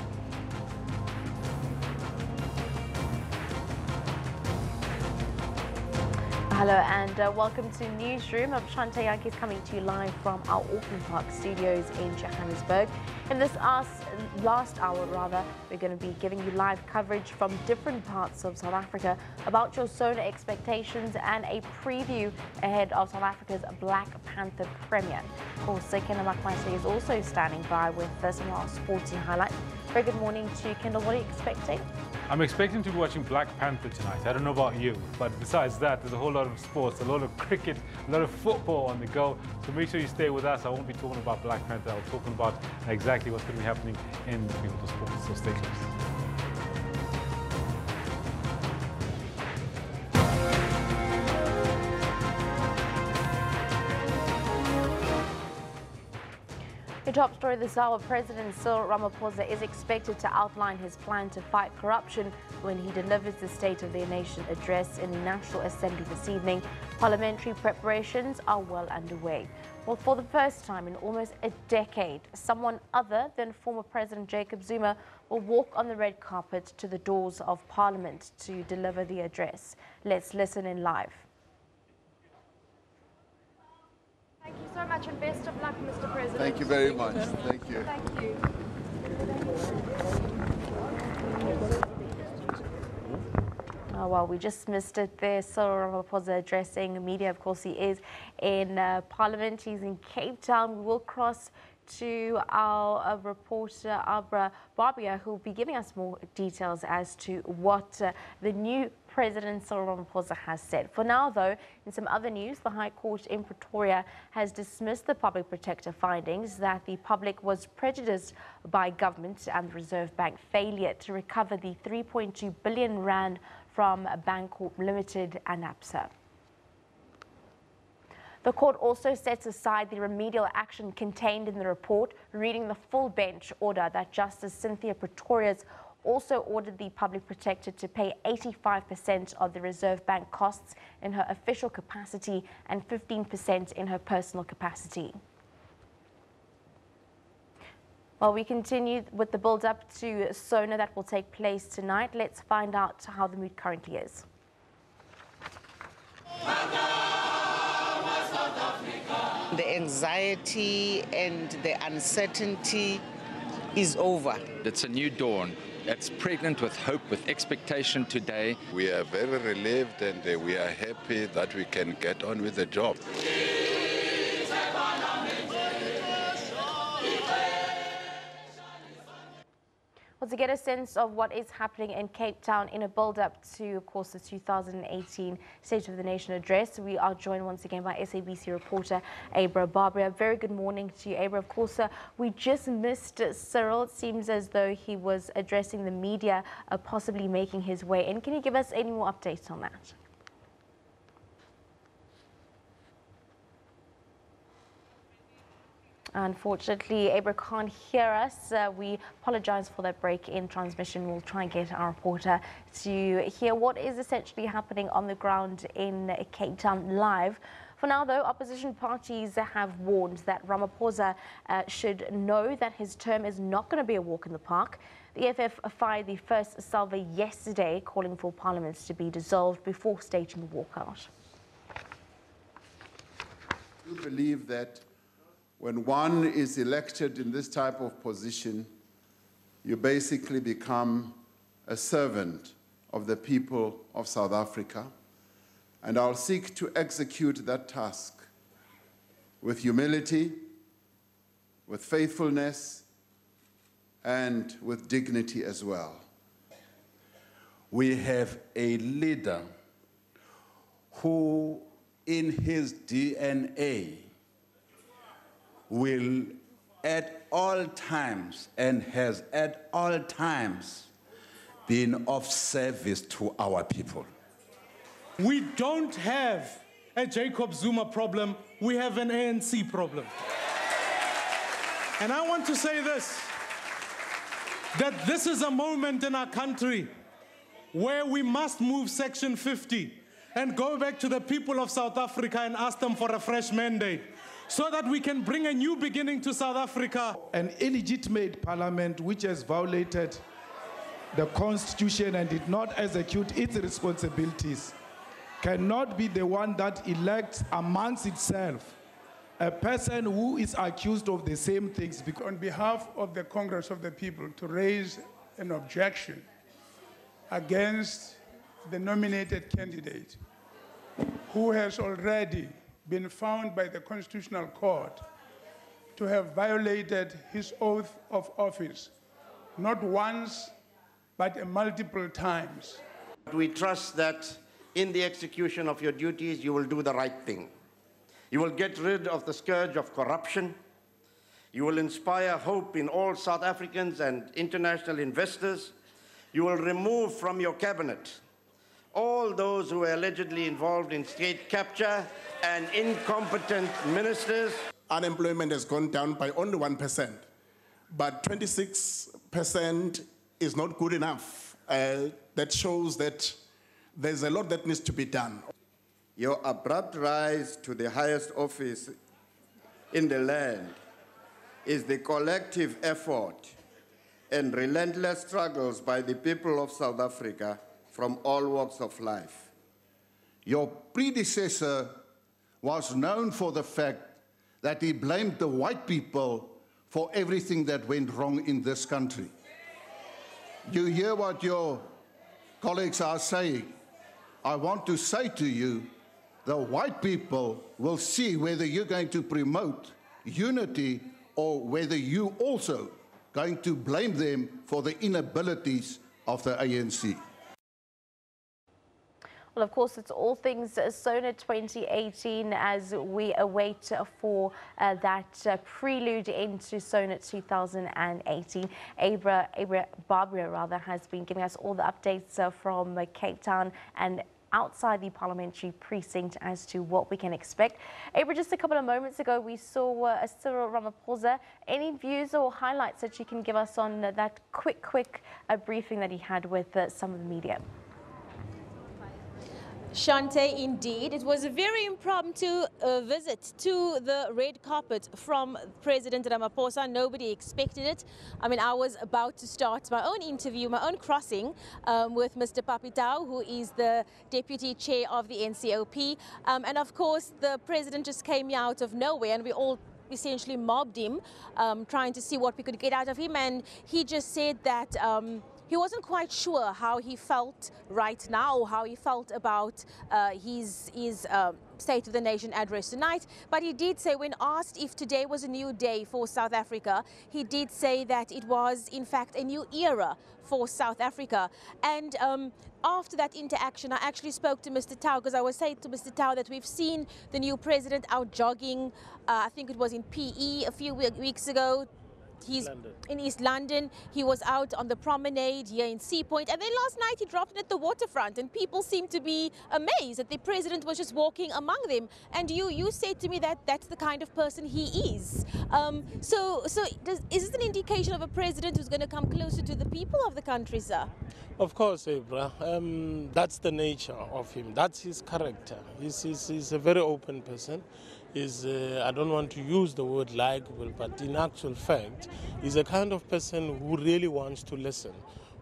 Hello and welcome to Newsroom. I'm Shante Yankees coming to you live from our Auckland Park studios in Johannesburg. In this last hour, we're going to be giving you live coverage from different parts of South Africa about your solar expectations and a preview ahead of South Africa's Black Panther premiere. Of course, Kendall Makmaise is also standing by with some of our sporting highlights. Very good morning to Kendall. What are you expecting? I'm expecting to be watching Black Panther tonight. I don't know about you, but besides that, there's a whole lot of sports, a lot of cricket, a lot of football on the go. So make sure you stay with us. I won't be talking about Black Panther. I'll be talking about exactly what's going to be happening in the field of sports. So stay close. Your top story this hour, President Cyril Ramaphosa is expected to outline his plan to fight corruption when he delivers the State of the Nation address in the National Assembly this evening. Parliamentary preparations are well underway. Well, for the first time in almost a decade, someone other than former President Jacob Zuma will walk on the red carpet to the doors of Parliament to deliver the address. Let's listen in live. Thank you so much and best of luck, Mr. President. Thank you very much. Thank you. Thank you. Oh, well, we just missed it there. Cyril Ramaphosa addressing media. Of course, he is in Parliament. He's in Cape Town. We will cross to our reporter, Abra Barbia, who will be giving us more details as to what the new President Cyril Ramaphosa has said. For now, though, in some other news, the High Court in Pretoria has dismissed the public protector findings that the public was prejudiced by government and the Reserve Bank failure to recover the 3.2 billion rand from Bancorp Limited and ABSA. The court also sets aside the remedial action contained in the report, reading the full bench order that Justice Cynthia Pretorius also ordered the public protector to pay 85% of the Reserve Bank costs in her official capacity and 15% in her personal capacity. While we continue with the build-up to SONA that will take place tonight, let's find out how the mood currently is. The anxiety and the uncertainty is over. It's a new dawn. It's pregnant with hope, with expectation today. We are very relieved and we are happy that we can get on with the job. Well, to get a sense of what is happening in Cape Town in a build-up to, of course, the 2018 State of the Nation address, we are joined once again by SABC reporter Abra Barbara. Very good morning to you, Abra. Of course, we just missed Cyril. It seems as though he was addressing the media, possibly making his way in. Can you give us any more updates on that? Unfortunately, Abra can't hear us. We apologize for that break in transmission. We'll try and get our reporter to hear what is essentially happening on the ground in Cape Town live. For now, though, opposition parties have warned that Ramaphosa should know that his term is not going to be a walk in the park. The EFF fired the first salvo yesterday, calling for Parliament to be dissolved before staging the walkout. I believe that when one is elected in this type of position, you basically become a servant of the people of South Africa, and I'll seek to execute that task with humility, with faithfulness, and with dignity as well. We have a leader who, in his DNA, will at all times and has at all times been of service to our people. We don't have a Jacob Zuma problem, we have an ANC problem. And I want to say this, that this is a moment in our country where we must move Section 50 and go back to the people of South Africa and ask them for a fresh mandate, so that we can bring a new beginning to South Africa. An illegitimate parliament which has violated the constitution and did not execute its responsibilities cannot be the one that elects amongst itself a person who is accused of the same things. On behalf of the Congress of the People, to raise an objection against the nominated candidate who has already been found by the Constitutional Court to have violated his oath of office, not once, but multiple times. We trust that in the execution of your duties, you will do the right thing. You will get rid of the scourge of corruption. You will inspire hope in all South Africans and international investors. You will remove from your cabinet all those who were allegedly involved in state capture and incompetent ministers. Unemployment has gone down by only 1%, but 26% is not good enough. That shows that there's a lot that needs to be done. Your abrupt rise to the highest office in the land is the collective effort and relentless struggles by the people of South Africa from all walks of life. Your predecessor was known for the fact that he blamed the white people for everything that went wrong in this country. You hear what your colleagues are saying. I want to say to you, the white people will see whether you're going to promote unity or whether you also going to blame them for the inabilities of the ANC. Well, of course, it's all things SONA 2018 as we await for that prelude into SONA 2018. Abra Barbara has been giving us all the updates from Cape Town and outside the parliamentary precinct as to what we can expect. Abra, just a couple of moments ago, we saw Cyril Ramaphosa. Any views or highlights that you can give us on that quick briefing that he had with some of the media? Shante, indeed. It was a very impromptu visit to the red carpet from President Ramaphosa. Nobody expected it. I mean, I was about to start my own interview, my own crossing with Mr. Papitau, who is the deputy chair of the NCOP. And of course, the president just came out of nowhere and we all essentially mobbed him, trying to see what we could get out of him. And he just said that he wasn't quite sure how he felt right now, how he felt about his State of the Nation address tonight. But he did say, when asked if today was a new day for South Africa, he did say that it was, in fact, a new era for South Africa. And after that interaction, I actually spoke to Mr. Tau, because I was saying to Mr. Tau that we've seen the new president out jogging, I think it was in PE a few weeks ago. He's in East London. He was out on the promenade here in Sea Point, and then last night he dropped it at the waterfront, and people seem to be amazed that the president was just walking among them. And you said to me that that's the kind of person he is. Is this an indication of a president who's going to come closer to the people of the country, sir? Of course, Abra. That's the nature of him. That's his character. He's a very open person. I don't want to use the word likable, but in actual fact, he's a kind of person who really wants to listen,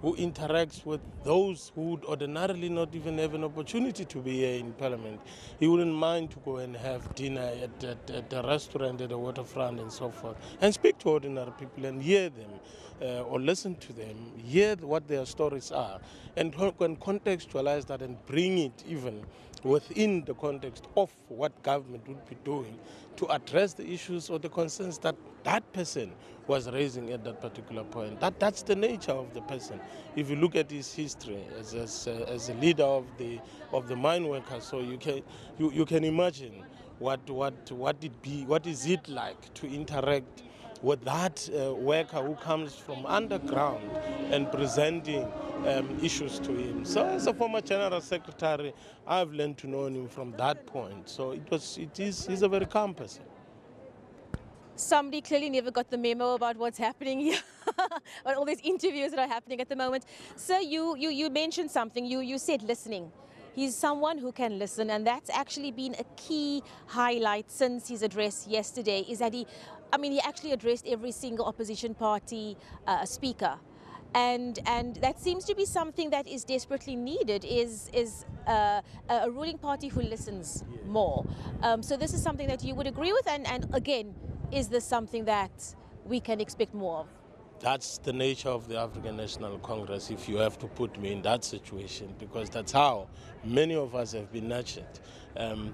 who interacts with those who would ordinarily not even have an opportunity to be here in Parliament. He wouldn't mind to go and have dinner at a restaurant at the waterfront and so forth, and speak to ordinary people and hear them or listen to them, hear what their stories are, and contextualize that and bring it even within the context of what government would be doing to address the issues or the concerns that that person was raising at that particular point. That's the nature of the person. If you look at his history as a leader of the mine workers, so you can imagine what is it like to interact with that worker who comes from underground and presenting issues to him. So as a former General Secretary, I've learned to know him from that point. So he's a very calm person. Somebody clearly never got the memo about what's happening here, about all these interviews that are happening at the moment. Sir, you mentioned something. You said listening. He's someone who can listen, and that's actually been a key highlight since his address yesterday, is that he actually addressed every single opposition party speaker. And that seems to be something that is desperately needed, is a ruling party who listens more. So this is something that you would agree with, and again, is this something that we can expect more of? That's the nature of the African National Congress, if you have to put me in that situation, because that's how many of us have been nurtured.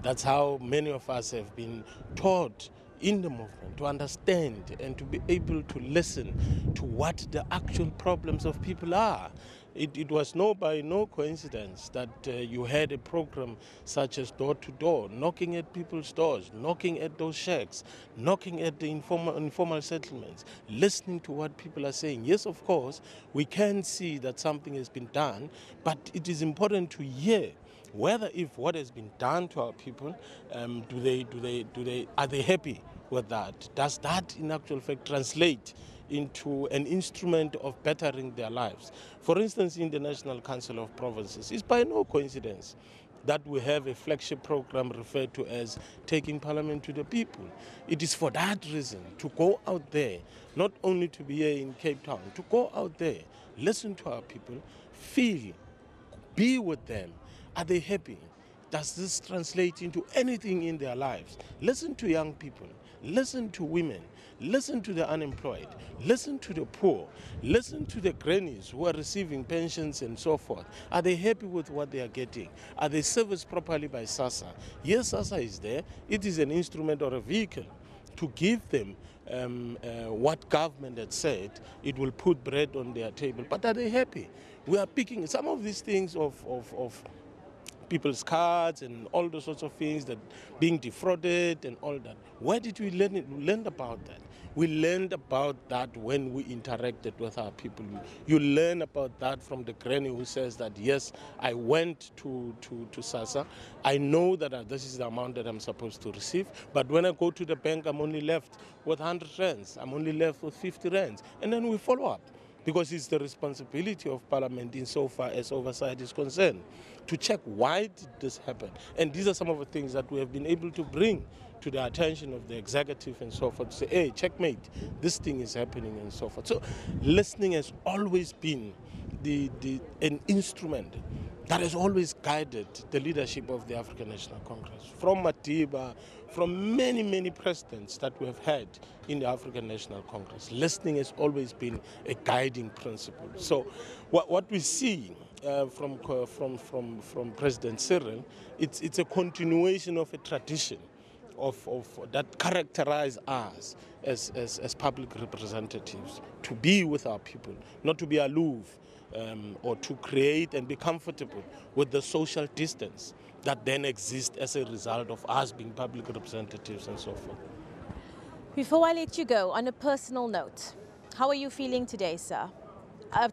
That's how many of us have been taught in the movement to understand and to be able to listen to what the actual problems of people are. It was by no coincidence that you had a program such as Door to Door, knocking at people's doors, knocking at those shacks, knocking at the informal settlements, listening to what people are saying. Yes, of course, we can see that something has been done, but it is important to hear whether if what has been done to our people, are they happy with that? Does that in actual fact translate into an instrument of bettering their lives? For instance, in the National Council of Provinces, it's by no coincidence that we have a flagship program referred to as Taking Parliament to the People. It is for that reason, to go out there, not only to be here in Cape Town, to go out there, listen to our people, feel, be with them. Are they happy? Does this translate into anything in their lives? Listen to young people, listen to women, listen to the unemployed, listen to the poor, listen to the grannies who are receiving pensions and so forth. Are they happy with what they are getting? Are they serviced properly by SASSA? Yes, SASSA is there. It is an instrument or a vehicle to give them what government had said, it will put bread on their table. But are they happy? We are picking some of these things of people's cards and all those sorts of things, that being defrauded and all that. Where did we learn it? We learned about that. We learned about that when we interacted with our people. You learn about that from the granny who says that, yes, I went to SASSA. I know that this is the amount that I'm supposed to receive, but when I go to the bank, I'm only left with 100 rands. I'm only left with 50 rands. And then we follow up, because it's the responsibility of Parliament insofar as oversight is concerned to check why did this happen. And these are some of the things that we have been able to bring to the attention of the executive and so forth, to say, hey, checkmate, this thing is happening and so forth. So listening has always been an instrument that has always guided the leadership of the African National Congress. From Madiba, from many, many presidents that we have had in the African National Congress, listening has always been a guiding principle. So what we see from President Cyril, it's a continuation of a tradition of that characterize us as public representatives, to be with our people, not to be aloof, or to create and be comfortable with the social distance that then exists as a result of us being public representatives and so forth. Before I let you go, on a personal note, how are you feeling today, sir?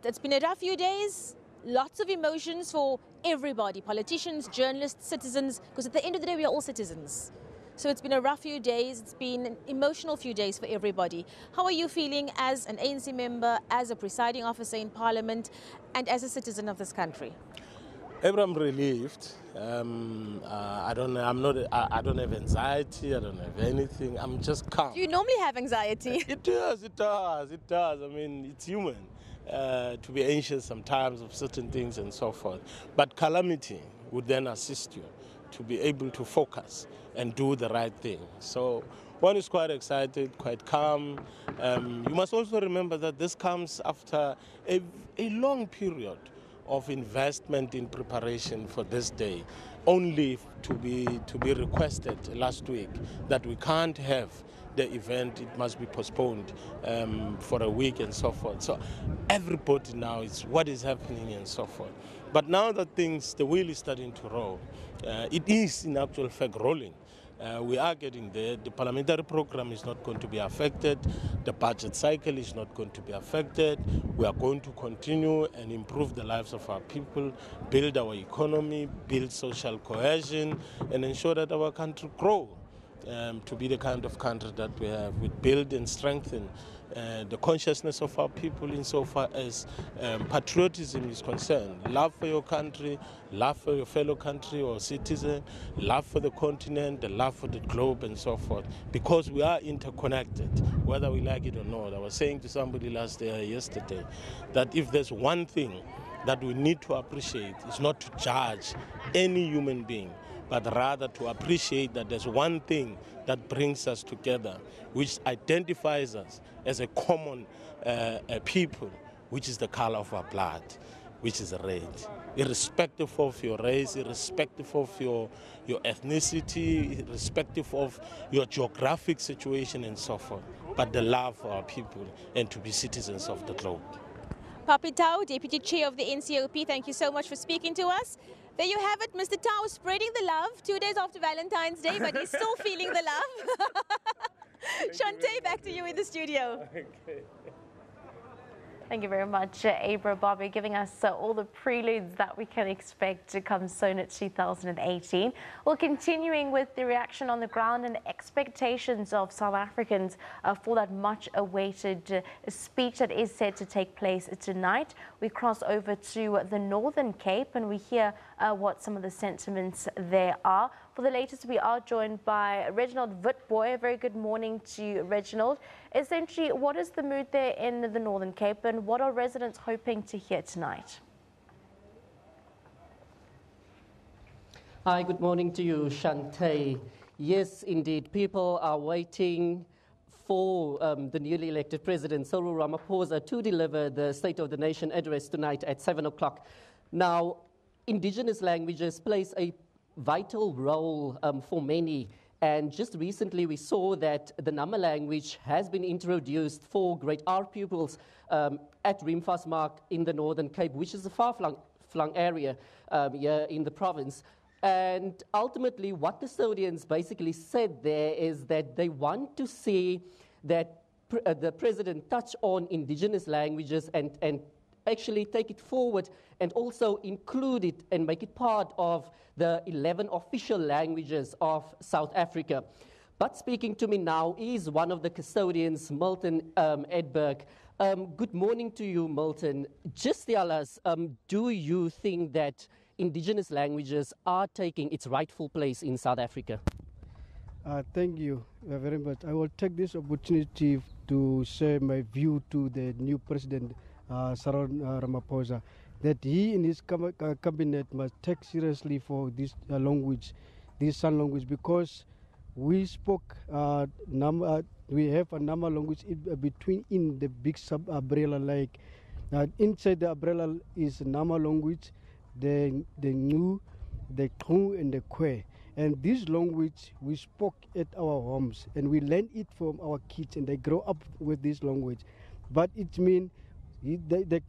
It's been a rough few days, lots of emotions for everybody, politicians, journalists, citizens, because at the end of the day, we are all citizens. So it's been a rough few days, it's been an emotional few days for everybody. How are you feeling as an ANC member, as a presiding officer in Parliament, and as a citizen of this country? I'm relieved. I don't have anxiety, I don't have anything, I'm just calm. Do you normally have anxiety? It does. I mean, it's human to be anxious sometimes of certain things and so forth. But calamity would then assist you to be able to focus and do the right thing. So one is quite excited, quite calm. You must also remember that this comes after a long period of investment in preparation for this day, only to be requested last week that we can't have the event, it must be postponed for a week and so forth. So everybody now is what is happening and so forth. But now that the wheel is starting to roll, it is in actual fact rolling. We are getting there. The parliamentary program is not going to be affected. The budget cycle is not going to be affected. We are going to continue and improve the lives of our people, build our economy, build social cohesion, and ensure that our country grows to be the kind of country that we have. We build and strengthen the consciousness of our people insofar as patriotism is concerned. Love for your country, love for your fellow country or citizen, love for the continent, the love for the globe and so forth. Because we are interconnected, whether we like it or not. I was saying to somebody yesterday that if there's one thing that we need to appreciate, it's not to judge any human being, but rather to appreciate that there's one thing that brings us together, which identifies us as a common people, which is the color of our blood, which is red. Irrespective of your race, irrespective of your ethnicity, irrespective of your geographic situation and so forth, but the love for our people and to be citizens of the globe. Papi Tau, Deputy Chair of the NCOP, thank you so much for speaking to us. There you have it, Mr. Tau spreading the love 2 days after Valentine's Day, but he's still feeling the love. Shante, back to you in the studio. Okay. Thank you very much, Abra Bobby, giving us all the preludes that we can expect to come soon at 2018. Well, continuing with the reaction on the ground and expectations of South Africans for that much-awaited speech that is set to take place tonight. We cross over to the Northern Cape and we hear what some of the sentiments there are. For the latest, we are joined by Reginald Witboy. A very good morning to you, Reginald. Essentially, what is the mood there in the Northern Cape and what are residents hoping to hear tonight? Hi, good morning to you, Shante. Yes, indeed, people are waiting for the newly elected President Cyril Ramaphosa to deliver the State of the Nation address tonight at 7 o'clock. Now, indigenous languages plays a vital role for many. And just recently we saw that the Nama language has been introduced for grade R pupils at Rimfasmark in the Northern Cape, which is a far-flung area here in the province. And ultimately, what custodians basically said there is that they want to see that the president touch on indigenous languages and actually take it forward and also include it and make it part of the 11 official languages of South Africa. But speaking to me now is one of the custodians, Milton Edberg. Good morning to you, Milton. Just tell us, do you think that indigenous languages are taking its rightful place in South Africa? Thank you very much. I will take this opportunity to share my view to the new president, Cyril Ramaphosa, that he in his cabinet must take seriously for this language, this sign language, because we spoke we have a number of language between in the big sub umbrella, like inside the umbrella is Nama language, the Ngu, the Kru and the Kwe. And this language we spoke at our homes and we learn it from our kids and they grow up with this language. But it means the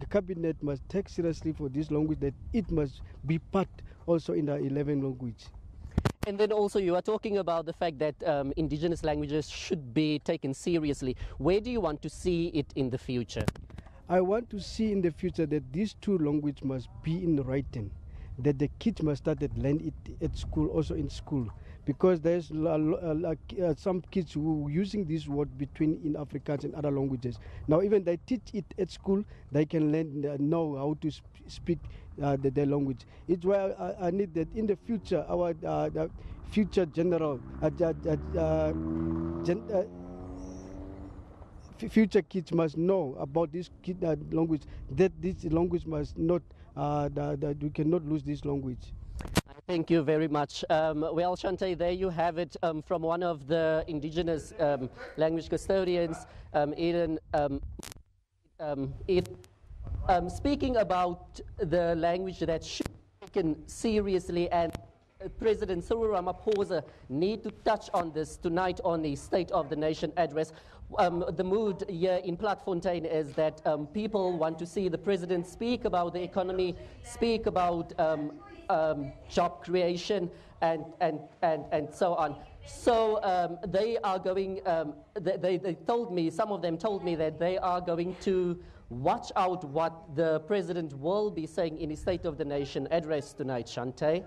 cabinet must take seriously for this language, that it must be part also in the 11 language. And then also you are talking about the fact that indigenous languages should be taken seriously. Where do you want to see it in the future? I want to see in the future that these two languages must be in writing, that the kids must start to learn it at school, also in school. Because there's some kids who are using this word between in Afrikaans and other languages. Now even they teach it at school, they can know how to speak their language. It's why I need that in the future, our the future general, future kids must know about this language, that this language must not, that we cannot lose this language. Thank you very much. Well, Shante, there you have it from one of the indigenous language custodians, Eden. Speaking about the language that should be taken seriously, and President Cyril Ramaphosa need to touch on this tonight on the State of the Nation address. The mood here in Platfontein is that people want to see the president speak about the economy, speak about job creation and so on. So they are going, they told me, some of them told me that they are going to watch out what the president will be saying in his State of the Nation address tonight, Shante.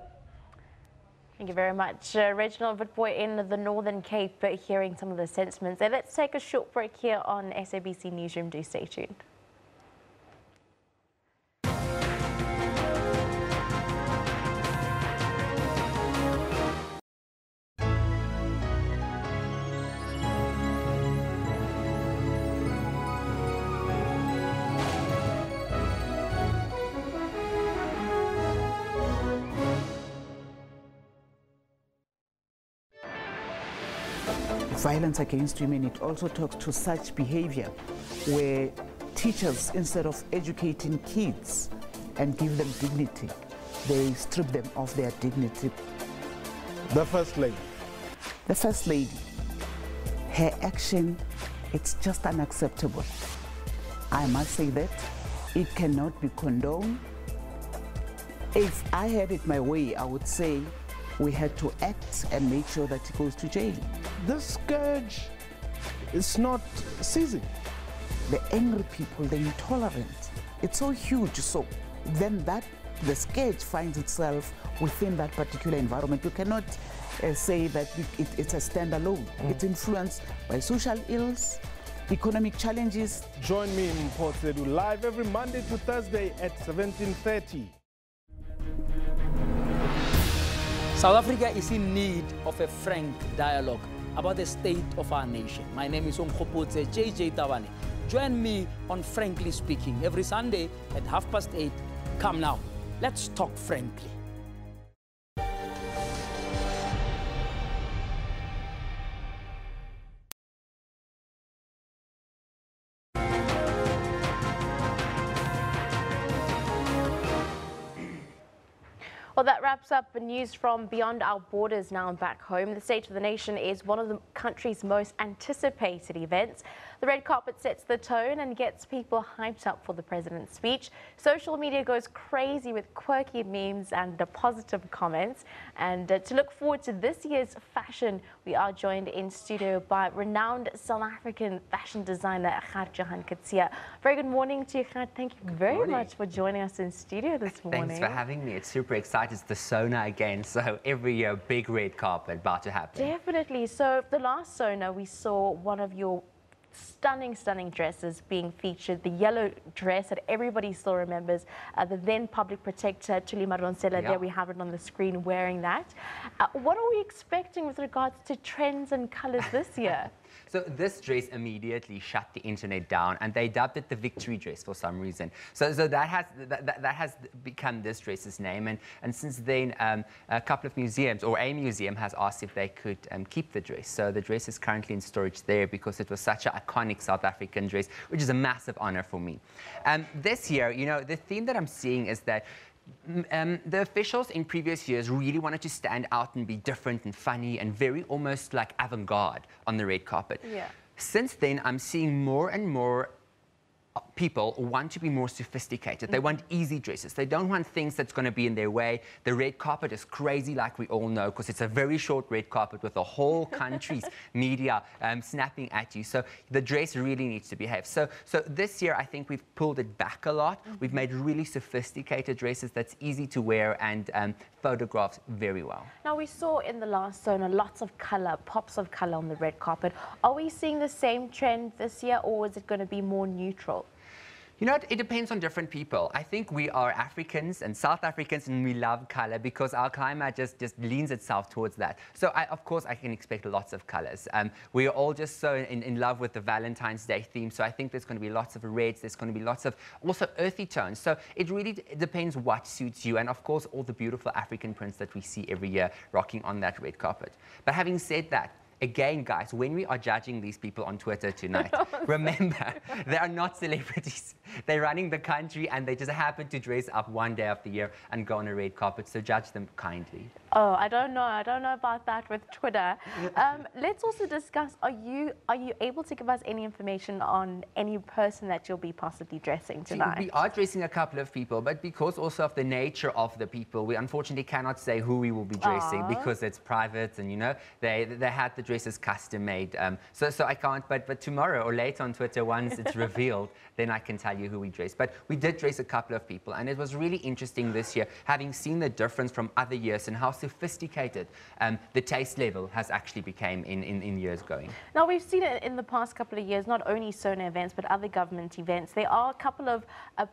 Thank you very much. Reginald Witboy in the Northern Cape, hearing some of the sentiments. And let's take a short break here on SABC Newsroom. Do stay tuned. Violence against women, it also talks to such behavior where teachers, instead of educating kids and give them dignity, they strip them of their dignity. The First Lady. The First Lady, her action, it's just unacceptable. I must say that it cannot be condoned. If I had it my way, I would say we had to act and make sure that he goes to jail. The scourge is not ceasing. The angry people, the intolerant, it's so huge. So then the scourge finds itself within that particular environment. You cannot say that it's a standalone. It's influenced by social ills, economic challenges. Join me in Port Sedu live every Monday to Thursday at 17:30. South Africa is in need of a frank dialogue about the state of our nation. My name is Omkhopotse JJ Tabane. Join me on Frankly Speaking every Sunday at 8:30. Come now, let's talk frankly. Well, that wraps up the news from beyond our borders now and back home. The State of the Nation is one of the country's most anticipated events. The red carpet sets the tone and gets people hyped up for the president's speech. Social media goes crazy with quirky memes and positive comments. And to look forward to this year's fashion, we are joined in studio by renowned South African fashion designer Johan Katsia. Very good morning to you, Khad. Thank you very much for joining us in studio this morning. Thanks for having me. It's super exciting. It's the Sona again, so every year big red carpet about to happen. Definitely. So the last Sona, we saw one of your stunning dresses being featured, the yellow dress that everybody still remembers, the then public protector Thuli Madonsela. There we have it on the screen wearing that. What are we expecting with regards to trends and colors this year? So this dress immediately shut the internet down, and they dubbed it the victory dress for some reason. So that has become this dress's name, and since then a couple of museums, or a museum, has asked if they could keep the dress. So the dress is currently in storage there because it was such an iconic South African dress, which is a massive honor for me. This year, you know, the theme that I'm seeing is that the officials in previous years really wanted to stand out and be different and funny and very almost like avant-garde on the red carpet. Yeah. Since then, I'm seeing more and more people want to be more sophisticated. They want easy dresses. They don't want things that's going to be in their way. The red carpet is crazy, like we all know, because it's a very short red carpet with the whole country's media snapping at you. So the dress really needs to behave. So this year, I think we've pulled it back a lot. We've made really sophisticated dresses that's easy to wear and photographs very well. Now, we saw in the last Sona lots of color, pops of color on the red carpet. Are we seeing the same trend this year, or is it going to be more neutral? You know, it depends on different people. I think we are Africans and South Africans, and we love color because our climate just leans itself towards that. So, of course, I can expect lots of colors. We are all just so in love with the Valentine's Day theme, so I think there's going to be lots of reds, there's going to be lots of also earthy tones. So it really depends what suits you, and of course, all the beautiful African prints that we see every year rocking on that red carpet. But having said that, again, guys, when we are judging these people on Twitter tonight, remember, they are not celebrities. They're running the country, and they just happen to dress up one day of the year and go on a red carpet, so judge them kindly. Oh, I don't know about that with Twitter. Let's also discuss, are you able to give us any information on any person that you'll be possibly dressing tonight? We are dressing a couple of people, but because also of the nature of the people, we unfortunately cannot say who we will be dressing because it's private, and you know, they had the dresses custom made. So I can't, but tomorrow or later on Twitter, once it's revealed, then I can tell you who we dressed. But we did dress a couple of people, and it was really interesting this year, having seen the difference from other years and how sophisticated the taste level has actually become in years going. Now, we've seen it in the past couple of years, not only Sona events, but other government events. There are a couple of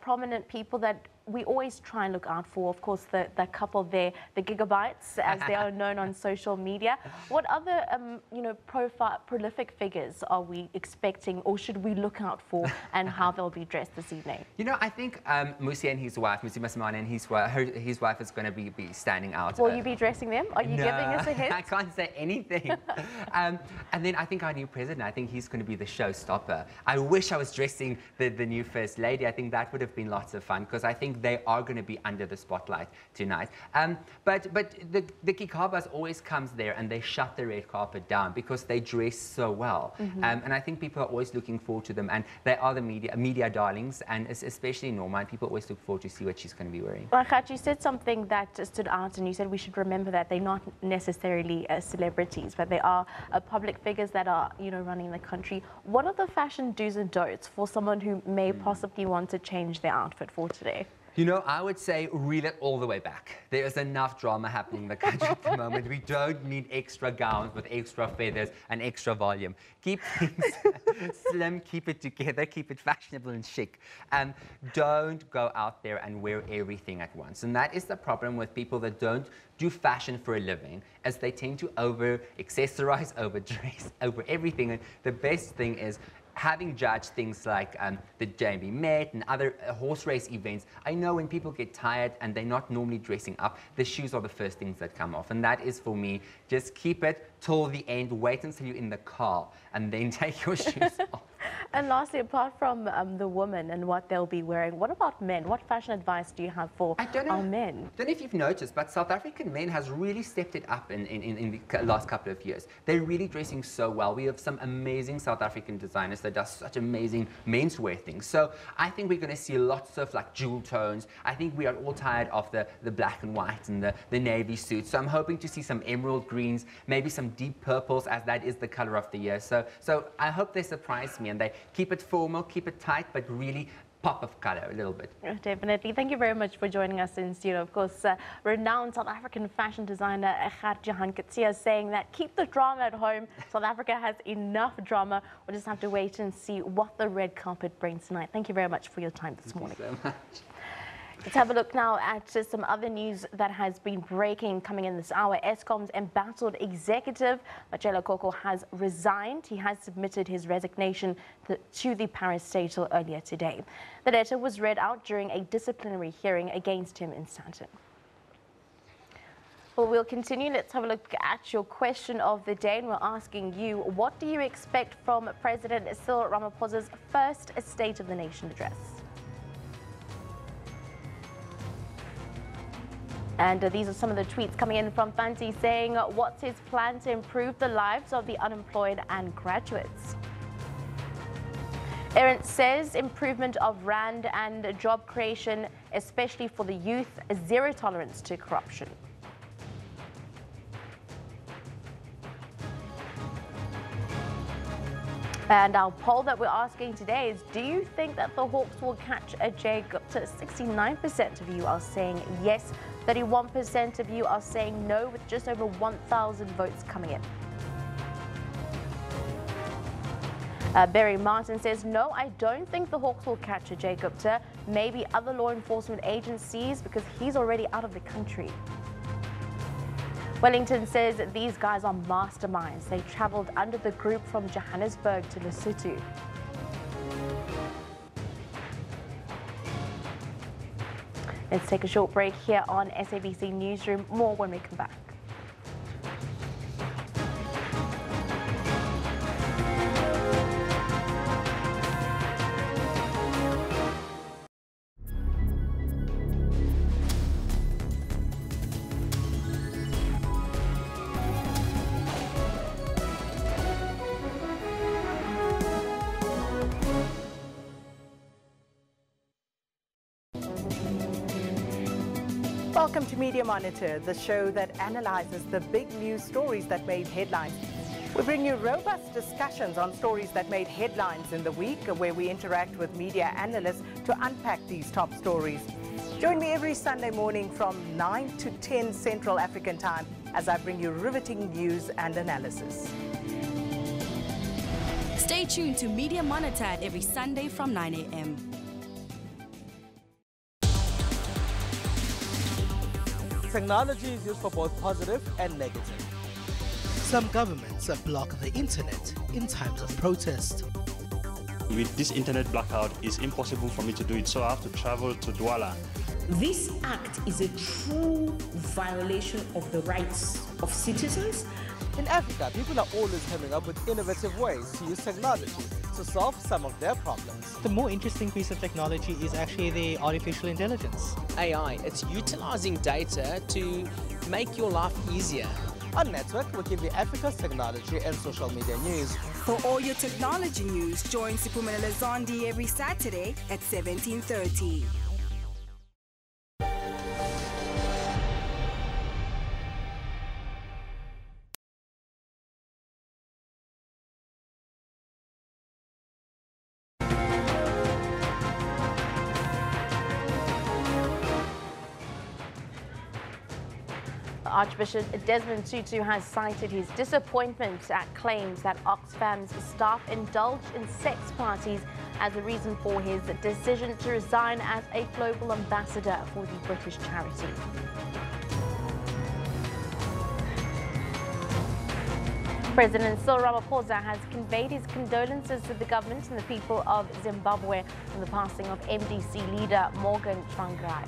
prominent people that we always try and look out for. Of course, the couple there, the gigabytes, as they are known on social media. What other, prolific figures are we expecting, or should we look out for, and how they'll be dressed this evening? You know, I think Musi and his wife, Musi Masimane and his wife is going to be standing out. Will you be dressing them? Are you giving us a hint? I can't say anything. And then I think our new president, I think he's going to be the showstopper. I wish I was dressing the new First Lady. I think that would have been lots of fun, because I think they are going to be under the spotlight tonight. But the Kikabas always comes there and they shut the red carpet down because they dress so well. And I think people are always looking forward to them, and they are the media darlings, and especially Norma, and people always look forward to see what she's going to be wearing. Well, Khat, you said something that stood out, and you said we should remember that they're not necessarily celebrities, but they are public figures that are, running the country. What are the fashion do's and don'ts for someone who may possibly want to change their outfit for today? You know, I would say reel it all the way back. There is enough drama happening in the country at the moment. We don't need extra gowns with extra feathers and extra volume. Keep things slim, keep it together, keep it fashionable and chic. Don't go out there and wear everything at once. And that is the problem with people that don't do fashion for a living, as they tend to over-accessorize, over-dress, over everything. And the best thing is, having judged things like the JMB Met and other horse race events, I know when people get tired and they're not normally dressing up, the shoes are the first things that come off. And that is, for me, just keep it till the end, wait until you're in the car, and then take your shoes off. And lastly, apart from the women and what they'll be wearing, what about men? What fashion advice do you have for our men? I don't know if you've noticed, but South African men has really stepped it up in the last couple of years. They're really dressing so well. We have some amazing South African designers that do such amazing menswear things. So I think we're going to see lots of like jewel tones. I think we are all tired of the black and white and the navy suits. So I'm hoping to see some emerald greens, maybe some deep purples, as that is the color of the year. So I hope they surprise me and they keep it formal, keep it tight, but really pop of color a little bit. Definitely. Thank you very much for joining us in studio. Of course, renowned South African fashion designer Jahan Katsia saying that keep the drama at home. South Africa has enough drama. We'll just have to wait and see what the red carpet brings tonight. Thank you very much for your time this morning. Thank you so much. Let's have a look now at some other news that has been breaking coming in this hour. Eskom's embattled executive, Matshela Koko, has resigned. He has submitted his resignation to the Paris State earlier today. The letter was read out during a disciplinary hearing against him in Sandton. Well, we'll continue. Let's have a look at your question of the day. And we're asking you, what do you expect from President Cyril Ramaphosa's first State of the Nation address? And these are some of the tweets coming in from Fanti saying, what's his plan to improve the lives of the unemployed and graduates? Erin says improvement of RAND and job creation, especially for the youth, zero tolerance to corruption. And our poll that we're asking today is, do you think that the Hawks will catch a J Gupta? 69% of you are saying yes, 31% of you are saying no, with just over 1,000 votes coming in. Barry Martin says, no, I don't think the Hawks will catch a J Gupta. Maybe other law enforcement agencies, because he's already out of the country. Wellington says these guys are masterminds. They travelled under the group from Johannesburg to Lesotho. Let's take a short break here on SABC Newsroom. More when we come back. Welcome to Media Monitor, the show that analyzes the big news stories that made headlines. We bring you robust discussions on stories that made headlines in the week, where we interact with media analysts to unpack these top stories. Join me every Sunday morning from 9 to 10 Central African Time as I bring you riveting news and analysis. Stay tuned to Media Monitor every Sunday from 9 a.m. Technology is used for both positive and negative. Some governments block the internet in times of protest. With this internet blackout, it's impossible for me to do it, so I have to travel to Douala. This act is a true violation of the rights of citizens. In Africa, people are always coming up with innovative ways to use technology to solve some of their problems. The more interesting piece of technology is actually the artificial intelligence. AI, it's utilizing data to make your life easier. On Network, we give you Africa's technology and social media news. For all your technology news, join Siphumelele Zondi every Saturday at 17:30. Archbishop Desmond Tutu has cited his disappointment at claims that Oxfam's staff indulged in sex parties as a reason for his decision to resign as a global ambassador for the British charity. President Cyril Ramaphosa has conveyed his condolences to the government and the people of Zimbabwe on the passing of MDC leader Morgan Tsvangirai.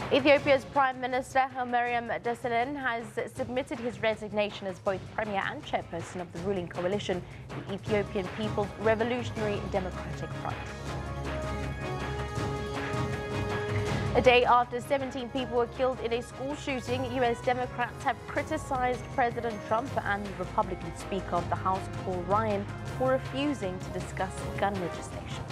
Ethiopia's Prime Minister Hailemariam Desalegn has submitted his resignation as both Premier and Chairperson of the ruling coalition, the Ethiopian People's Revolutionary Democratic Front. A day after 17 people were killed in a school shooting, U.S. Democrats have criticized President Trump and the Republican Speaker of the House, Paul Ryan, for refusing to discuss gun legislation.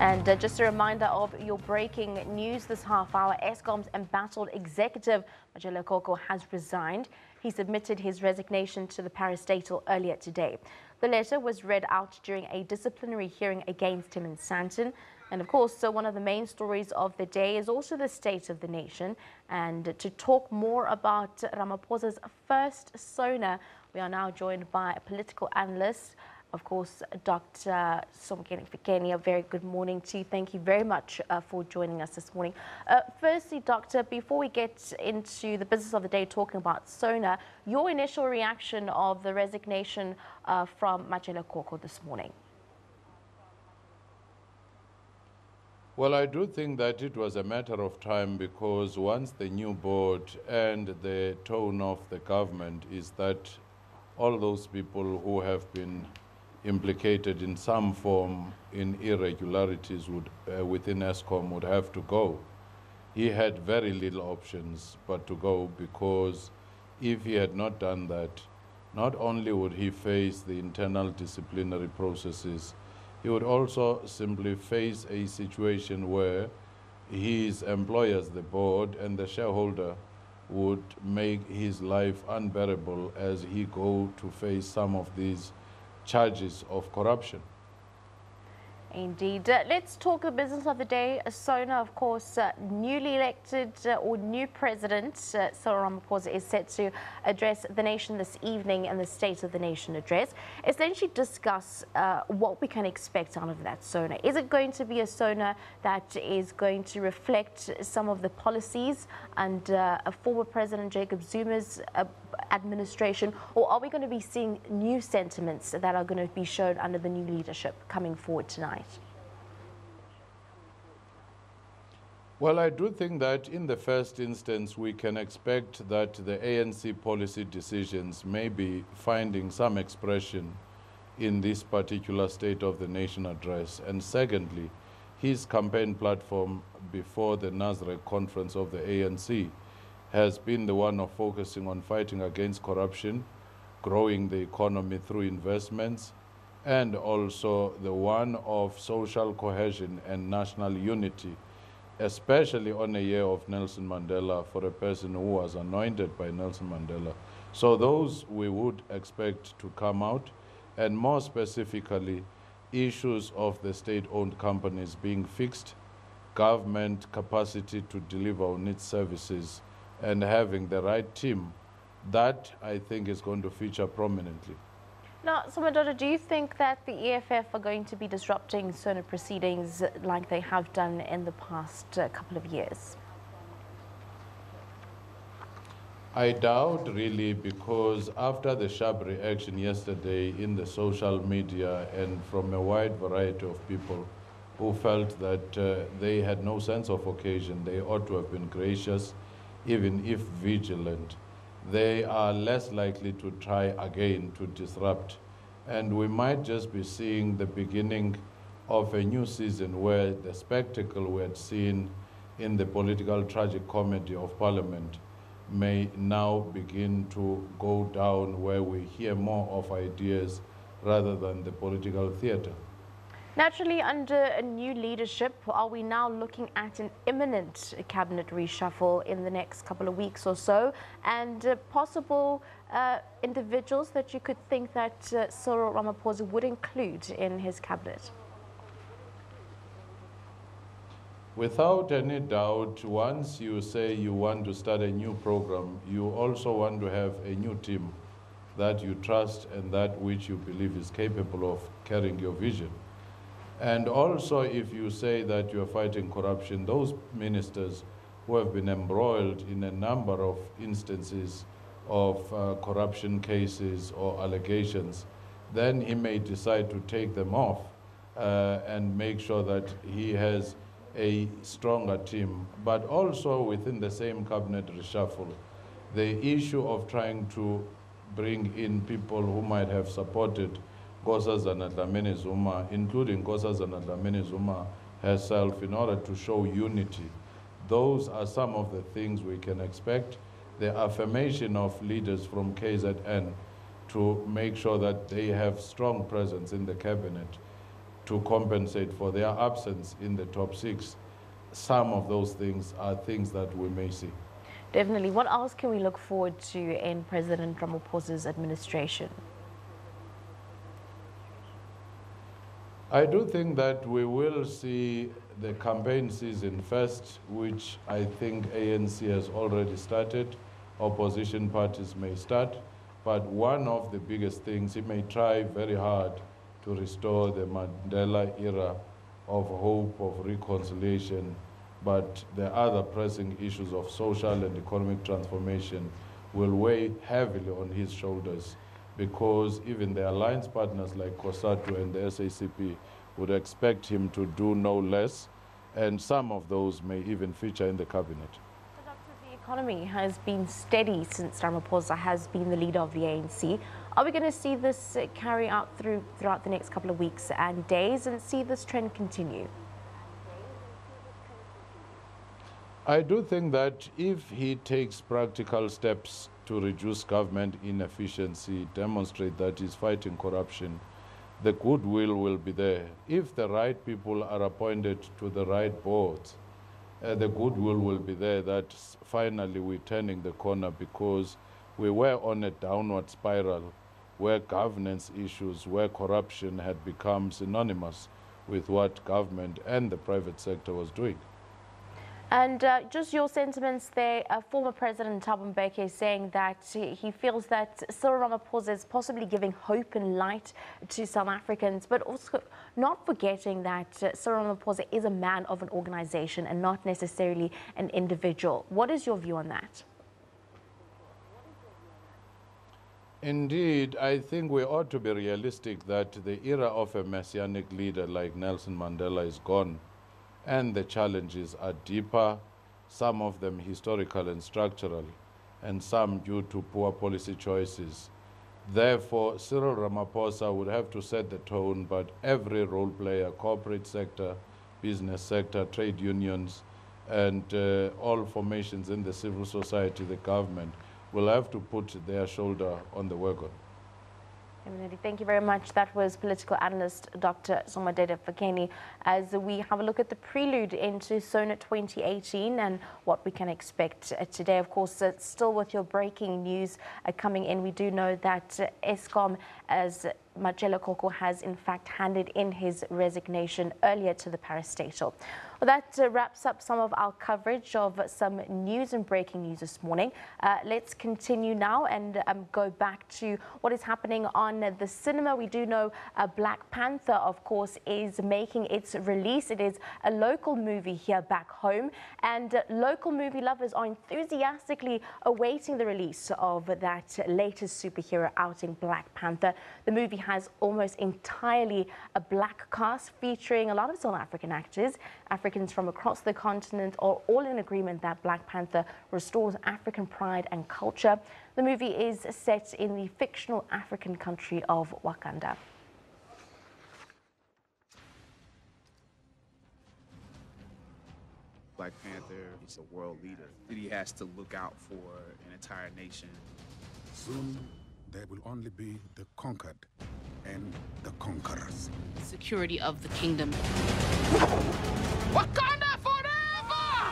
And just a reminder of your breaking news this half hour. Eskom's embattled executive, Majele Koko, has resigned. He submitted his resignation to the parastatal earlier today. The letter was read out during a disciplinary hearing against him in Sandton. And of course, so one of the main stories of the day is also the state of the nation. And to talk more about Ramaphosa's first SONA, we are now joined by a political analyst, of course, Dr. Somkeni Fikeni. A very good morning to you. Thank you very much for joining us this morning. Firstly, Doctor, before we get into the business of the day talking about SONA, your initial reaction of the resignation from Majele Koko this morning? Well, I do think that it was a matter of time, because once the new board and the tone of the government is that all those people who have been implicated in some form in irregularities within Eskom would have to go. He had very little options but to go, because if he had not done that, not only would he face the internal disciplinary processes, he would also simply face a situation where his employers, the board and the shareholder, would make his life unbearable as he go to face some of these charges of corruption. Indeed. Let's talk the business of the day. SONA, of course, newly elected or new president, Cyril Ramaphosa, is set to address the nation this evening in the State of the Nation address. Essentially discuss what we can expect out of that SONA. Is it going to be a SONA that is going to reflect some of the policies under former President Jacob Zuma's administration, or are we going to be seeing new sentiments that are going to be shown under the new leadership coming forward tonight? Well, I do think that in the first instance, we can expect that the ANC policy decisions may be finding some expression in this particular State of the Nation address. And secondly, his campaign platform before the Nasrec conference of the ANC has been the one of focusing on fighting against corruption, growing the economy through investments, and also the one of social cohesion and national unity, especially on a year of Nelson Mandela, for a person who was anointed by Nelson Mandela. So those we would expect to come out, and more specifically, issues of the state-owned companies being fixed, government capacity to deliver on its services, and having the right team. That, I think, is going to feature prominently. Now, Somadoda, do you think that the EFF are going to be disrupting SONA proceedings like they have done in the past couple of years? I doubt, really, because after the sharp reaction yesterday in the social media and from a wide variety of people who felt that they had no sense of occasion, they ought to have been gracious, even if vigilant, they are less likely to try again to disrupt. And we might just be seeing the beginning of a new season where the spectacle we had seen in the political tragicomedy of Parliament may now begin to go down, where we hear more of ideas rather than the political theatre. Naturally, under a new leadership, are we now looking at an imminent cabinet reshuffle in the next couple of weeks or so, and possible individuals that you could think that Cyril Ramaphosa would include in his cabinet? Without any doubt, once you say you want to start a new program, you also want to have a new team that you trust and that which you believe is capable of carrying your vision. And also, if you say that you are fighting corruption, those ministers who have been embroiled in a number of instances of corruption cases or allegations, then he may decide to take them off and make sure that he has a stronger team. But also within the same cabinet reshuffle, the issue of trying to bring in people who might have supported Nkosazana Dlamini Zuma, including Nkosazana Dlamini Zuma herself, in order to show unity. Those are some of the things we can expect. The affirmation of leaders from KZN to make sure that they have strong presence in the cabinet to compensate for their absence in the top six. Some of those things are things that we may see. Definitely. What else can we look forward to in President Ramaphosa's administration? I do think that we will see the campaign season first, which I think ANC has already started. Opposition parties may start. But one of the biggest things, he may try very hard to restore the Mandela era of hope, of reconciliation. But the other pressing issues of social and economic transformation will weigh heavily on his shoulders, because even the alliance partners like COSATU and the SACP would expect him to do no less, and some of those may even feature in the cabinet. The economy has been steady since Ramaphosa has been the leader of the ANC. Are we going to see this carry out throughout the next couple of weeks and days and see this trend continue? I do think that if he takes practical steps to reduce government inefficiency, demonstrate that he's fighting corruption, the goodwill will be there. If the right people are appointed to the right boards, the goodwill will be there that finally we're turning the corner, because we were on a downward spiral where governance issues, where corruption had become synonymous with what government and the private sector was doing. And just your sentiments there, former President Thabo Mbeki is saying that he feels that Cyril Ramaphosa is possibly giving hope and light to South Africans, but also not forgetting that Cyril Ramaphosa is a man of an organization and not necessarily an individual. What is your view on that? Indeed, I think we ought to be realistic that the era of a messianic leader like Nelson Mandela is gone. And the challenges are deeper, some of them historical and structural, and some due to poor policy choices. Therefore, Cyril Ramaphosa would have to set the tone, but every role player, corporate sector, business sector, trade unions, and all formations in the civil society, the government, will have to put their shoulder on the wagon. Thank you very much. That was political analyst Dr. Somadede Fakeni, as we have a look at the prelude into SONA 2018 and what we can expect today. Of course, still with your breaking news coming in, we do know that Eskom, as Matshela Koko, has in fact handed in his resignation earlier to the parastatal. Well, that wraps up some of our coverage of some news and breaking news this morning. Let's continue now and go back to what is happening on the cinema. We do know Black Panther, of course, is making its release. It is a local movie here back home, and local movie lovers are enthusiastically awaiting the release of that latest superhero outing, Black Panther. The movie has almost entirely a black cast featuring a lot of South African actors. Africans from across the continent are all in agreement that Black Panther restores African pride and culture. The movie is set in the fictional African country of Wakanda. Black Panther is a world leader. He has to look out for an entire nation. Soon, there will only be the conquered and the conquerors. Security of the kingdom. Wakanda forever!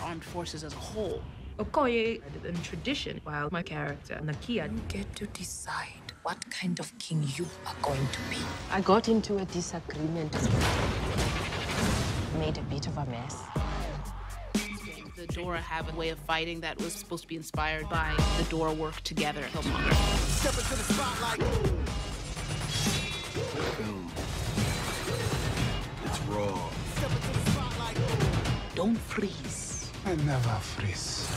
Armed forces as a whole. Okoye and tradition, while my character, Nakia, you get to decide what kind of king you are going to be. I got into a disagreement. Made a bit of a mess. The Dora have a way of fighting that was supposed to be inspired by the Dora work together. Killmonger. Step into the spotlight. Film. It's raw. Step into the spotlight. Don't freeze. I never freeze.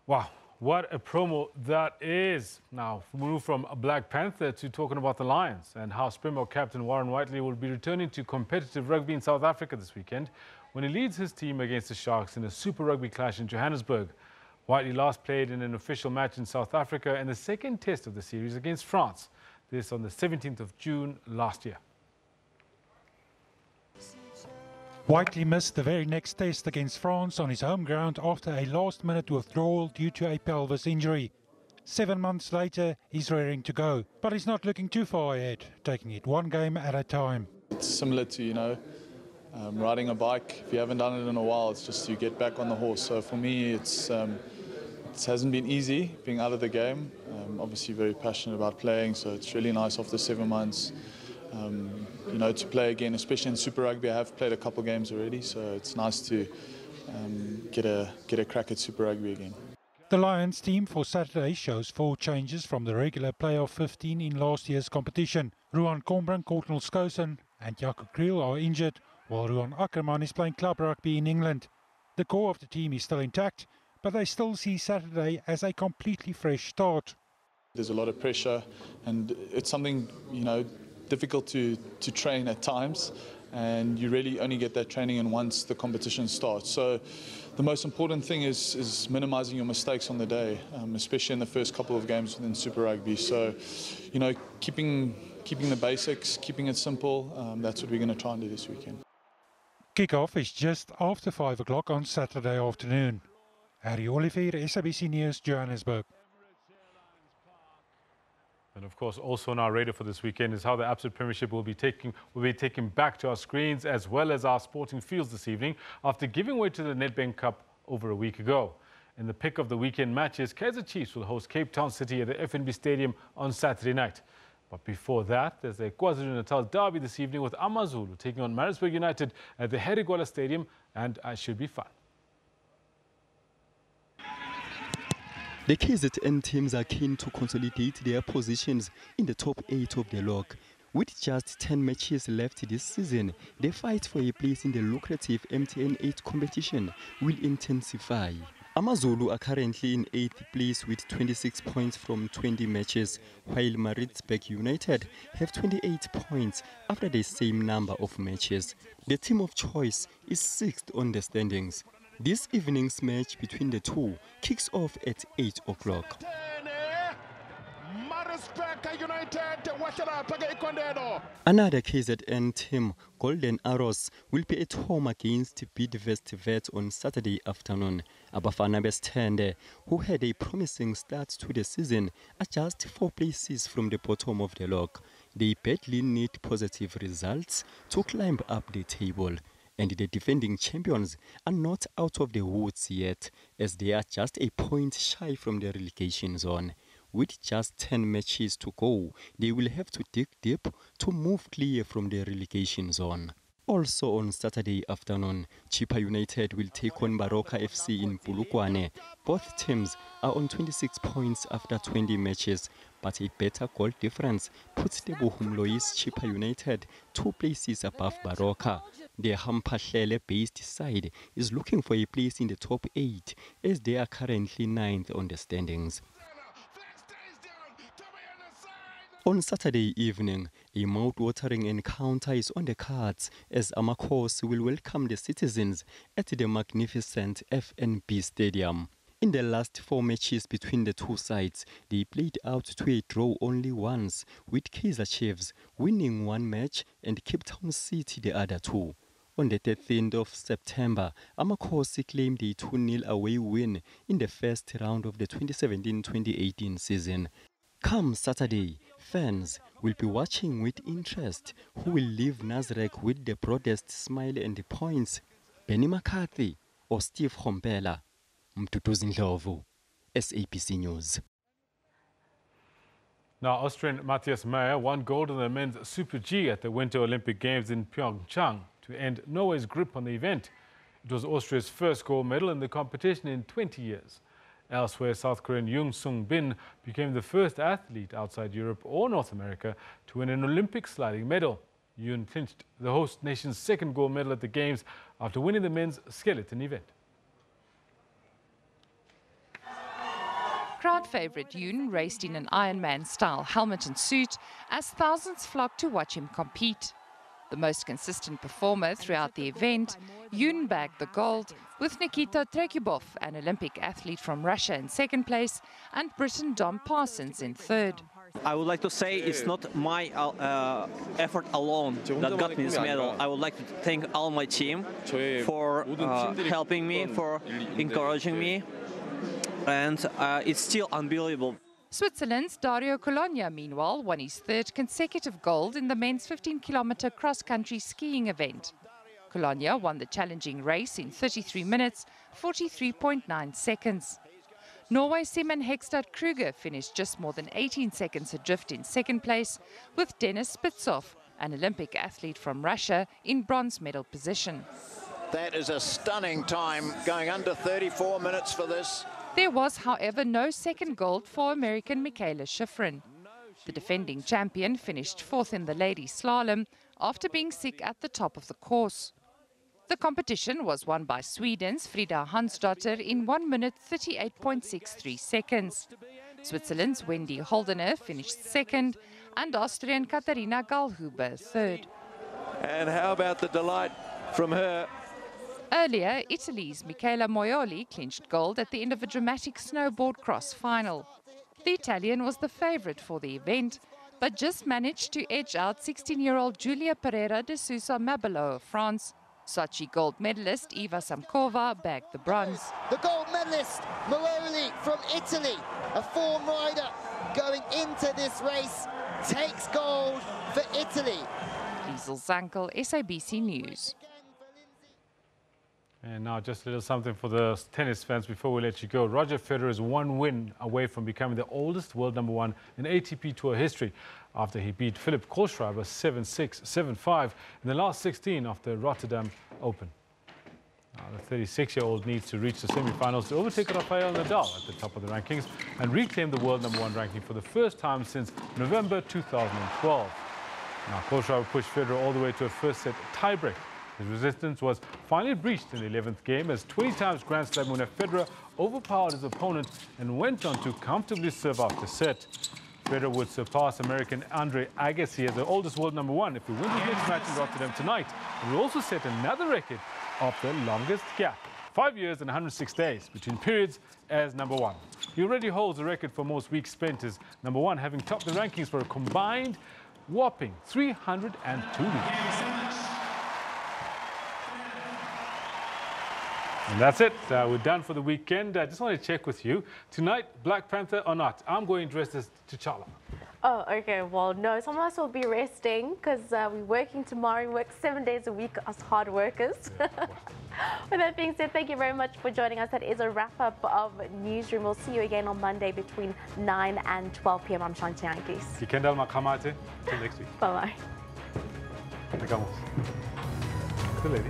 Wow, what a promo that is. Now, we move from Black Panther to talking about the Lions and how Springbok captain Warren Whiteley will be returning to competitive rugby in South Africa this weekend when he leads his team against the Sharks in a Super Rugby clash in Johannesburg. Whiteley last played in an official match in South Africa in the second test of the series against France. This on the 17th of June last year. Whiteley missed the very next test against France on his home ground after a last-minute withdrawal due to a pelvis injury. 7 months later, he's raring to go, but he's not looking too far ahead, taking it one game at a time. It's similar to, riding a bike. If you haven't done it in a while, it's just you get back on the horse. So for me, it hasn't been easy being out of the game. Obviously very passionate about playing, so it's really nice after 7 months. To play again, especially in Super Rugby. I have played a couple games already, so it's nice to get a crack at Super Rugby again. The Lions team for Saturday shows 4 changes from the regular playoff 15 in last year's competition. Ruan Combran, Courtnall Skosen and Jaco Kriel are injured, while Ruan Ackerman is playing club rugby in England. The core of the team is still intact, but they still see Saturday as a completely fresh start. There's a lot of pressure, and it's something, difficult to train at times, and you really only get that training in once the competition starts. So the most important thing is minimizing your mistakes on the day, especially in the first couple of games within Super Rugby. So, keeping the basics, keeping it simple, that's what we're going to try and do this weekend. Kick-off is just after 5 o'clock on Saturday afternoon. Harry Olivier, SABC News, Johannesburg. And of course, also on our radar for this weekend is how the Absolute Premiership will be taken back to our screens as well as our sporting fields this evening after giving way to the Nedbank Cup over a week ago. In the pick of the weekend matches, Kaizer Chiefs will host Cape Town City at the FNB Stadium on Saturday night. But before that, there's a KwaZulu-Natal derby this evening with AmaZulu taking on Maritzburg United at the Herigwala Stadium, and it should be fun. The KZN teams are keen to consolidate their positions in the top 8 of the log. With just 10 matches left this season, the fight for a place in the lucrative MTN 8 competition will intensify. AmaZulu are currently in 8th place with 26 points from 20 matches, while Maritzburg United have 28 points after the same number of matches. The team of choice is 6th on the standings. This evening's match between the two kicks off at 8 o'clock. Another KZN team, Golden Arrows, will be at home against Bidvest Vet on Saturday afternoon. Abafana Bestende, who had a promising start to the season, are just 4 places from the bottom of the log. They badly need positive results to climb up the table. And the defending champions are not out of the woods yet, as they are just a point shy from the relegation zone. With just 10 matches to go, they will have to dig deep to move clear from the relegation zone. Also on Saturday afternoon, Chippa United will take on Baroka FC in Polokwane. Both teams are on 26 points after 20 matches, but a better goal difference puts the Bohumlois Chippa United 2 places above Baroka. The Hampahlele-based side is looking for a place in the top 8, as they are currently 9th on the standings. On Saturday evening, a mouth-watering encounter is on the cards as Amakhosi will welcome the citizens at the magnificent FNB Stadium. In the last 4 matches between the two sides, they played out to a draw only once, with Kaizer Chiefs winning 1 match and Cape Town City the other 2. On the 13th of September, Amakhosi claimed a 2-0 away win in the first round of the 2017-2018 season. Come Saturday, fans will be watching with interest who will leave Nasrec with the broadest smile and the points, Benny McCarthy or Steve Hompela. Mtutuzi Ndlovu, SABC News. Now, Austrian Matthias Meyer won gold in the men's Super G at the Winter Olympic Games in Pyeongchang to end Norway's grip on the event. It was Austria's first gold medal in the competition in 20 years. Elsewhere, South Korean Yoon Sung-bin became the first athlete outside Europe or North America to win an Olympic sliding medal. Yoon clinched the host nation's 2nd gold medal at the Games after winning the men's skeleton event. Crowd favourite Yoon raced in an Ironman-style helmet and suit as thousands flocked to watch him compete. The most consistent performer throughout the event, Yoon bagged the gold, with Nikita Trekubov, an Olympic athlete from Russia, in second place, and Briton Dom Parsons in third. I would like to say it's not my effort alone that got me this medal. I would like to thank all my team for helping me, for encouraging me, and it's still unbelievable. Switzerland's Dario Colonia, meanwhile, won his third consecutive gold in the men's 15-kilometre cross-country skiing event. Colonia won the challenging race in 33 minutes, 43.9 seconds. Norway's Simon Hegstad Kruger finished just more than 18 seconds adrift in second place, with Denis Spitsov, an Olympic athlete from Russia, in bronze medal position. That is a stunning time, going under 34 minutes for this. There was, however, no second gold for American Michaela Schifrin. The defending champion finished fourth in the ladies' slalom after being sick at the top of the course. The competition was won by Sweden's Frida Hansdotter in 1 minute 38.63 seconds. Switzerland's Wendy Holdener finished second and Austrian Katharina Gallhuber third. And how about the delight from her? Earlier, Italy's Michela Moioli clinched gold at the end of a dramatic snowboard cross final. The Italian was the favourite for the event, but just managed to edge out 16-year-old Julia Pereira de Sousa Mabelo of France. Sochi gold medalist Eva Samkova bagged the bronze. The gold medalist, Moioli from Italy, a form rider going into this race, takes gold for Italy. Liesl Zankel, SABC News. And now just a little something for the tennis fans before we let you go. Roger Federer is one win away from becoming the oldest world #1 in ATP Tour history after he beat Philip Kohlschreiber 7-6, 7-5 in the last 16 of the Rotterdam Open. Now, the 36-year-old needs to reach the semi-finals to overtake Rafael Nadal at the top of the rankings and reclaim the world #1 ranking for the first time since November 2012. Now, Kohlschreiber pushed Federer all the way to a first-set tiebreak. His resistance was finally breached in the 11th game as 20 times Grand Slam winner Federer overpowered his opponent and went on to comfortably serve out the set. Federer would surpass American Andre Agassi as the oldest world #1 if he wins his next match in Rotterdam tonight. He will also set another record of the longest gap, 5 years and 106 days between periods as #1. He already holds the record for most weeks spent as #1, having topped the rankings for a combined whopping 302 weeks. And that's it. We're done for the weekend. I just want to check with you. Tonight, Black Panther or not? I'm going dressed as T'Challa. Oh, okay. Well, no, some of us will be resting because we're working tomorrow. We work 7 days a week as hard workers. Yeah, with that being said, thank you very much for joining us. That is a wrap-up of Newsroom. We'll see you again on Monday between 9 and 12 p.m. I'm Shanti Yankis. Kendall Makamate. Till next week. Bye-bye. Good lady.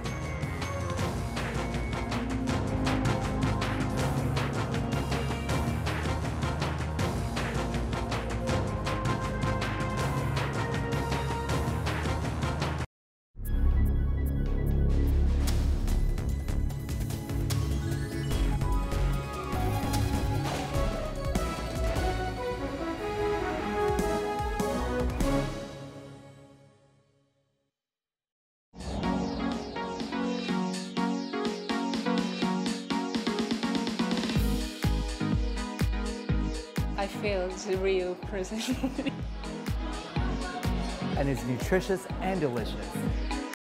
I feel the real person. And it's nutritious and delicious.